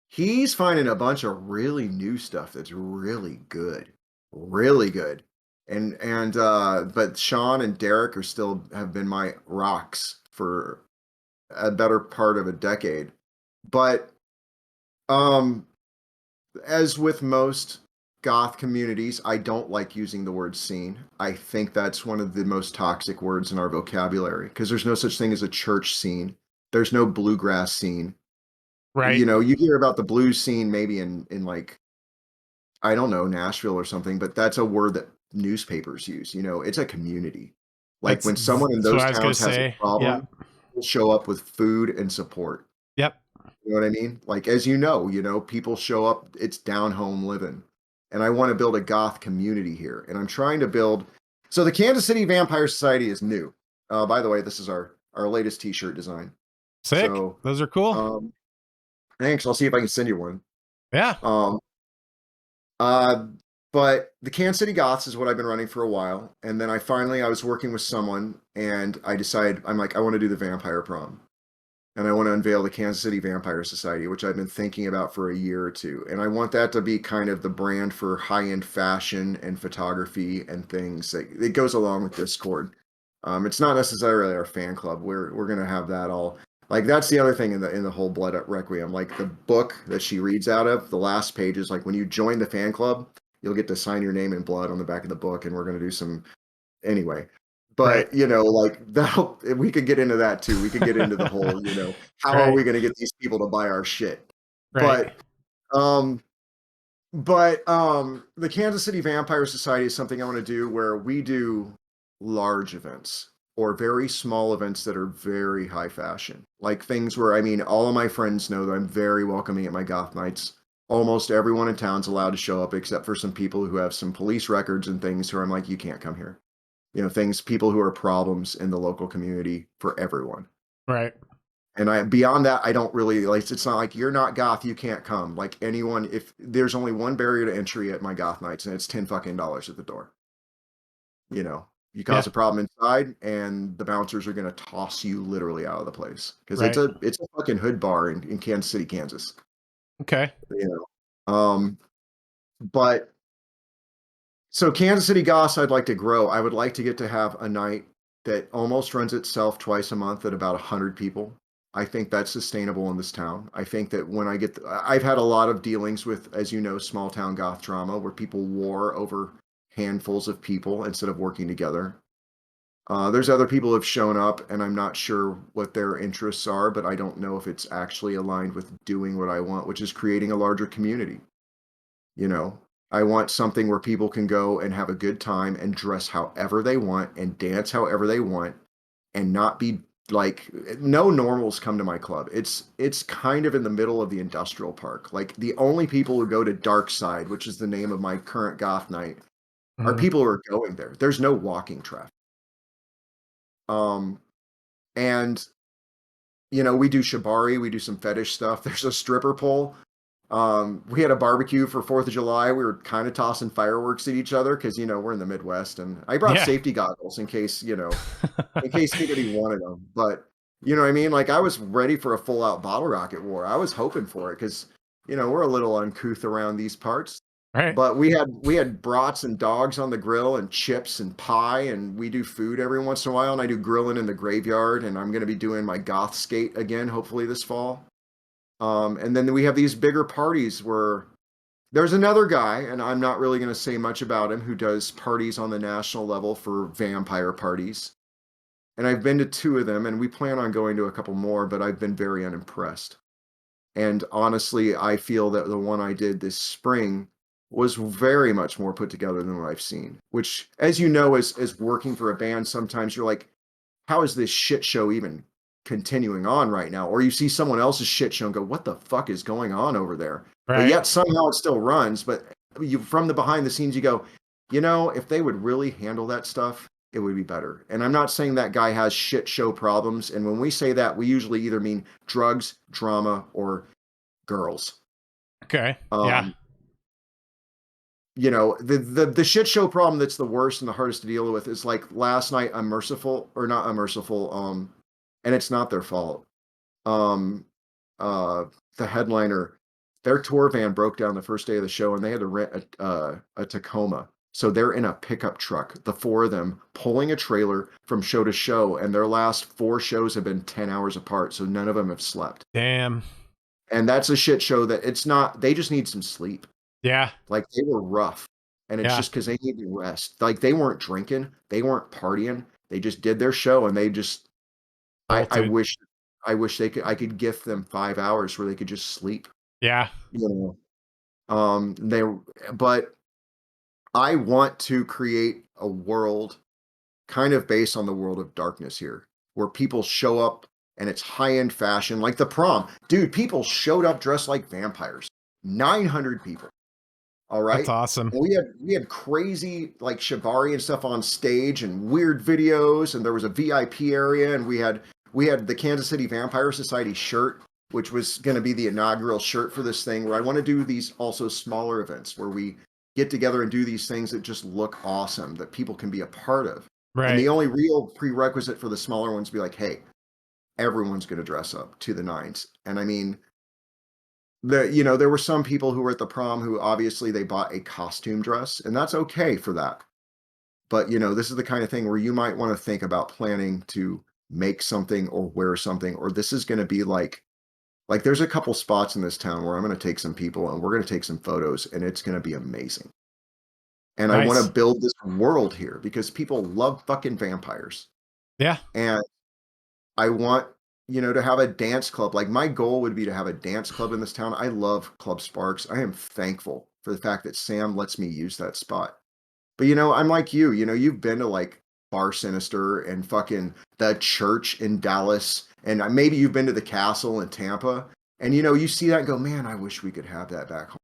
[SPEAKER 2] he's finding a bunch of really new stuff that's really good. Really good. And but Sean and Derek are still have been my rocks for a better part of a decade. But um as with most goth communities, I don't like using the word scene. I think that's one of the most toxic words in our vocabulary because there's no such thing as a church scene. There's no bluegrass scene.
[SPEAKER 1] Right.
[SPEAKER 2] You know, you hear about the blues scene maybe in like I don't know, Nashville or something, but that's a word that newspapers use. You know, it's a community. Like
[SPEAKER 1] That's
[SPEAKER 2] when someone in
[SPEAKER 1] that's what
[SPEAKER 2] those
[SPEAKER 1] I was gonna
[SPEAKER 2] towns has a
[SPEAKER 1] say. Yep.
[SPEAKER 2] problem, they'll show up with food and support.
[SPEAKER 1] Yep.
[SPEAKER 2] You know what I mean? Like as you know, people show up, it's down home living. And I want to build a goth community here. And I'm trying to build so the Kansas City Vampire Society is new. By the way, this is our latest t-shirt design.
[SPEAKER 1] Sick.
[SPEAKER 2] So
[SPEAKER 1] Those are cool.
[SPEAKER 2] um thanks. I'll see if I can send you one.
[SPEAKER 1] Yeah.
[SPEAKER 2] Um Uh, but the Kansas City Goths is what I've been running for a while, and then I was working with someone, and I decided I'm like I want to do the vampire prom, and I want to unveil the Kansas City Vampire Society, which I've been thinking about for a year or two, and I want that to be kind of the brand for high-end fashion and photography and things that it goes along with Discord. It's not necessarily our fan club. We're gonna have that all. Like that's the other thing in the whole Blood Requiem. Like the book that she reads out of, the last page is like when you join the fan club, you'll get to sign your name in blood on the back of the book, and we're gonna do some anyway.
[SPEAKER 1] Right.
[SPEAKER 2] But you know, like that we could get into that too. We could get into the whole, you know, how are
[SPEAKER 1] Right.
[SPEAKER 2] we gonna get these people to buy our shit?
[SPEAKER 1] Right.
[SPEAKER 2] But um the Kansas City Vampire Society is something I want to do where we do large events or very small events that are very high fashion. Like things where I mean all of my friends know that I'm very welcoming at my goth nights. Almost everyone in town's allowed to show up except for some people who have some police records and things who I'm like, you can't come here. You know, things people who are problems in the local community for everyone.
[SPEAKER 1] Right.
[SPEAKER 2] And I beyond that, I don't really like it's not like you're not goth, you can't come. Like anyone, if there's only one barrier to entry at my goth nights, and it's $10 at the door. You know, you cause
[SPEAKER 1] Yeah.
[SPEAKER 2] a problem inside, and the bouncers are gonna toss you literally out of the place. Because
[SPEAKER 1] Right.
[SPEAKER 2] it's a fucking hood bar in Kansas City, Kansas.
[SPEAKER 1] Okay.
[SPEAKER 2] You know. But so Kansas City Goss, I'd like to grow. I would like to get to have a night that almost runs itself twice a month at about 100 people. I think that's sustainable in this town. I think that when I get, I've had a lot of dealings with, as you know, small town goth drama where people war over handfuls of people instead of working together. There's other people who have shown up, and I'm not sure what their interests are, but I don't know if it's actually aligned with doing what I want, which is creating a larger community. You know, I want something where people can go and have a good time and dress however they want and dance however they want and not be like no normals come to my club. It's kind of in the middle of the industrial park. Like the only people who go to Dark Side, which is the name of my current goth night, are
[SPEAKER 1] Mhm.
[SPEAKER 2] people who are going there. There's no walking traffic. Um and you know, we do shibari, we do some fetish stuff. There's a stripper pole. We had a barbecue for 4th of July. We were kind of tossing fireworks at each other because, you know, we're in the Midwest. And I brought
[SPEAKER 1] Yeah.
[SPEAKER 2] safety goggles in case, you know, in case anybody wanted them. But, you know what I mean? Like, I was ready for a full out bottle rocket war. I was hoping for it because, you know, we're a little uncouth around these parts.
[SPEAKER 1] Right.
[SPEAKER 2] But we had brats and dogs on the grill and chips and pie and we do food every once in a while and I do grilling in the graveyard and I'm going to be doing my goth skate again hopefully this fall. And then we have these bigger parties where there's another guy, and I'm not really going to say much about him, who does parties on the national level for vampire parties. And I've been to two of them, and we plan on going to a couple more, but I've been very unimpressed. And honestly, I feel that the one I did this spring was very much more put together than what I've seen. Which, as you know, as working for a band, sometimes you're like, how is this shit show even continuing on right now? Or you see someone else's shit show and go, what the fuck is going on over there? But
[SPEAKER 1] Right.
[SPEAKER 2] yet somehow it still runs. But you from the behind the scenes, you go, you know, if they would really handle that stuff, it would be better. And I'm not saying that guy has shit show problems. And when we say that, we usually either mean drugs, drama, or girls.
[SPEAKER 1] Okay. Yeah.
[SPEAKER 2] Um, you know, the shit show problem that's the worst and the hardest to deal with is like last night, Unmerciful, or not Unmerciful, and it's not their fault. Um, uh, the headliner, their tour van broke down the first day of the show, and they had to rent a Tacoma. So they're in a pickup truck, the four of them, pulling a trailer from show to show, and their last four shows have been 10 hours apart, so none of them have slept.
[SPEAKER 1] Damn.
[SPEAKER 2] And that's a shit show that it's not, they just need some sleep.
[SPEAKER 1] Yeah.
[SPEAKER 2] Like they were rough. And it's
[SPEAKER 1] Yeah.
[SPEAKER 2] just because they needed rest. Like they weren't drinking, they weren't partying. They just did their show, and they just I
[SPEAKER 1] Bolted.
[SPEAKER 2] wish I could gift them 5 hours where they could just sleep.
[SPEAKER 1] Yeah.
[SPEAKER 2] You know. They but I want to create a world kind of based on the world of darkness here, where people show up and it's high-end fashion, like the prom. Dude, people showed up dressed like vampires. 900 people. All
[SPEAKER 1] That's
[SPEAKER 2] right.
[SPEAKER 1] awesome.
[SPEAKER 2] And we had crazy like shibari and stuff on stage and weird videos, and there was a VIP area, and we had the Kansas City Vampire Society shirt, which was going to be the inaugural shirt for this thing, where I want to do these also smaller events where we get together and do these things that just look awesome that people can be a part of. And the
[SPEAKER 1] Right.
[SPEAKER 2] only real prerequisite for the smaller ones be like, hey, everyone's going to dress up to the nines. And I mean, there were some people who were at the prom who obviously they bought a costume dress, and that's okay for that. But this is the kind of thing where you might want to think about planning to make something or wear something, or this is going to be like there's a couple spots in this town where I'm going to take some people and we're going to take some photos, and it's going to be amazing. And I want to
[SPEAKER 1] Nice.
[SPEAKER 2] build this world here because people love fucking vampires.
[SPEAKER 1] Yeah.
[SPEAKER 2] And I want, to have a dance club. Like my goal would be to have a dance club in this town. I love Club Sparks. I am thankful for the fact that Sam lets me use that spot. But I'm like you've been to like Bar Sinister and fucking the church in Dallas, and maybe you've been to the castle in Tampa, and you see that and go, man, I wish we could have that back home.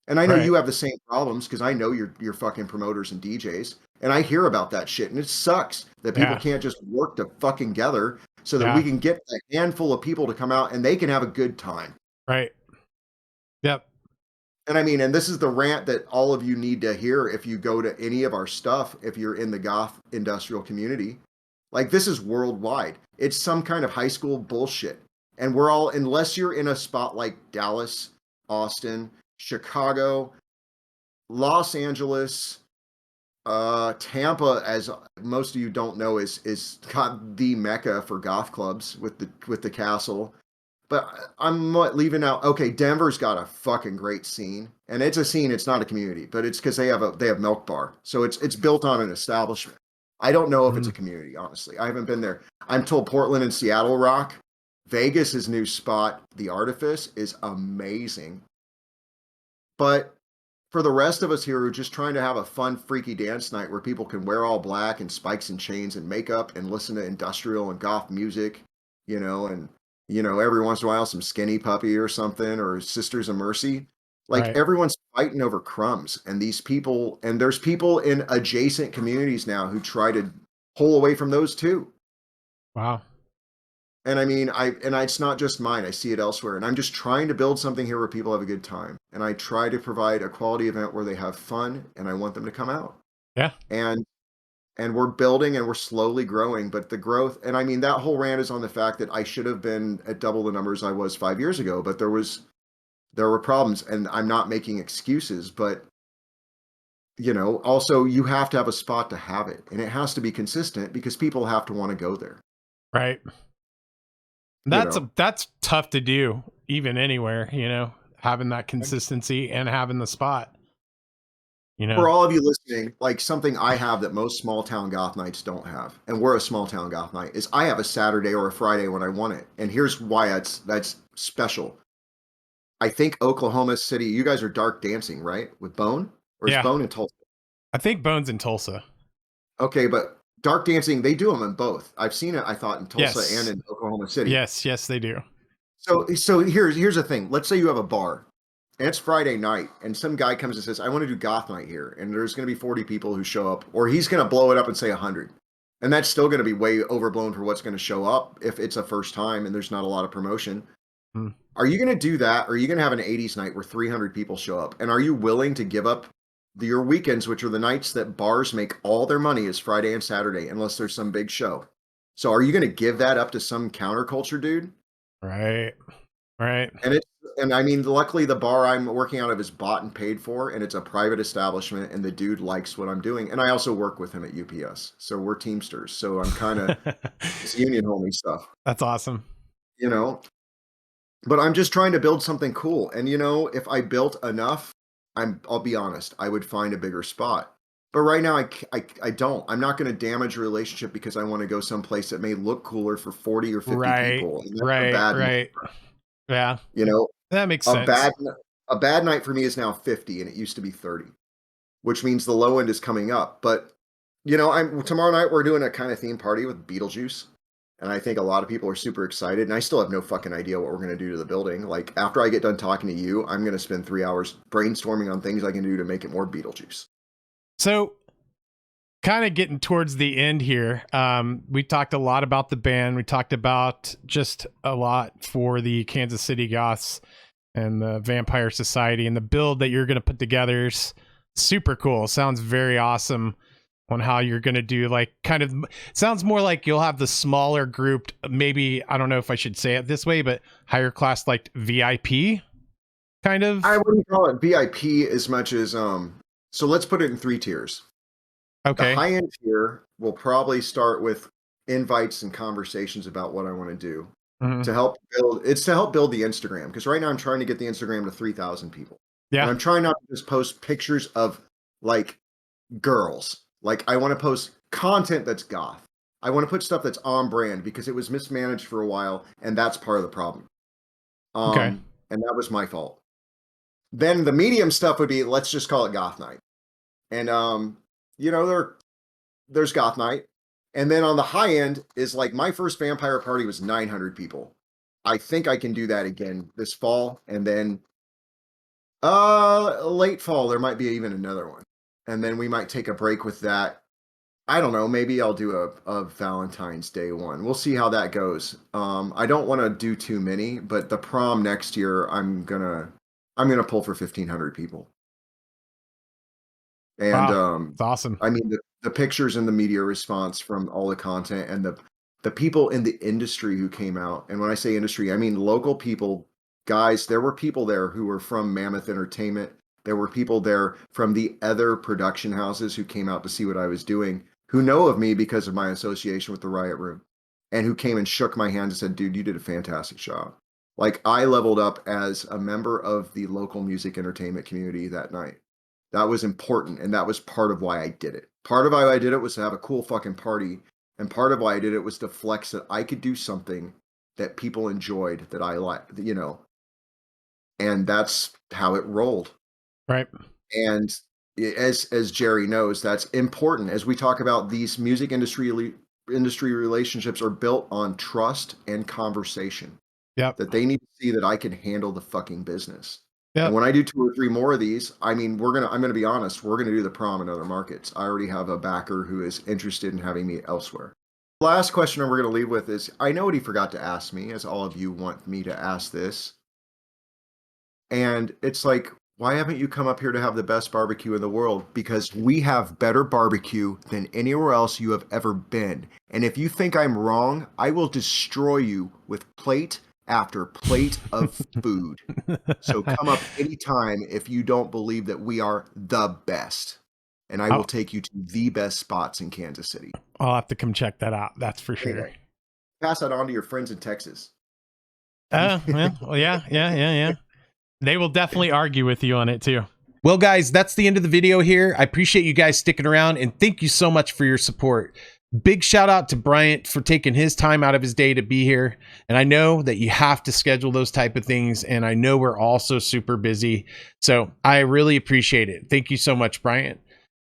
[SPEAKER 2] And I know
[SPEAKER 1] Right.
[SPEAKER 2] you have the same problems because I know you're fucking promoters and DJs, and I hear about that shit, and it sucks that people
[SPEAKER 1] Yeah.
[SPEAKER 2] can't just work to fucking together so that we
[SPEAKER 1] Yeah.
[SPEAKER 2] can get a handful of people to come out and they can have a good time.
[SPEAKER 1] Right. Yep.
[SPEAKER 2] And I mean, and this is the rant that all of you need to hear if you go to any of our stuff, if you're in the goth industrial community. Like, this is worldwide. It's some kind of high school bullshit. And we're all, unless you're in a spot like Dallas, Austin, Chicago, Los Angeles, Tampa, as most of you don't know, is got the mecca for goth clubs with the castle. But I'm leaving out. Okay, Denver's got a fucking great scene, and it's a scene. It's not a community, but it's because they have Milk Bar, so it's built on an establishment. I don't know if it's a
[SPEAKER 1] Mm.
[SPEAKER 2] community, honestly. I haven't been there. I'm told Portland and Seattle rock. Vegas's new spot, The Artifice, is amazing. But for the rest of us here who are just trying to have a fun, freaky dance night where people can wear all black and spikes and chains and makeup and listen to industrial and goth music, and every once in a while some Skinny Puppy or something or Sisters of Mercy. Like
[SPEAKER 1] Right.
[SPEAKER 2] everyone's fighting over crumbs, and there's people in adjacent communities now who try to pull away from those too.
[SPEAKER 1] Wow.
[SPEAKER 2] And I mean, it's not just mine. I see it elsewhere. And I'm just trying to build something here where people have a good time. And I try to provide a quality event where they have fun, and I want them to come out.
[SPEAKER 1] Yeah.
[SPEAKER 2] And we're building and we're slowly growing, but the growth, and I mean, that whole rant is on the fact that I should have been at double the numbers I was 5 years ago, but there were problems, and I'm not making excuses, but also you have to have a spot to have it, and it has to be consistent because people have to want to go there.
[SPEAKER 1] Right.
[SPEAKER 2] You know.
[SPEAKER 1] That's tough to do even anywhere, having that consistency and having the spot,
[SPEAKER 2] For all of you listening, like something I have that most small town goth nights don't have, and we're a small town goth night, is I have a Saturday or a Friday when I want it. And here's why that's special. I think Oklahoma City, you guys are dark dancing, right? With Bone? Or is
[SPEAKER 1] Yeah.
[SPEAKER 2] Bone in Tulsa?
[SPEAKER 1] I think Bones in Tulsa.
[SPEAKER 2] Okay, but dark dancing, they do them in both. I've seen it, I thought, in Tulsa and
[SPEAKER 1] Yes.
[SPEAKER 2] in Oklahoma City.
[SPEAKER 1] Yes, they do.
[SPEAKER 2] So here's the thing. Let's say you have a bar. and it's Friday night, and some guy comes and says, I want to do goth night here, and there's going to be 40 people who show up, or he's going to blow it up and say 100. And that's still going to be way overblown for what's going to show up if it's a first time and there's not a lot of promotion. Are you going to do that? Or are you going to have an 80s night where 300 people show up? And are you willing to give up your weekends, which are the nights that bars make all their money, is Friday and Saturday, unless there's some big show? So are you going to give that up to some counterculture dude?
[SPEAKER 1] Right.
[SPEAKER 2] And I mean, luckily the bar I'm working out of is bought and paid for, and it's a private establishment, and the dude likes what I'm doing. And I also work with him at UPS. So we're Teamsters. So I'm kind of it's union homie stuff.
[SPEAKER 1] That's awesome.
[SPEAKER 2] You know, but I'm just trying to build something cool. And, you know, if I built enough, I'll be honest, I would find a bigger spot. But right now, I don't. I'm not going to damage a relationship because I want to go someplace that may look cooler for 40 or 50 people. And that's a bad night.
[SPEAKER 1] Yeah.
[SPEAKER 2] You know,
[SPEAKER 1] that makes sense.
[SPEAKER 2] A bad night for me is now 50, and it used to be 30, which means the low end is coming up. But, you know, tomorrow night we're doing a kind of theme party with Beetlejuice. And I think a lot of people are super excited. And I still have no fucking idea what we're going to do to the building. Like, after I get done talking to you, I'm going to spend 3 hours brainstorming on things I can do to make it more Beetlejuice.
[SPEAKER 1] So, kind of getting towards the end here, we talked a lot about the band. We talked about just a lot for the Kansas City Goths and the Vampire Society, and the build that you're going to put together is super cool. Sounds very awesome on how you're going to do, like, kind of sounds more like you'll have the smaller group, maybe, I don't know if I should say it this way, but higher class, like VIP kind of.
[SPEAKER 2] I wouldn't call it VIP as much as so let's put it in 3 tiers.
[SPEAKER 1] Okay.
[SPEAKER 2] The high end tier will probably start with invites and conversations about what I want to do to help build. It's to help build the Instagram, because right now I'm trying to get the Instagram to 3,000 people.
[SPEAKER 1] Yeah.
[SPEAKER 2] And I'm trying not to just post pictures of like girls. Like, I want to post content that's goth. I want to put stuff that's on brand, because it was mismanaged for a while, and that's part of the problem.
[SPEAKER 1] Okay.
[SPEAKER 2] And that was my fault. Then the medium stuff would be, let's just call it goth night. And you know, there's goth night. And then on the high end is like, my first vampire party was 900 people. I think I can do that again this fall. And then late fall, there might be even another one. And then we might take a break with that. I don't know. Maybe I'll do a Valentine's Day one. We'll see how that goes. I don't want to do too many, but the prom next year, I'm gonna pull for 1,500 people. And
[SPEAKER 1] wow, it's awesome.
[SPEAKER 2] I mean, the pictures and the media response from all the content, and the people in the industry who came out. And when I say industry, I mean local people. Guys, there were people there who were from Mammoth Entertainment. There were people there from the other production houses who came out to see what I was doing, who know of me because of my association with the Riot Room, and who came and shook my hand and said, dude, you did a fantastic job. Like, I leveled up as a member of the local music entertainment community that night. That was important, and that was part of why I did it. Part of why I did it was to have a cool fucking party, and part of why I did it was to flex that I could do something that people enjoyed, that I like, you know. And that's how it rolled.
[SPEAKER 1] Right.
[SPEAKER 2] And as Jerry knows, that's important. As we talk about, these music industry relationships are built on trust and conversation.
[SPEAKER 1] Yep.
[SPEAKER 2] That they need to see that I can handle the fucking business.
[SPEAKER 1] Yep.
[SPEAKER 2] And when I do 2 or 3 more of these, I mean, I'm gonna be honest, we're gonna do the prom in other markets. I already have a backer who is interested in having me elsewhere. Last question we're gonna leave with is, I know what he forgot to ask me, as all of you want me to ask this. And it's like, why haven't you come up here to have the best barbecue in the world? Because we have better barbecue than anywhere else you have ever been. And if you think I'm wrong, I will destroy you with plate after plate of food. So come up anytime if you don't believe that we are the best. And I will take you to the best spots in Kansas City.
[SPEAKER 1] I'll have to come check that out. That's for sure.
[SPEAKER 2] Anyway, pass that on to your friends in Texas.
[SPEAKER 1] Well, yeah. They will definitely argue with you on it too. Well, guys, that's the end of the video here. I appreciate you guys sticking around, and thank you so much for your support. Big shout out to Bryant for taking his time out of his day to be here. And I know that you have to schedule those type of things, and I know we're also super busy. So I really appreciate it. Thank you so much, Bryant.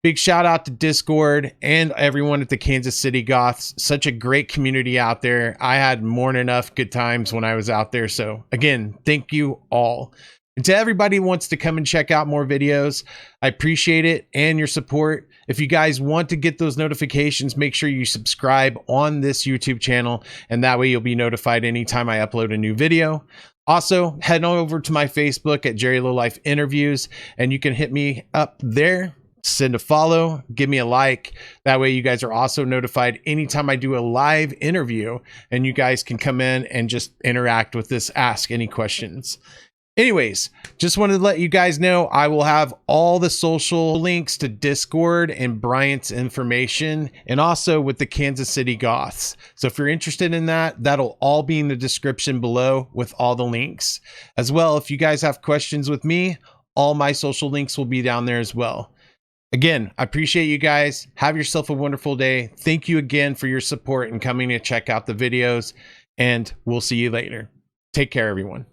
[SPEAKER 1] Big shout out to Discord and everyone at the Kansas City Goths. Such a great community out there. I had more than enough good times when I was out there. So again, thank you all. And to everybody who wants to come and check out more videos, I appreciate it and your support. If you guys want to get those notifications, make sure you subscribe on this YouTube channel, and that way you'll be notified anytime I upload a new video. Also, head on over to my Facebook at Jerry Lowlife Interviews, and you can hit me up there, send a follow, give me a like. That way you guys are also notified anytime I do a live interview, and you guys can come in and just interact with this, ask any questions. Anyways, just wanted to let you guys know I will have all the social links to Discord and Bryant's information, and also with the Kansas City Goths. So if you're interested in that, that'll all be in the description below with all the links. As well, if you guys have questions with me, all my social links will be down there as well. Again, I appreciate you guys. Have yourself a wonderful day. Thank you again for your support and coming to check out the videos, and we'll see you later. Take care, everyone.